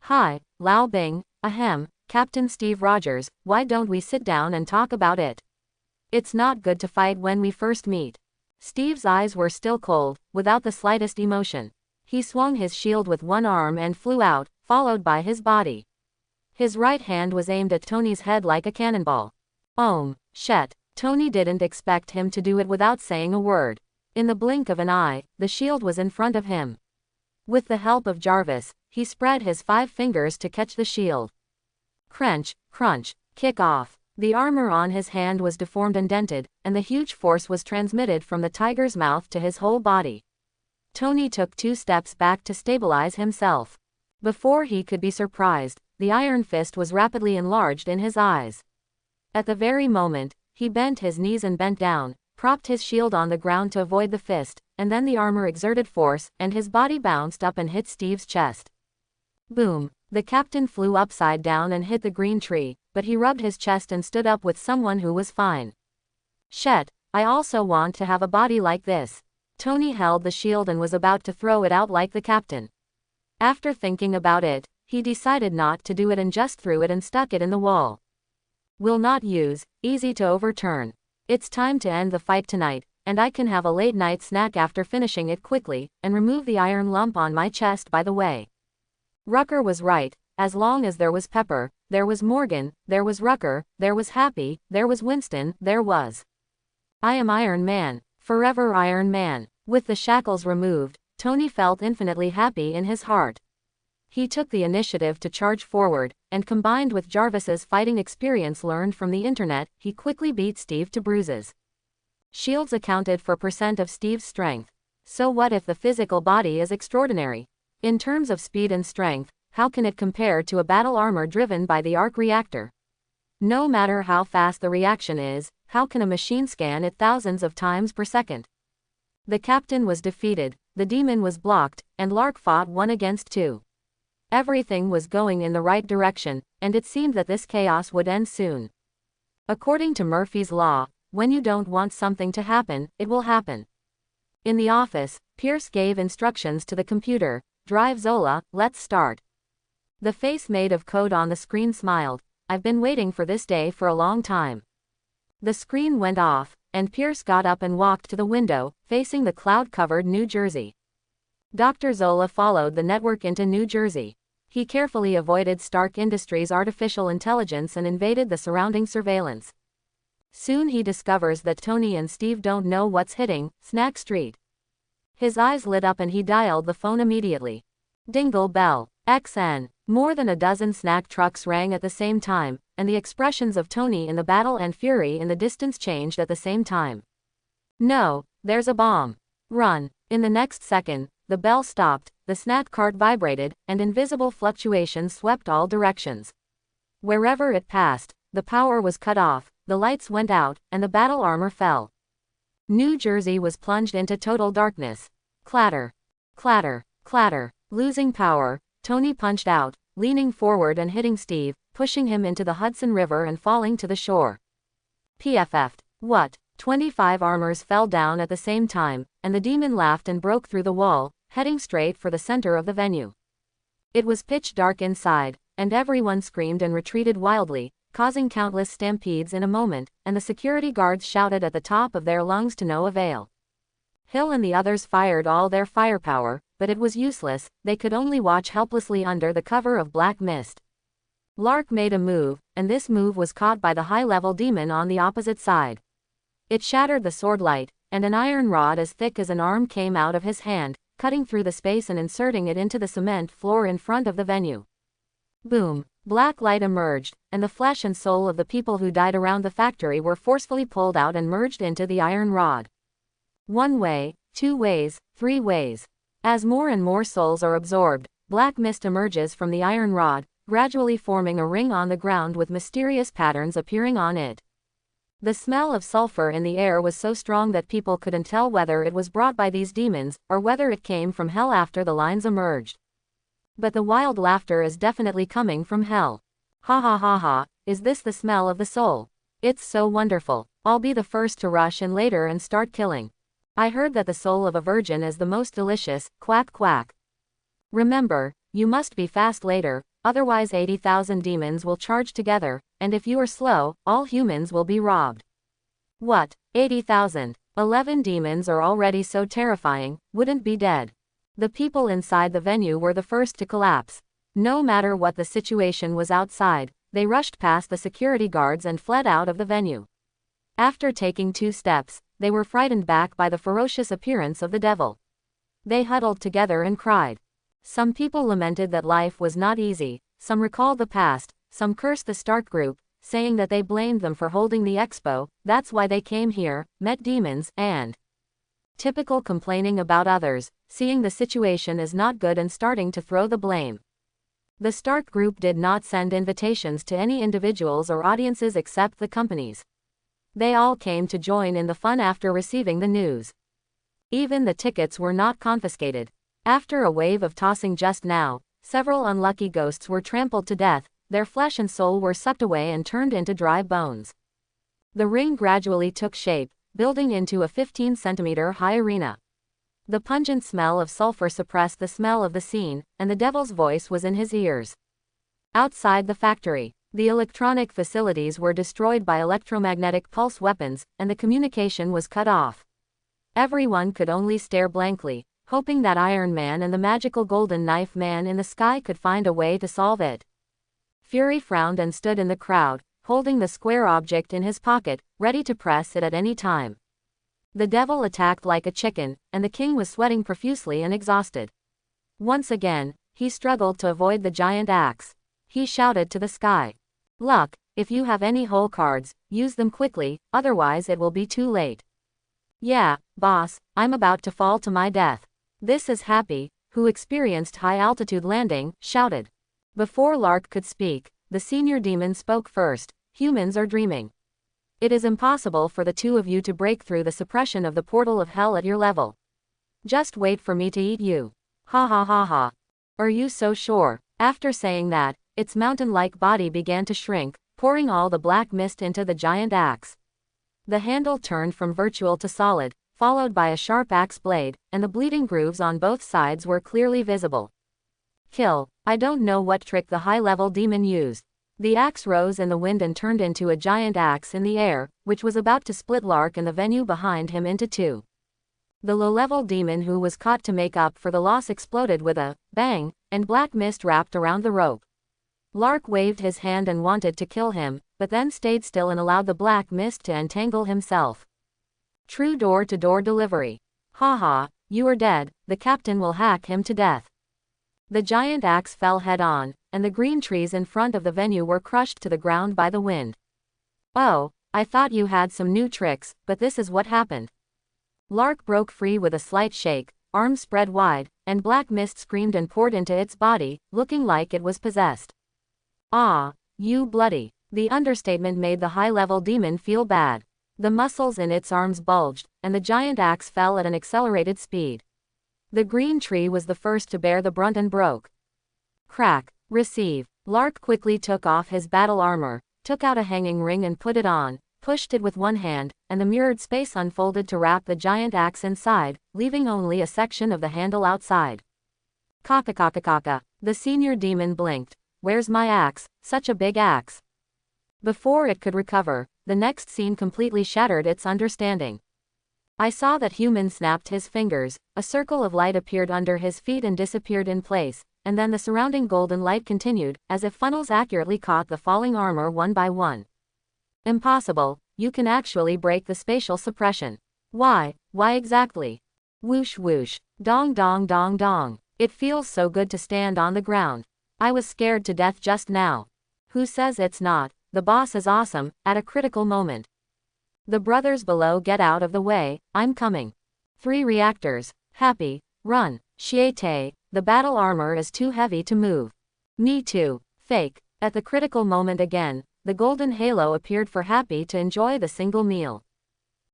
Hi, Lao Bing, ahem, Captain Steve Rogers, why don't we sit down and talk about it? It's not good to fight when we first meet. Steve's eyes were still cold, without the slightest emotion. He swung his shield with one arm and flew out, followed by his body. His right hand was aimed at Tony's head like a cannonball. Shit. Tony didn't expect him to do it without saying a word. In the blink of an eye, the shield was in front of him. With the help of Jarvis, he spread his 5 fingers to catch the shield. Crunch, crunch, kick off. The armor on his hand was deformed and dented, and the huge force was transmitted from the tiger's mouth to his whole body. Tony took 2 steps back to stabilize himself. Before he could be surprised, the iron fist was rapidly enlarged in his eyes. At the very moment, he bent his knees and bent down, propped his shield on the ground to avoid the fist, and then the armor exerted force, and his body bounced up and hit Steve's chest. Boom! The captain flew upside down and hit the green tree, but he rubbed his chest and stood up with someone who was fine. Shit, I also want to have a body like this. Tony held the shield and was about to throw it out like the captain. After thinking about it, he decided not to do it and just threw it and stuck it in the wall. Will not use, easy to overturn. It's time to end the fight tonight, and I can have a late night snack after finishing it quickly, and remove the iron lump on my chest by the way. Rucker was right, as long as there was Pepper, there was Morgan, there was Rucker, there was Happy, there was Winston, there was. I am Iron Man, forever Iron Man. With the shackles removed, Tony felt infinitely happy in his heart. He took the initiative to charge forward, and combined with Jarvis's fighting experience learned from the internet, he quickly beat Steve to bruises. Shields accounted for % of Steve's strength. So what if the physical body is extraordinary? In terms of speed and strength, how can it compare to a battle armor driven by the arc reactor? No matter how fast the reaction is, how can a machine scan it thousands of times per second? The captain was defeated, the demon was blocked, and Lark fought 1 against 2. Everything was going in the right direction, and it seemed that this chaos would end soon. According to Murphy's Law, when you don't want something to happen, it will happen. In the office, Pierce gave instructions to the computer. Drive Zola, let's start. The face made of code on the screen smiled. I've been waiting for this day for a long time. The screen went off, and Pierce got up and walked to the window, facing the cloud-covered New Jersey. Dr. Zola followed the network into New Jersey. He carefully avoided Stark Industries' artificial intelligence and invaded the surrounding surveillance. Soon he discovers that Tony and Steve don't know what's hitting Snack Street. His eyes lit up and he dialed the phone immediately. Dingle bell. XN. More than a dozen snack trucks rang at the same time, and the expressions of Tony in the battle and Fury in the distance changed at the same time. No, there's a bomb. Run. In the next second, the bell stopped, the snack cart vibrated, and invisible fluctuations swept all directions. Wherever it passed, the power was cut off, the lights went out, and the battle armor fell. New Jersey was plunged into total darkness. Clatter. Clatter. Clatter. Losing power, Tony punched out, leaning forward and hitting Steve, pushing him into the Hudson River and falling to the shore. PFF'd. What? 25 armors fell down at the same time, and the demon laughed and broke through the wall, heading straight for the center of the venue. It was pitch dark inside, and everyone screamed and retreated wildly, causing countless stampedes in a moment, and the security guards shouted at the top of their lungs to no avail. Hill and the others fired all their firepower, but it was useless, they could only watch helplessly under the cover of black mist. Lark made a move, and this move was caught by the high-level demon on the opposite side. It shattered the swordlight, and an iron rod as thick as an arm came out of his hand, cutting through the space and inserting it into the cement floor in front of the venue. Boom! Black light emerged, and the flesh and soul of the people who died around the factory were forcefully pulled out and merged into the iron rod. 1 way, 2 ways, 3 ways. As more and more souls are absorbed, black mist emerges from the iron rod, gradually forming a ring on the ground with mysterious patterns appearing on it. The smell of sulfur in the air was so strong that people couldn't tell whether it was brought by these demons, or whether it came from hell after the lines emerged. But the wild laughter is definitely coming from hell. Ha ha ha ha, is this the smell of the soul? It's so wonderful. I'll be the first to rush in later and start killing. I heard that the soul of a virgin is the most delicious, quack quack. Remember, you must be fast later, otherwise 80,000 demons will charge together, and if you are slow, all humans will be robbed. What, 80,000? 11 demons are already so terrifying, wouldn't be dead. The people inside the venue were the first to collapse. No matter what the situation was outside, they rushed past the security guards and fled out of the venue. After taking 2 steps, they were frightened back by the ferocious appearance of the devil. They huddled together and cried. Some people lamented that life was not easy, some recalled the past, some cursed the Stark group, saying that they blamed them for holding the expo, that's why they came here, met demons, and typical complaining about others, seeing the situation as not good and starting to throw the blame. The Stark group did not send invitations to any individuals or audiences except the companies. They all came to join in the fun after receiving the news. Even the tickets were not confiscated. After a wave of tossing just now, several unlucky ghosts were trampled to death, their flesh and soul were sucked away and turned into dry bones. The ring gradually took shape, building into a 15-centimeter high arena. The pungent smell of sulfur suppressed the smell of the scene, and the devil's voice was in his ears. Outside the factory, the electronic facilities were destroyed by electromagnetic pulse weapons, and the communication was cut off. Everyone could only stare blankly, hoping that Iron Man and the magical golden knife man in the sky could find a way to solve it. Fury frowned and stood in the crowd, holding the square object in his pocket, ready to press it at any time. The devil attacked like a chicken, and the king was sweating profusely and exhausted. Once again, he struggled to avoid the giant axe. He shouted to the sky. Luck, if you have any hole cards, use them quickly, otherwise it will be too late. Yeah, boss, I'm about to fall to my death. This is Happy, who experienced high-altitude landing, shouted. Before Lark could speak, the senior demon spoke first. Humans are dreaming. It is impossible for the 2 of you to break through the suppression of the portal of hell at your level. Just wait for me to eat you. Ha ha ha ha. Are you so sure? After saying that, its mountain-like body began to shrink, pouring all the black mist into the giant axe. The handle turned from virtual to solid, followed by a sharp axe blade, and the bleeding grooves on both sides were clearly visible. Kill. I don't know what trick the high-level demon used. The axe rose in the wind and turned into a giant axe in the air, which was about to split Lark and the venue behind him into 2. The low-level demon who was caught to make up for the loss exploded with a bang, and black mist wrapped around the rope. Lark waved his hand and wanted to kill him, but then stayed still and allowed the black mist to entangle himself. True door-to-door delivery. Ha ha, you are dead, the captain will hack him to death. The giant axe fell head-on, and the green trees in front of the venue were crushed to the ground by the wind. Oh, I thought you had some new tricks, but this is what happened. Lark broke free with a slight shake, arms spread wide, and black mist screamed and poured into its body, looking like it was possessed. Ah, you bloody. The understatement made the high-level demon feel bad. The muscles in its arms bulged, and the giant axe fell at an accelerated speed. The green tree was the first to bear the brunt and broke. Crack. Receive. Lark quickly took off his battle armor, took out a hanging ring and put it on, pushed it with one hand, and the mirrored space unfolded to wrap the giant axe inside, leaving only a section of the handle outside. Kaka kaka kaka. The senior demon blinked. Where's my axe? Such a big axe. Before it could recover, the next scene completely shattered its understanding. I saw that human snapped his fingers, a circle of light appeared under his feet and disappeared in place, and then the surrounding golden light continued, as if funnels accurately caught the falling armor one by one. Impossible, you can actually break the spatial suppression. Why exactly? Whoosh whoosh, dong dong dong dong. It feels so good to stand on the ground. I was scared to death just now. Who says it's not? The boss is awesome, at a critical moment. The brothers below, get out of the way, I'm coming. 3 reactors. Happy, run. Shiete, the battle armor is too heavy to move. Me too. Fake. At the critical moment again, the golden halo appeared for Happy to enjoy the single meal.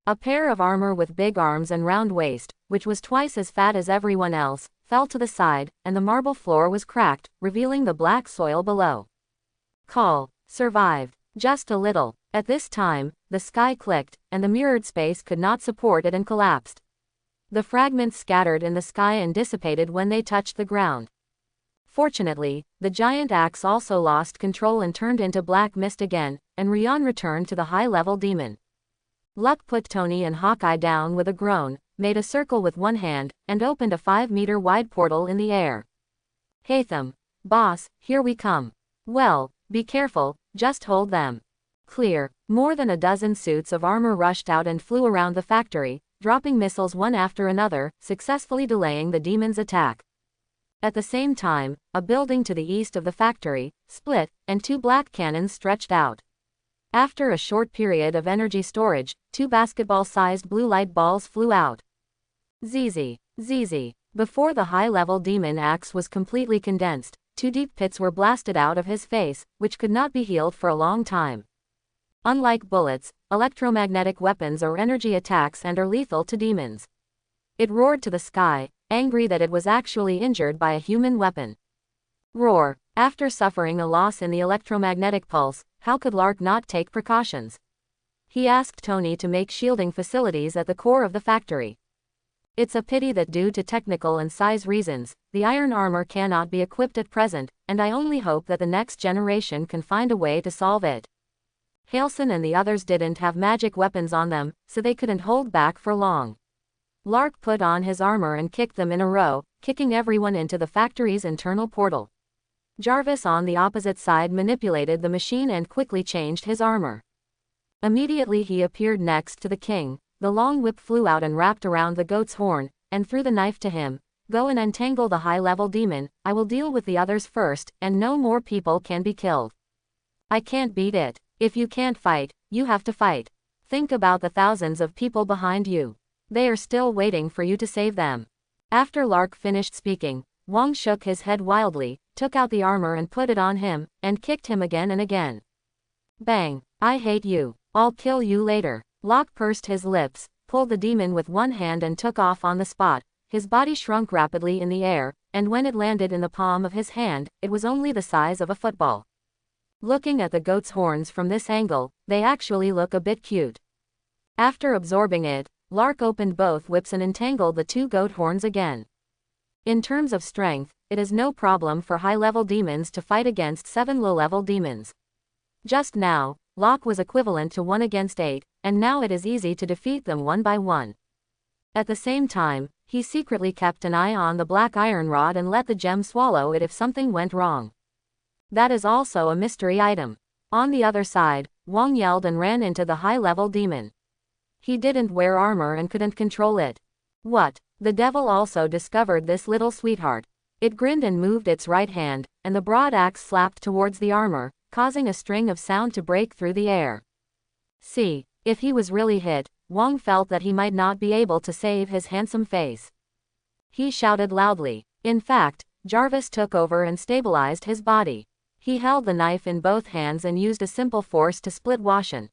A pair of armor with big arms and round waist, which was twice as fat as everyone else, fell to the side, and the marble floor was cracked, revealing the black soil below. Call. Survived. Just a little. At this time, the sky clicked, and the mirrored space could not support it and collapsed. The fragments scattered in the sky and dissipated when they touched the ground. Fortunately, the giant axe also lost control and turned into black mist again, and Rion returned to the high-level demon. Luck put Tony and Hawkeye down with a groan, made a circle with one hand, and opened a 5-meter-wide portal in the air. Hatham. Boss, here we come. Well, be careful, just hold them. Clear. More than a dozen suits of armor rushed out and flew around the factory, dropping missiles one after another, successfully delaying the demon's attack. At the same time, a building to the east of the factory split, and 2 black cannons stretched out. After a short period of energy storage, 2 basketball-sized blue light balls flew out. ZZ. Before the high-level demon axe was completely condensed, 2 deep pits were blasted out of his face, which could not be healed for a long time. Unlike bullets, electromagnetic weapons or energy attacks and are lethal to demons. It roared to the sky, angry that it was actually injured by a human weapon. Roar. After suffering a loss in the electromagnetic pulse, how could Lark not take precautions? He asked Tony to make shielding facilities at the core of the factory. It's a pity that due to technical and size reasons, the iron armor cannot be equipped at present, and I only hope that the next generation can find a way to solve it. Halson and the others didn't have magic weapons on them, so they couldn't hold back for long. Lark put on his armor and kicked them in a row, kicking everyone into the factory's internal portal. Jarvis on the opposite side manipulated the machine and quickly changed his armor. Immediately he appeared next to the king. The long whip flew out and wrapped around the goat's horn, and threw the knife to him. Go and untangle the high-level demon, I will deal with the others first, and no more people can be killed. I can't beat it. If you can't fight, you have to fight. Think about the thousands of people behind you. They are still waiting for you to save them. After Lark finished speaking, Wong shook his head wildly, took out the armor and put it on him, and kicked him again and again. Bang! I hate you. I'll kill you later. Locke pursed his lips, pulled the demon with one hand and took off on the spot. His body shrunk rapidly in the air, and when it landed in the palm of his hand, it was only the size of a football. Looking at the goat's horns from this angle, they actually look a bit cute. After absorbing it, Lark opened both whips and entangled the 2 goat horns again. In terms of strength, it is no problem for high-level demons to fight against 7 low-level demons. Just now, Locke was equivalent to 1 against 8, and now it is easy to defeat them one by one. At the same time, he secretly kept an eye on the black iron rod and let the gem swallow it if something went wrong. That is also a mystery item. On the other side, Wong yelled and ran into the high-level demon. He didn't wear armor and couldn't control it. What? The devil also discovered this little sweetheart. It grinned and moved its right hand, and the broad axe slapped towards the armor, causing a string of sound to break through the air. See, if he was really hit, Wong felt that he might not be able to save his handsome face. He shouted loudly. In fact, Jarvis took over and stabilized his body. He held the knife in both hands and used a simple force to split Washin.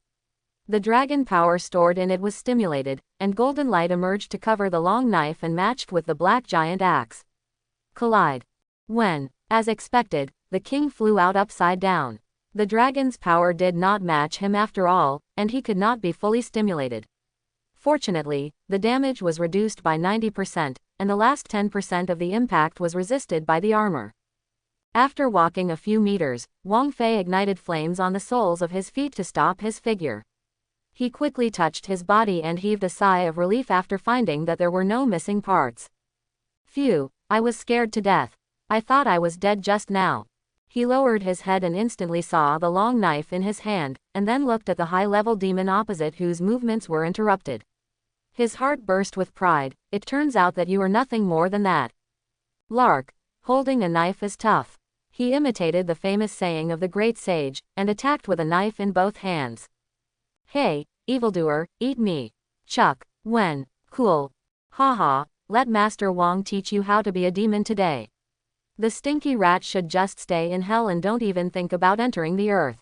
The dragon power stored in it was stimulated, and golden light emerged to cover the long knife and matched with the black giant axe. Collide. When, as expected, the king flew out upside down. The dragon's power did not match him after all, and he could not be fully stimulated. Fortunately, the damage was reduced by 90%, and the last 10% of the impact was resisted by the armor. After walking a few meters, Wang Fei ignited flames on the soles of his feet to stop his figure. He quickly touched his body and heaved a sigh of relief after finding that there were no missing parts. Phew, I was scared to death. I thought I was dead just now. He lowered his head and instantly saw the long knife in his hand, and then looked at the high-level demon opposite whose movements were interrupted. His heart burst with pride. It turns out that you are nothing more than that. Lark, holding a knife is tough. He imitated the famous saying of the great sage, and attacked with a knife in both hands. Hey, evildoer, eat me. Chuck, when, cool. Haha, let Master Wang teach you how to be a demon today. The stinky rat should just stay in hell and don't even think about entering the earth.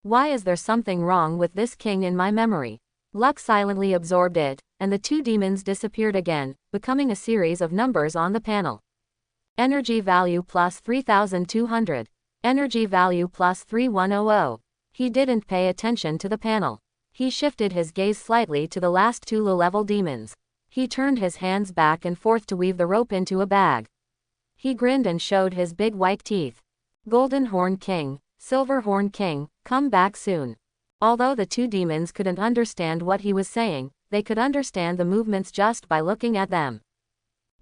Why is there something wrong with this king in my memory? Luck silently absorbed it, and the two demons disappeared again, becoming a series of numbers on the panel. Energy value plus 3200. Energy value plus 3100. He didn't pay attention to the panel. He shifted his gaze slightly to the last two low-level demons. He turned his hands back and forth to weave the rope into a bag. He grinned and showed his big white teeth. Golden Horn King, Silver Horn King, come back soon. Although the two demons couldn't understand what he was saying, they could understand the movements just by looking at them.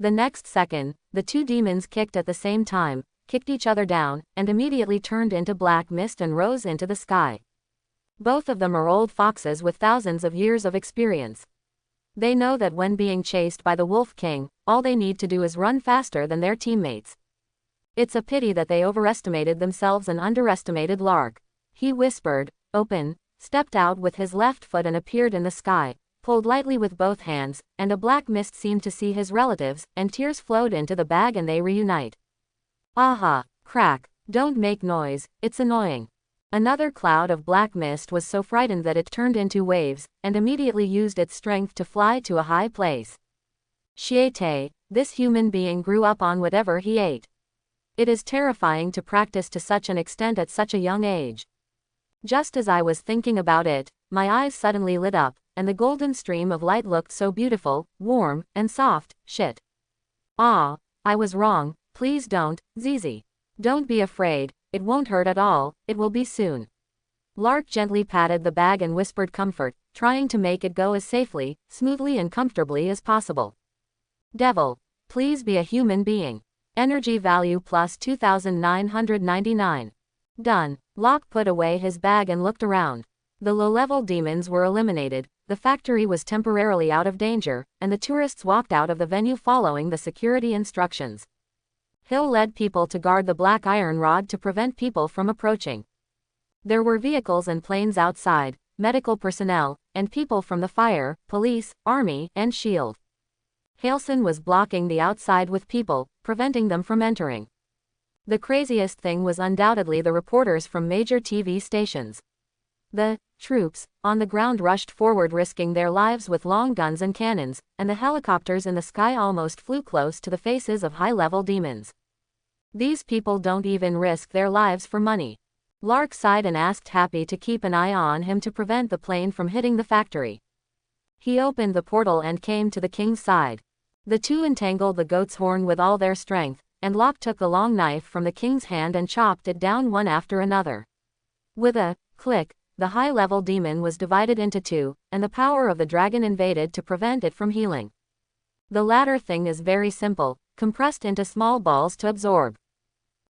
The next second, the two demons kicked at the same time, kicked each other down, and immediately turned into black mist and rose into the sky. Both of them are old foxes with thousands of years of experience. They know that when being chased by the Wolf King, all they need to do is run faster than their teammates. It's a pity that they overestimated themselves and underestimated Lark. He whispered, open, stepped out with his left foot and appeared in the sky, pulled lightly with both hands, and a black mist seemed to see his relatives, and tears flowed into the bag and they reunite. Aha, crack, don't make noise, it's annoying. Another cloud of black mist was so frightened that it turned into waves, and immediately used its strength to fly to a high place. Shiete, this human being grew up on whatever he ate. It is terrifying to practice to such an extent at such a young age. Just as I was thinking about it, my eyes suddenly lit up, and the golden stream of light looked so beautiful, warm, and soft. Shit. Ah, I was wrong, please don't, Zizi. Don't be afraid, it won't hurt at all, it will be soon. Lark gently patted the bag and whispered comfort, trying to make it go as safely, smoothly and comfortably as possible. Devil, please be a human being. Energy value plus 2999. Done. Locke put away his bag and looked around. The low-level demons were eliminated, the factory was temporarily out of danger, and the tourists walked out of the venue following the security instructions. Hill led people to guard the black iron rod to prevent people from approaching. There were vehicles and planes outside, medical personnel, and people from the fire, police, army, and SHIELD. Halson was blocking the outside with people, preventing them from entering. The craziest thing was undoubtedly the reporters from major TV stations. The troops on the ground rushed forward risking their lives with long guns and cannons, and the helicopters in the sky almost flew close to the faces of high-level demons. These people don't even risk their lives for money. Lark sighed and asked Happy to keep an eye on him to prevent the plane from hitting the factory. He opened the portal and came to the king's side. The two entangled the goat's horn with all their strength, and Locke took a long knife from the king's hand and chopped it down one after another. With a click, the high-level demon was divided into two, and the power of the dragon invaded to prevent it from healing. The latter thing is very simple, compressed into small balls to absorb.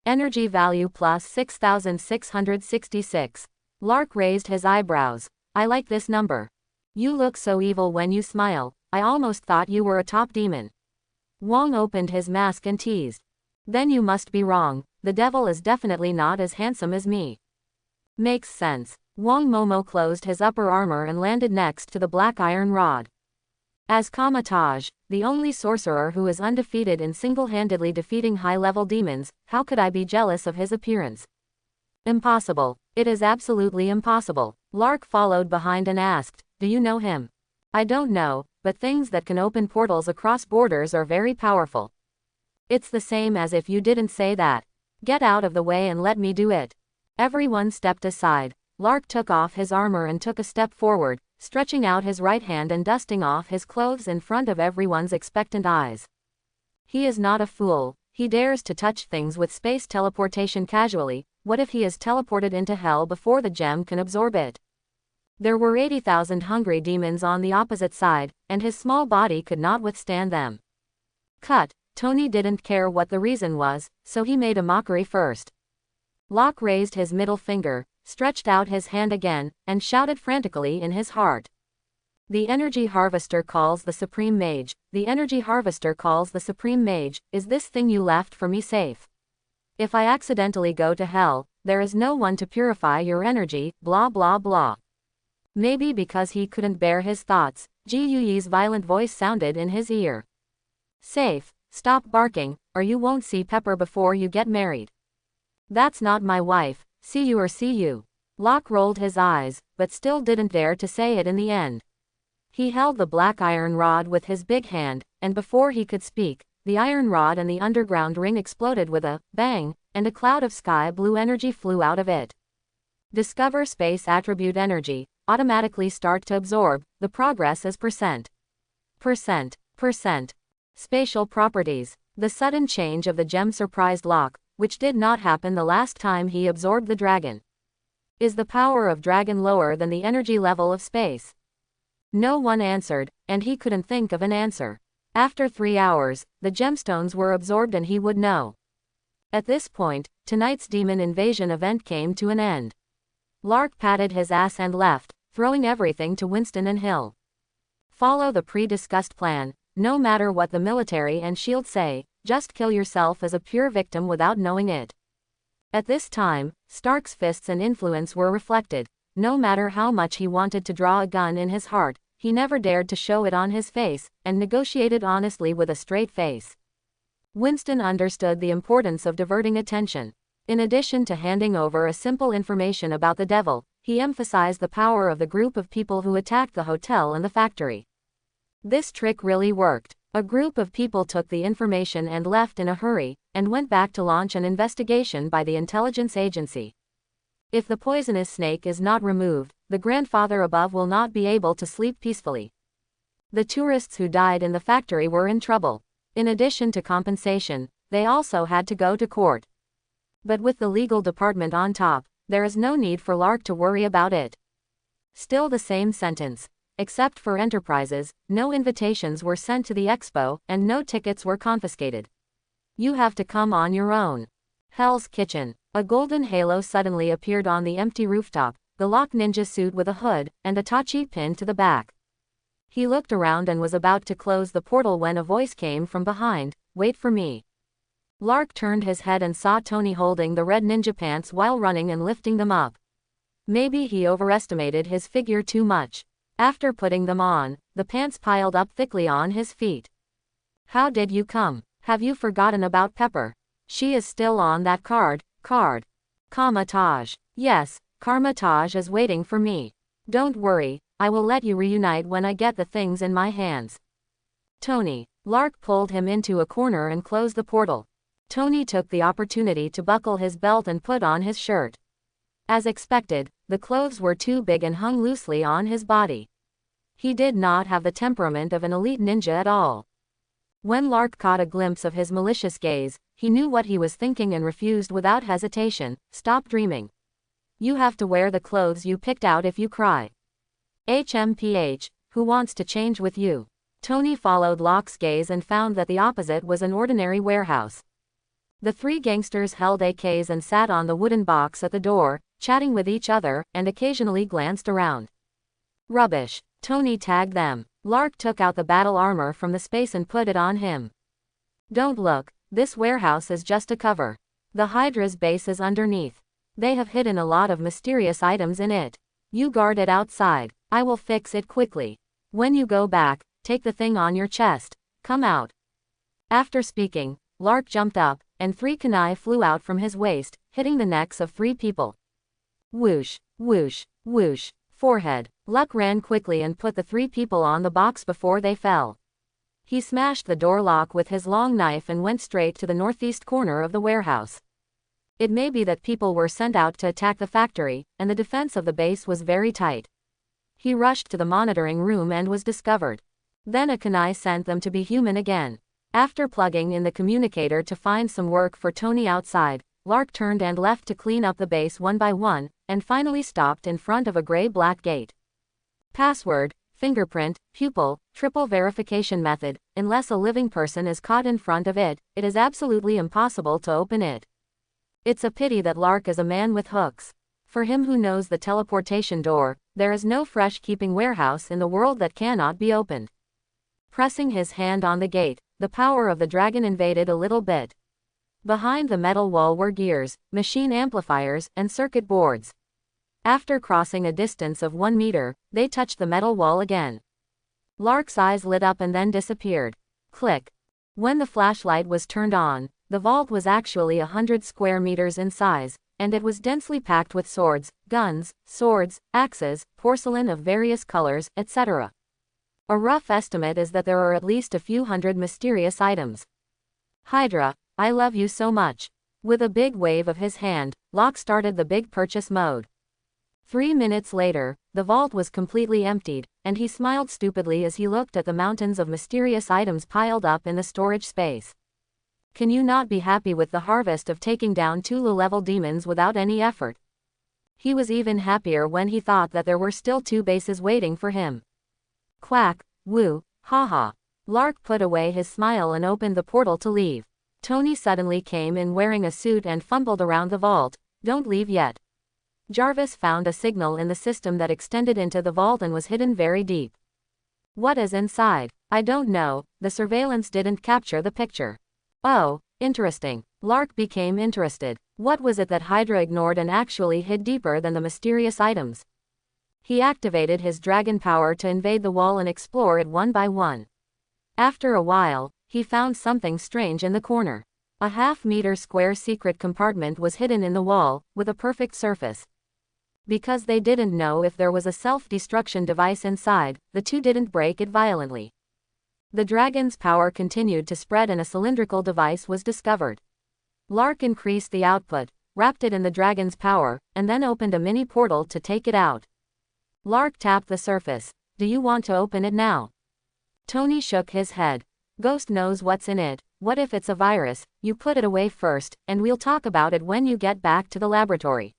Energy value plus 6666. Lark raised his eyebrows. I like this number. You look so evil when you smile, I almost thought you were a top demon. Wang opened his mask and teased. Then you must be wrong, the devil is definitely not as handsome as me. Makes sense. Wang Momo closed his upper armor and landed next to the black iron rod. As Kamatage, the only sorcerer who is undefeated in single-handedly defeating high-level demons, how could I be jealous of his appearance? Impossible. It is absolutely impossible. Lark followed behind and asked, do you know him? I don't know, but things that can open portals across borders are very powerful. It's the same as if you didn't say that. Get out of the way and let me do it. Everyone stepped aside. Lark took off his armor and took a step forward, stretching out his right hand and dusting off his clothes in front of everyone's expectant eyes. He is not a fool, He dares to touch things with space teleportation casually. What if he is teleported into hell before the gem can absorb it? There were 80,000 hungry demons on the opposite side, and his small body could not withstand them. Cut. Tony didn't care what the reason was, so he made a mockery first. Locke raised his middle finger, stretched out his hand again, and shouted frantically in his heart. The energy harvester calls the supreme mage. The energy harvester calls the supreme mage. Is this thing you left for me safe? If I accidentally go to hell, there is no one to purify your energy, blah blah blah. Maybe because he couldn't bear his thoughts, Ji Yuyi's violent voice sounded in his ear. Safe, stop barking, or you won't see Pepper before you get married. That's not my wife, see you or see you. Locke rolled his eyes, but still didn't dare to say it in the end. He held the black iron rod with his big hand, and before he could speak, the iron rod and the underground ring exploded with a bang, and a cloud of sky blue energy flew out of it. Discover space attribute energy. Automatically start to absorb. The progress is %. Spatial properties. The sudden change of the gem surprised Locke, which did not happen the last time he absorbed the dragon. Is the power of dragon lower than the energy level of space? No one answered, and he couldn't think of an answer. After 3 hours, the gemstones were absorbed and he would know. At this point, tonight's demon invasion event came to an end. Lark patted his ass and left, throwing everything to Winston and Hill. Follow the pre-discussed plan. No matter what the military and SHIELD say, just kill yourself as a pure victim without knowing it. At this time, Stark's fists and influence were reflected. No matter how much he wanted to draw a gun in his heart, he never dared to show it on his face, and negotiated honestly with a straight face. Winston understood the importance of diverting attention. In addition to handing over a simple information about the devil, he emphasized the power of the group of people who attacked the hotel and the factory. This trick really worked. A group of people took the information and left in a hurry, and went back to launch an investigation by the intelligence agency. If the poisonous snake is not removed, the grandfather above will not be able to sleep peacefully. The tourists who died in the factory were in trouble. In addition to compensation, they also had to go to court. But with the legal department on top, there is no need for Lark to worry about it. Still the same sentence. Except for enterprises, no invitations were sent to the expo, and no tickets were confiscated. You have to come on your own. Hell's Kitchen. A golden halo suddenly appeared on the empty rooftop, the Lock ninja suit with a hood, and a Tachi pinned to the back. He looked around and was about to close the portal when a voice came from behind, "Wait for me." Lark turned his head and saw Tony holding the red ninja pants while running and lifting them up. Maybe he overestimated his figure too much. After putting them on, the pants piled up thickly on his feet. "How did you come? Have you forgotten about Pepper? She is still on that card. Karma-Taj. Yes, Karma-Taj is waiting for me. Don't worry, I will let you reunite when I get the things in my hands." Tony. Lark pulled him into a corner and closed the portal. Tony took the opportunity to buckle his belt and put on his shirt. As expected, the clothes were too big and hung loosely on his body. He did not have the temperament of an elite ninja at all. When Lark caught a glimpse of his malicious gaze, he knew what he was thinking and refused without hesitation. "Stop dreaming. You have to wear the clothes you picked out if you cry. HMPH, who wants to change with you?" Tony followed Locke's gaze and found that the opposite was an ordinary warehouse. The three gangsters held AKs and sat on the wooden box at the door, chatting with each other, and occasionally glanced around. "Rubbish," Tony tagged them. Lark took out the battle armor from the space and put it on him. "Don't look, this warehouse is just a cover. The Hydra's base is underneath. They have hidden a lot of mysterious items in it. You guard it outside. I will fix it quickly. When you go back, take the thing on your chest. Come out." After speaking, Lark jumped up, and 3 kunai flew out from his waist, hitting the necks of 3 people. Whoosh, whoosh, whoosh, forehead. Luck ran quickly and put the 3 people on the box before they fell. He smashed the door lock with his long knife and went straight to the northeast corner of the warehouse. It may be that people were sent out to attack the factory, and the defense of the base was very tight. He rushed to the monitoring room and was discovered. Then a kunai sent them to be human again. After plugging in the communicator to find some work for Tony outside, Lark turned and left to clean up the base one by one, and finally stopped in front of a gray-black gate. Password, fingerprint, pupil, triple verification method. Unless a living person is caught in front of it, it is absolutely impossible to open it. It's a pity that Lark is a man with hooks. For him who knows the teleportation door, there is no fresh-keeping warehouse in the world that cannot be opened. Pressing his hand on the gate, the power of the dragon invaded a little bit. Behind the metal wall were gears, machine amplifiers, and circuit boards. After crossing a distance of 1 meter, they touched the metal wall again. Lark's eyes lit up and then disappeared. Click. When the flashlight was turned on, the vault was actually 100 square meters in size, and it was densely packed with swords, guns, swords, axes, porcelain of various colors, etc. A rough estimate is that there are at least a few hundred mysterious items. Hydra, I love you so much. With a big wave of his hand, Locke started the big purchase mode. 3 minutes later, the vault was completely emptied, and he smiled stupidly as he looked at the mountains of mysterious items piled up in the storage space. Can you not be happy with the harvest of taking down 2 low-level demons without any effort? He was even happier when he thought that there were still 2 bases waiting for him. Quack, woo, haha. Lark put away his smile and opened the portal to leave. Tony suddenly came in wearing a suit and fumbled around the vault. Don't leave yet. Jarvis found a signal in the system that extended into the vault and was hidden very deep. What is inside? I don't know, the surveillance didn't capture the picture. Oh, interesting. Lark became interested. What was it that Hydra ignored and actually hid deeper than the mysterious items? He activated his dragon power to invade the wall and explore it one by one. After a while, he found something strange in the corner. A half-meter square secret compartment was hidden in the wall, with a perfect surface. Because they didn't know if there was a self-destruction device inside, the 2 didn't break it violently. The dragon's power continued to spread and a cylindrical device was discovered. Lark increased the output, wrapped it in the dragon's power, and then opened a mini portal to take it out. Lark tapped the surface. Do you want to open it now? Tony shook his head. Ghost knows what's in it. What if it's a virus? You put it away first, and we'll talk about it when you get back to the laboratory.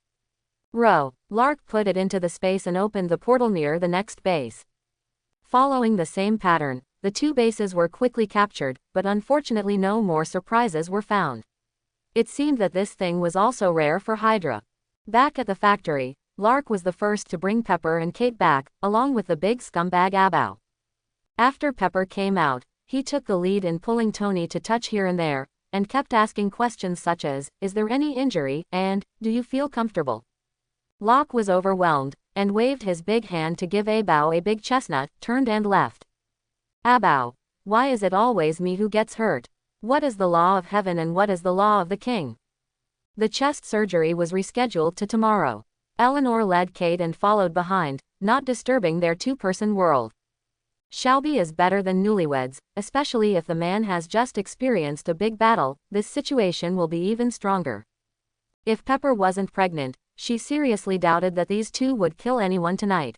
Lark put it into the space and opened the portal near the next base. Following the same pattern, the 2 bases were quickly captured, but unfortunately no more surprises were found. It seemed that this thing was also rare for Hydra. Back at the factory, Lark was the first to bring Pepper and Kate back, along with the big scumbag Abao. After Pepper came out, he took the lead in pulling Tony to touch here and there, and kept asking questions such as, is there any injury, and, do you feel comfortable? Locke was overwhelmed, and waved his big hand to give Abao a big chestnut, turned and left. Abao, why is it always me who gets hurt? What is the law of heaven and what is the law of the king? The chest surgery was rescheduled to tomorrow. Eleanor led Kate and followed behind, not disturbing their 2-person world. Shelby is better than newlyweds, especially if the man has just experienced a big battle. This situation will be even stronger. If Pepper wasn't pregnant, she seriously doubted that these 2 would kill anyone tonight.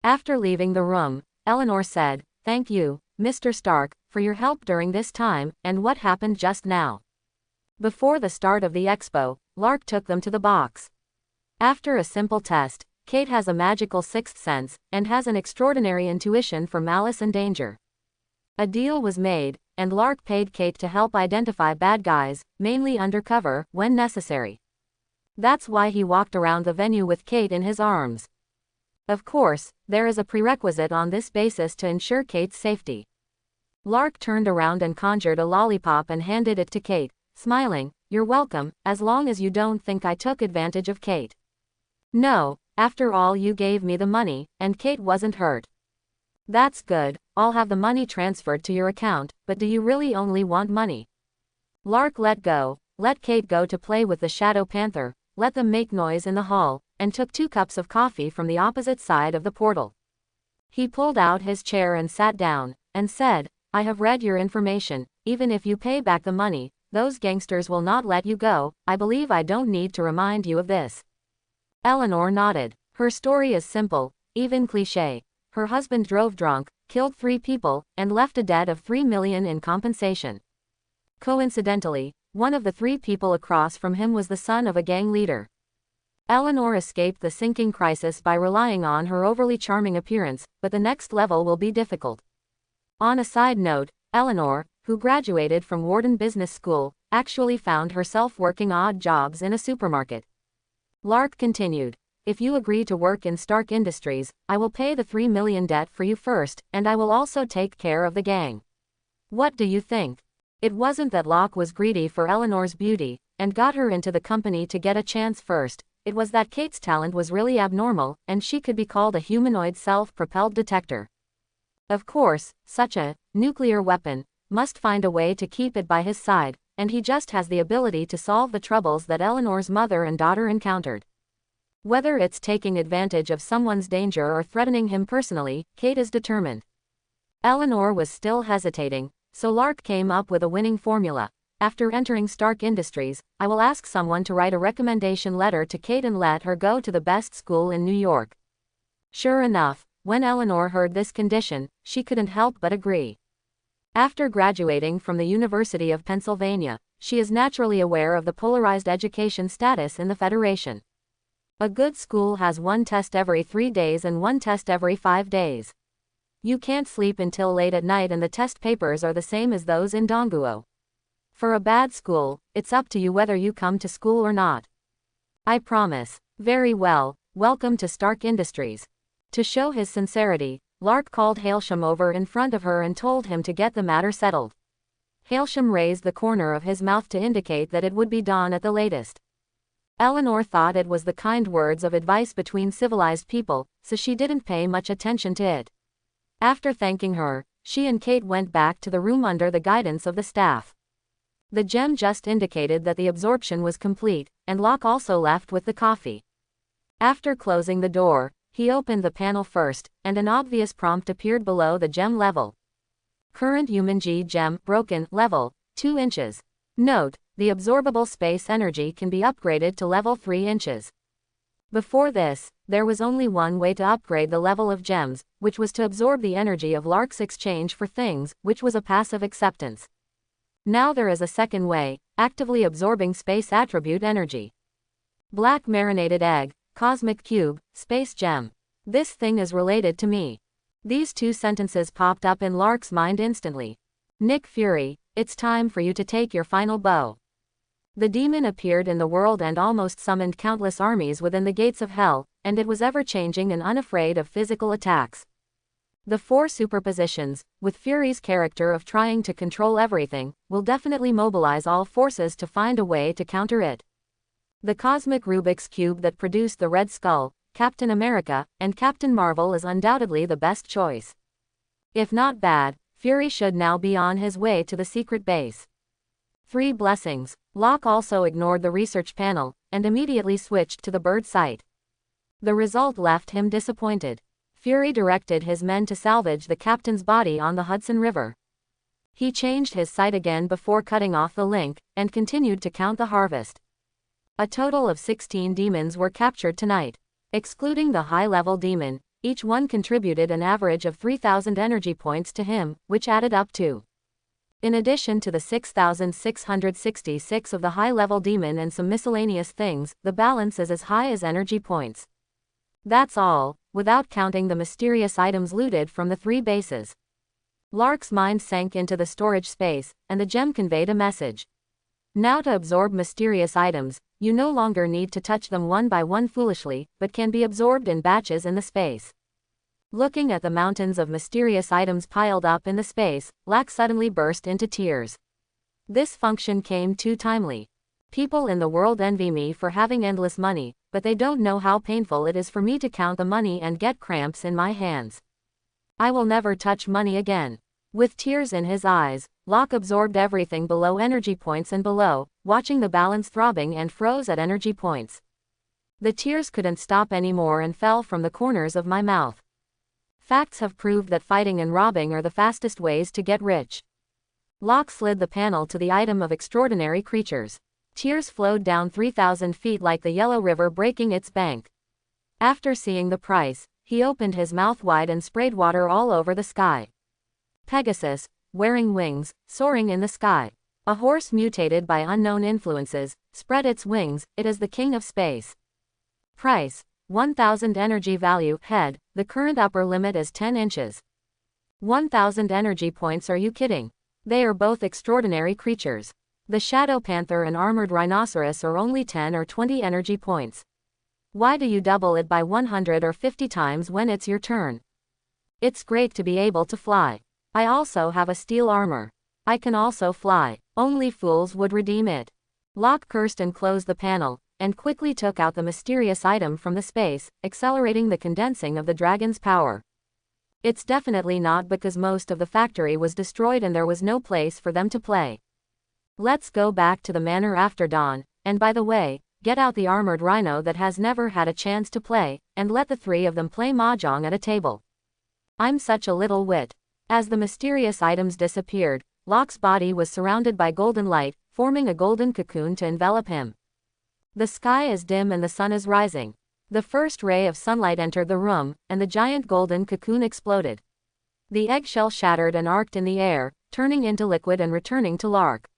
After leaving the room, Eleanor said, "Thank you, Mr. Stark, for your help during this time, and what happened just now." Before the start of the expo, Lark took them to the box. After a simple test, Kate has a magical 6th sense, and has an extraordinary intuition for malice and danger. A deal was made, and Lark paid Kate to help identify bad guys, mainly undercover, when necessary. That's why he walked around the venue with Kate in his arms. Of course, there is a prerequisite on this basis to ensure Kate's safety. Lark turned around and conjured a lollipop and handed it to Kate, smiling, "You're welcome, as long as you don't think I took advantage of Kate." "No, after all you gave me the money, and Kate wasn't hurt." "That's good, I'll have the money transferred to your account, but do you really only want money?" Lark let Kate go to play with the Shadow Panther, let them make noise in the hall, and took 2 cups of coffee from the opposite side of the portal. He pulled out his chair and sat down, and said, "I have read your information. Even if you pay back the money, those gangsters will not let you go. I believe I don't need to remind you of this." Eleanor nodded. Her story is simple, even cliché. Her husband drove drunk, killed 3 people, and left a debt of $3 million in compensation. Coincidentally, one of the 3 people across from him was the son of a gang leader. Eleanor escaped the sinking crisis by relying on her overly charming appearance, but the next level will be difficult. On a side note, Eleanor, who graduated from Wharton Business School, actually found herself working odd jobs in a supermarket. Lark continued, "If you agree to work in Stark Industries, I will pay the $3 million debt for you first, and I will also take care of the gang. What do you think?" It wasn't that Locke was greedy for Eleanor's beauty, and got her into the company to get a chance first. It was that Kate's talent was really abnormal, and she could be called a humanoid self-propelled detector. Of course, such a nuclear weapon must find a way to keep it by his side, and he just has the ability to solve the troubles that Eleanor's mother and daughter encountered. Whether it's taking advantage of someone's danger or threatening him personally, Kate is determined. Eleanor was still hesitating, so Lark came up with a winning formula. After entering Stark Industries, I will ask someone to write a recommendation letter to Kate and let her go to the best school in New York. Sure enough, when Eleanor heard this condition, she couldn't help but agree. After graduating from the University of Pennsylvania, she is naturally aware of the polarized education status in the Federation. A good school has 1 test every 3 days and 1 test every 5 days. You can't sleep until late at night, and the test papers are the same as those in Donguo. For a bad school, it's up to you whether you come to school or not. I promise. Very well, welcome to Stark Industries. To show his sincerity, Lark called Hailsham over in front of her and told him to get the matter settled. Hailsham raised the corner of his mouth to indicate that it would be dawn at the latest. Eleanor thought it was the kind words of advice between civilized people, so she didn't pay much attention to it. After thanking her, she and Kate went back to the room under the guidance of the staff. The gem just indicated that the absorption was complete, and Locke also left with the coffee. After closing the door, he opened the panel first, and an obvious prompt appeared below the gem level. Current human G gem, broken, level, 2 inches. Note, the absorbable space energy can be upgraded to level 3 inches. Before this, there was only one way to upgrade the level of gems, which was to absorb the energy of Lark's exchange for things, which was a passive acceptance. Now there is a second way, actively absorbing space attribute energy. Black marinated egg, cosmic cube, space gem. This thing is related to me. These 2 sentences popped up in Lark's mind instantly. Nick Fury, it's time for you to take your final bow. The demon appeared in the world and almost summoned countless armies within the gates of hell, and it was ever-changing and unafraid of physical attacks. The 4 superpositions, with Fury's character of trying to control everything, will definitely mobilize all forces to find a way to counter it. The cosmic Rubik's Cube that produced the Red Skull, Captain America, and Captain Marvel is undoubtedly the best choice. If not bad, Fury should now be on his way to the secret base. 3 blessings. Locke also ignored the research panel, and immediately switched to the bird site. The result left him disappointed. Fury directed his men to salvage the captain's body on the Hudson River. He changed his sight again before cutting off the link, and continued to count the harvest. A total of 16 demons were captured tonight. Excluding the high-level demon, each one contributed an average of 3,000 energy points to him, which added up to. In addition to the 6,666 of the high-level demon and some miscellaneous things, the balance is as high as energy points. That's all, without counting the mysterious items looted from the 3 bases. Lark's mind sank into the storage space, and the gem conveyed a message. Now to absorb mysterious items, you no longer need to touch them one by one foolishly, but can be absorbed in batches in the space. Looking at the mountains of mysterious items piled up in the space, Locke suddenly burst into tears. This function came too timely. People in the world envy me for having endless money, but they don't know how painful it is for me to count the money and get cramps in my hands. I will never touch money again. With tears in his eyes, Locke absorbed everything below energy points and below, watching the balance throbbing and froze at energy points. The tears couldn't stop anymore and fell from the corners of my mouth. Facts have proved that fighting and robbing are the fastest ways to get rich. Locke slid the panel to the item of extraordinary creatures. Tears flowed down 3,000 feet like the Yellow River breaking its bank. After seeing the price, he opened his mouth wide and sprayed water all over the sky. Pegasus, wearing wings, soaring in the sky. A horse mutated by unknown influences, spread its wings, it is the king of space. Price, 1000 energy value, head, the current upper limit is 10 inches. 1000 energy points, are you kidding? They are both extraordinary creatures. The shadow panther and armored rhinoceros are only 10 or 20 energy points. Why do you double it by 100 or 50 times when it's your turn? It's great to be able to fly. I also have a steel armor. I can also fly. Only fools would redeem it. Locke cursed and closed the panel, and quickly took out the mysterious item from the space, accelerating the condensing of the dragon's power. It's definitely not because most of the factory was destroyed and there was no place for them to play. Let's go back to the manor after dawn, and by the way, get out the armored rhino that has never had a chance to play, and let the three of them play mahjong at a table. I'm such a little wit. As the mysterious items disappeared, Locke's body was surrounded by golden light, forming a golden cocoon to envelop him. The sky is dim and the sun is rising. The first ray of sunlight entered the room, and the giant golden cocoon exploded. The eggshell shattered and arced in the air, turning into liquid and returning to Lark.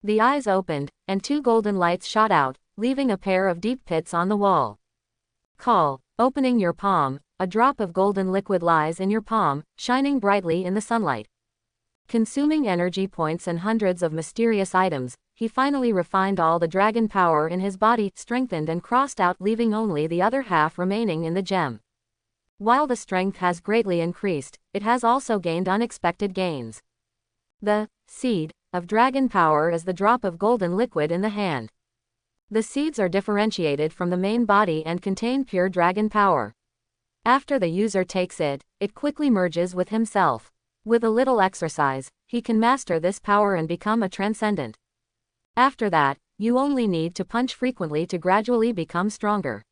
The eyes opened, and two golden lights shot out, leaving a pair of deep pits on the wall. Call, opening your palm, a drop of golden liquid lies in your palm, shining brightly in the sunlight. Consuming energy points and hundreds of mysterious items, he finally refined all the dragon power in his body, strengthened and crossed out, leaving only the other half remaining in the gem. While the strength has greatly increased, it has also gained unexpected gains. The seed of dragon power is the drop of golden liquid in the hand. The seeds are differentiated from the main body and contain pure dragon power. After the user takes it, it quickly merges with himself. With a little exercise, he can master this power and become a transcendent. After that, you only need to punch frequently to gradually become stronger.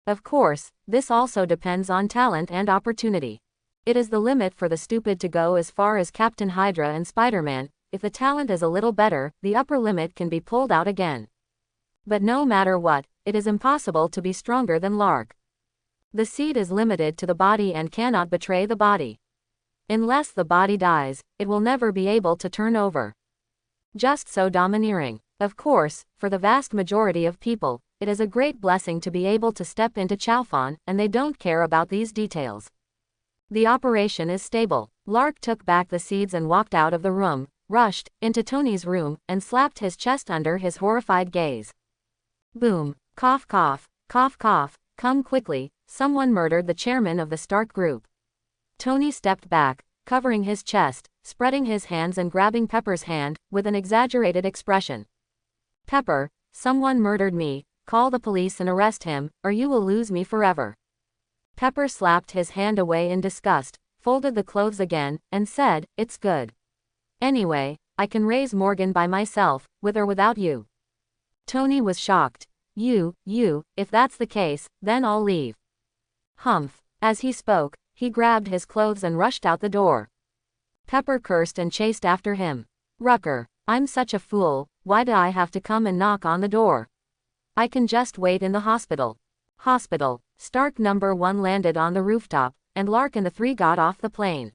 Of course, this also depends on talent and opportunity. It is the limit for the stupid to go as far as Captain Hydra and Spider-Man. If the talent is a little better, the upper limit can be pulled out again. But no matter what, it is impossible to be stronger than Lark. The seed is limited to the body and cannot betray the body. Unless the body dies, it will never be able to turn over. Just so domineering. Of course, for the vast majority of people, it is a great blessing to be able to step into Chalfon, and they don't care about these details. The operation is stable. Lark took back the seeds and walked out of the room, rushed into Tony's room, and slapped his chest under his horrified gaze. Boom. Cough cough, cough cough, come quickly, someone murdered the chairman of the Stark group. Tony stepped back, covering his chest, spreading his hands and grabbing Pepper's hand, with an exaggerated expression. Pepper, someone murdered me, call the police and arrest him, or you will lose me forever. Pepper slapped his hand away in disgust, folded the clothes again, and said, it's good. Anyway, I can raise Morgan by myself, with or without you. Tony was shocked. You, if that's the case, then I'll leave. Humph. As he spoke, he grabbed his clothes and rushed out the door. Pepper cursed and chased after him. Rucker, I'm such a fool, why did I have to come and knock on the door? I can just wait in the hospital. Hospital. Stark number 1 landed on the rooftop, and Lark and the three got off the plane.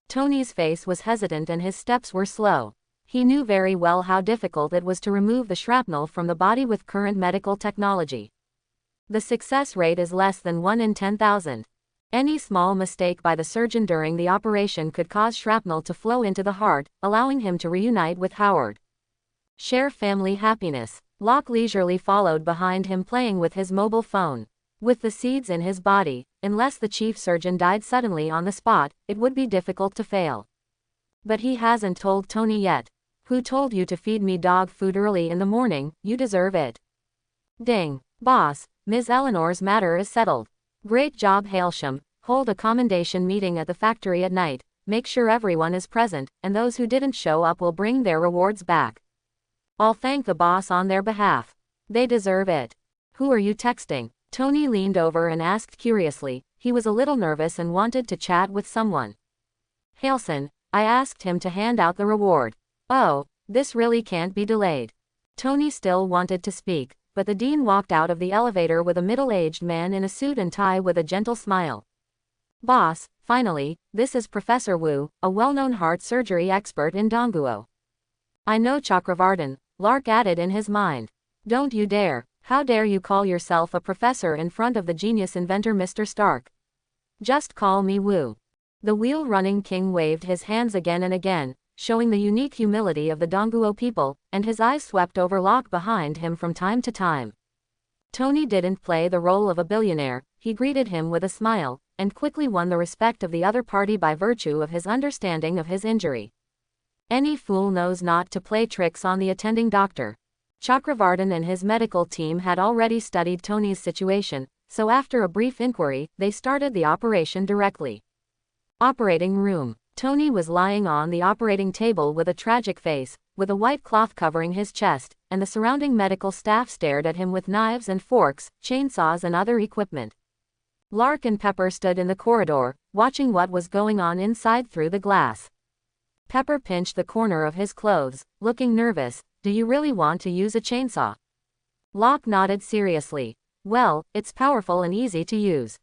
Tony's face was hesitant and his steps were slow. He knew very well how difficult it was to remove the shrapnel from the body with current medical technology. The success rate is less than 1 in 10,000. Any small mistake by the surgeon during the operation could cause shrapnel to flow into the heart, allowing him to reunite with Howard. Share family happiness. Locke leisurely followed behind him, playing with his mobile phone. With the seeds in his body, unless the chief surgeon died suddenly on the spot, it would be difficult to fail. But he hasn't told Tony yet. Who told you to feed me dog food early in the morning? You deserve it. Ding. Boss, Ms. Eleanor's matter is settled. Great job, Hailsham. Hold a commendation meeting at the factory at night, make sure everyone is present, and those who didn't show up will bring their rewards back. I'll thank the boss on their behalf. They deserve it. Who are you texting? Tony leaned over and asked curiously. He was a little nervous and wanted to chat with someone. Hailson, I asked him to hand out the reward. Oh, this really can't be delayed. Tony still wanted to speak, but the dean walked out of the elevator with a middle-aged man in a suit and tie with a gentle smile. "Boss, finally, this is Professor Wu, a well-known heart surgery expert in Dongguo." "I know Chakravartin," Lark added in his mind. "Don't you dare. How dare you call yourself a professor in front of the genius inventor Mr. Stark? Just call me Wu." The wheel-running king waved his hands again and again, showing the unique humility of the Dongguo people, and his eyes swept over Locke behind him from time to time. Tony didn't play the role of a billionaire, he greeted him with a smile, and quickly won the respect of the other party by virtue of his understanding of his injury. Any fool knows not to play tricks on the attending doctor. Chakravartin and his medical team had already studied Tony's situation, so after a brief inquiry, they started the operation directly. Operating room. Tony was lying on the operating table with a tragic face, with a white cloth covering his chest, and the surrounding medical staff stared at him with knives and forks, chainsaws and other equipment. Lark and Pepper stood in the corridor, watching what was going on inside through the glass. Pepper pinched the corner of his clothes, looking nervous. "Do you really want to use a chainsaw?" Locke nodded seriously. "Well, it's powerful and easy to use."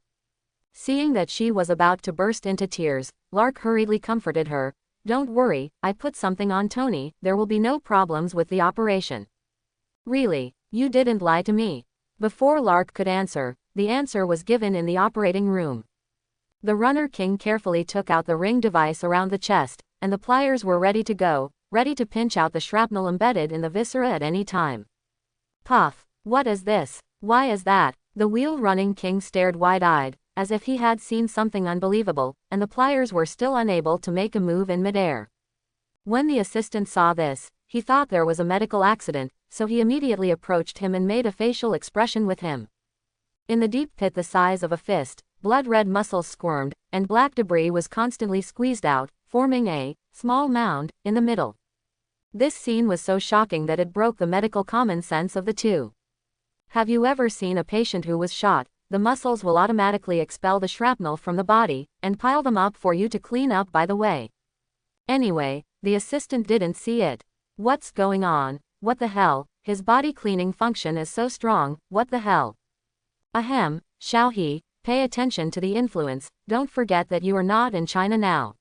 Seeing that she was about to burst into tears, Lark hurriedly comforted her. "Don't worry, I put something on Tony, there will be no problems with the operation." "Really? You didn't lie to me?" Before Lark could answer, the answer was given in the operating room. The Runner King carefully took out the ring device around the chest, and the pliers were ready to go, ready to pinch out the shrapnel embedded in the viscera at any time. Puff. "What is this? Why is that?" The wheel-running king stared wide-eyed, as if he had seen something unbelievable, and the pliers were still unable to make a move in midair. When the assistant saw this, he thought there was a medical accident, so he immediately approached him and made a facial expression with him. In the deep pit the size of a fist, blood-red muscles squirmed, and black debris was constantly squeezed out, forming a small mound in the middle. This scene was so shocking that it broke the medical common sense of the two. Have you ever seen a patient who was shot? The muscles will automatically expel the shrapnel from the body, and pile them up for you to clean up by the way. Anyway, the assistant didn't see it. What's going on? What the hell? His body cleaning function is so strong, what the hell? Ahem, Xiaohe, pay attention to the influence, don't forget that you are not in China now.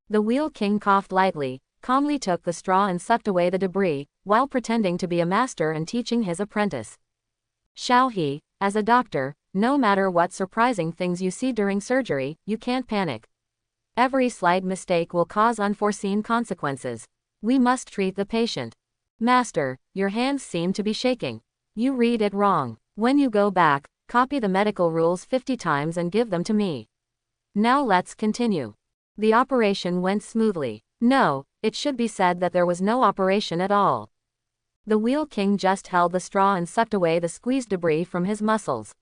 The Wheel King coughed lightly, calmly took the straw and sucked away the debris, while pretending to be a master and teaching his apprentice. Xiaohe, as a doctor, no matter what surprising things you see during surgery, you can't panic. Every slight mistake will cause unforeseen consequences. We must treat the patient. Master, your hands seem to be shaking. You read it wrong. When you go back, copy the medical rules 50 times and give them to me. Now let's continue. The operation went smoothly. No, it should be said that there was no operation at all. The Wheel King just held the straw and sucked away the squeezed debris from his muscles.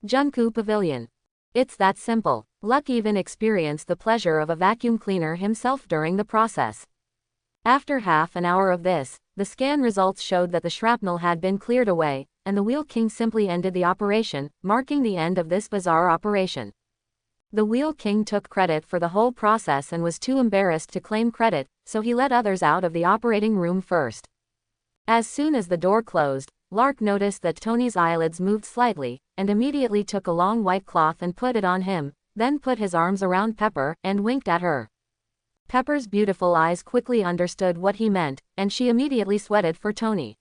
Junku Pavilion. It's that simple. Luck even experienced the pleasure of a vacuum cleaner himself during the process. After half an hour of this, the scan results showed that the shrapnel had been cleared away, and the Wheel King simply ended the operation, marking the end of this bizarre operation. The Wheel King took credit for the whole process and was too embarrassed to claim credit, so he let others out of the operating room first. As soon as the door closed, Lark noticed that Tony's eyelids moved slightly, and immediately took a long white cloth and put it on him, then put his arms around Pepper, and winked at her. Pepper's beautiful eyes quickly understood what he meant, and she immediately sweated for Tony.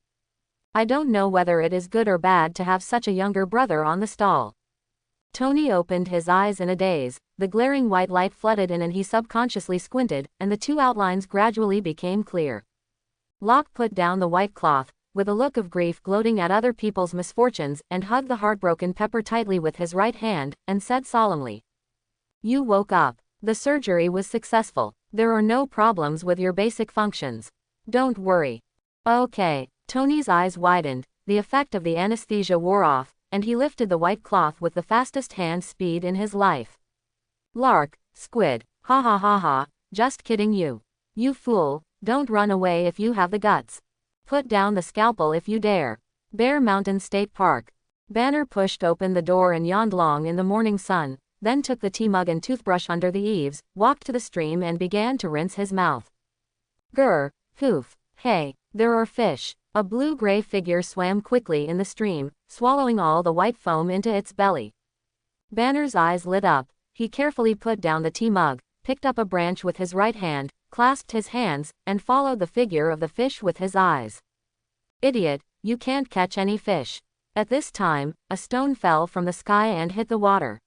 I don't know whether it is good or bad to have such a younger brother on the stall. Tony opened his eyes in a daze, the glaring white light flooded in and he subconsciously squinted, and the two outlines gradually became clear. Locke put down the white cloth, with a look of grief gloating at other people's misfortunes, and hugged the heartbroken Pepper tightly with his right hand, and said solemnly, "You woke up. The surgery was successful. There are no problems with your basic functions. Don't worry." Okay. Tony's eyes widened, the effect of the anesthesia wore off, and he lifted the white cloth with the fastest hand speed in his life. Lark, Squid, ha ha ha ha, just kidding you. You fool, don't run away if you have the guts. Put down the scalpel if you dare. Bear Mountain State Park. Banner pushed open the door and yawned long in the morning sun, then took the tea mug and toothbrush under the eaves, walked to the stream and began to rinse his mouth. Grr, poof, hey, there are fish. A blue-gray figure swam quickly in the stream, swallowing all the white foam into its belly. Banner's eyes lit up. He carefully put down the tea mug, picked up a branch with his right hand, clasped his hands, and followed the figure of the fish with his eyes. Idiot, you can't catch any fish. At this time, a stone fell from the sky and hit the water.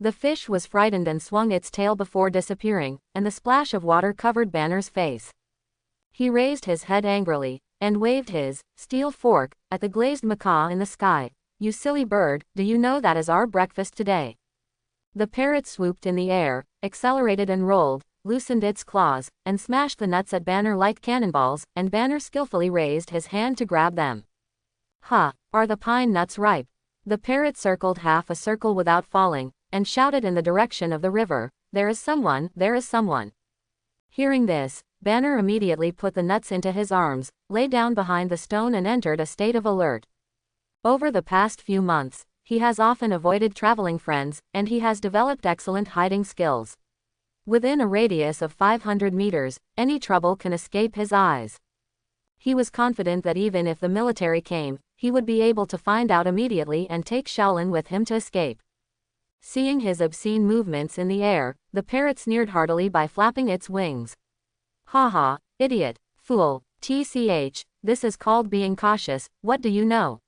The fish was frightened and swung its tail before disappearing, and the splash of water covered Banner's face. He raised his head angrily, and waved his steel fork at the glazed macaw in the sky. You silly bird, do you know that is our breakfast today? The parrot swooped in the air, accelerated and rolled, loosened its claws, and smashed the nuts at Banner like cannonballs, and Banner skillfully raised his hand to grab them. Ha! Are the pine nuts ripe? The parrot circled half a circle without falling, and shouted in the direction of the river, there is someone, there is someone. Hearing this, Banner immediately put the nuts into his arms, lay down behind the stone and entered a state of alert. Over the past few months, he has often avoided traveling friends, and he has developed excellent hiding skills. Within a radius of 500 meters, any trouble can escape his eyes. He was confident that even if the military came, he would be able to find out immediately and take Shaolin with him to escape. Seeing his obscene movements in the air, the parrot sneered heartily by flapping its wings. Ha ha, idiot, fool, tch, this is called being cautious, what do you know?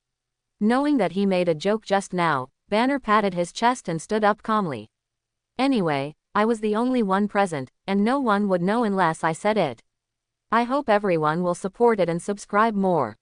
Knowing that he made a joke just now, Banner patted his chest and stood up calmly. Anyway, I was the only one present, and no one would know unless I said it. I hope everyone will support it and subscribe more.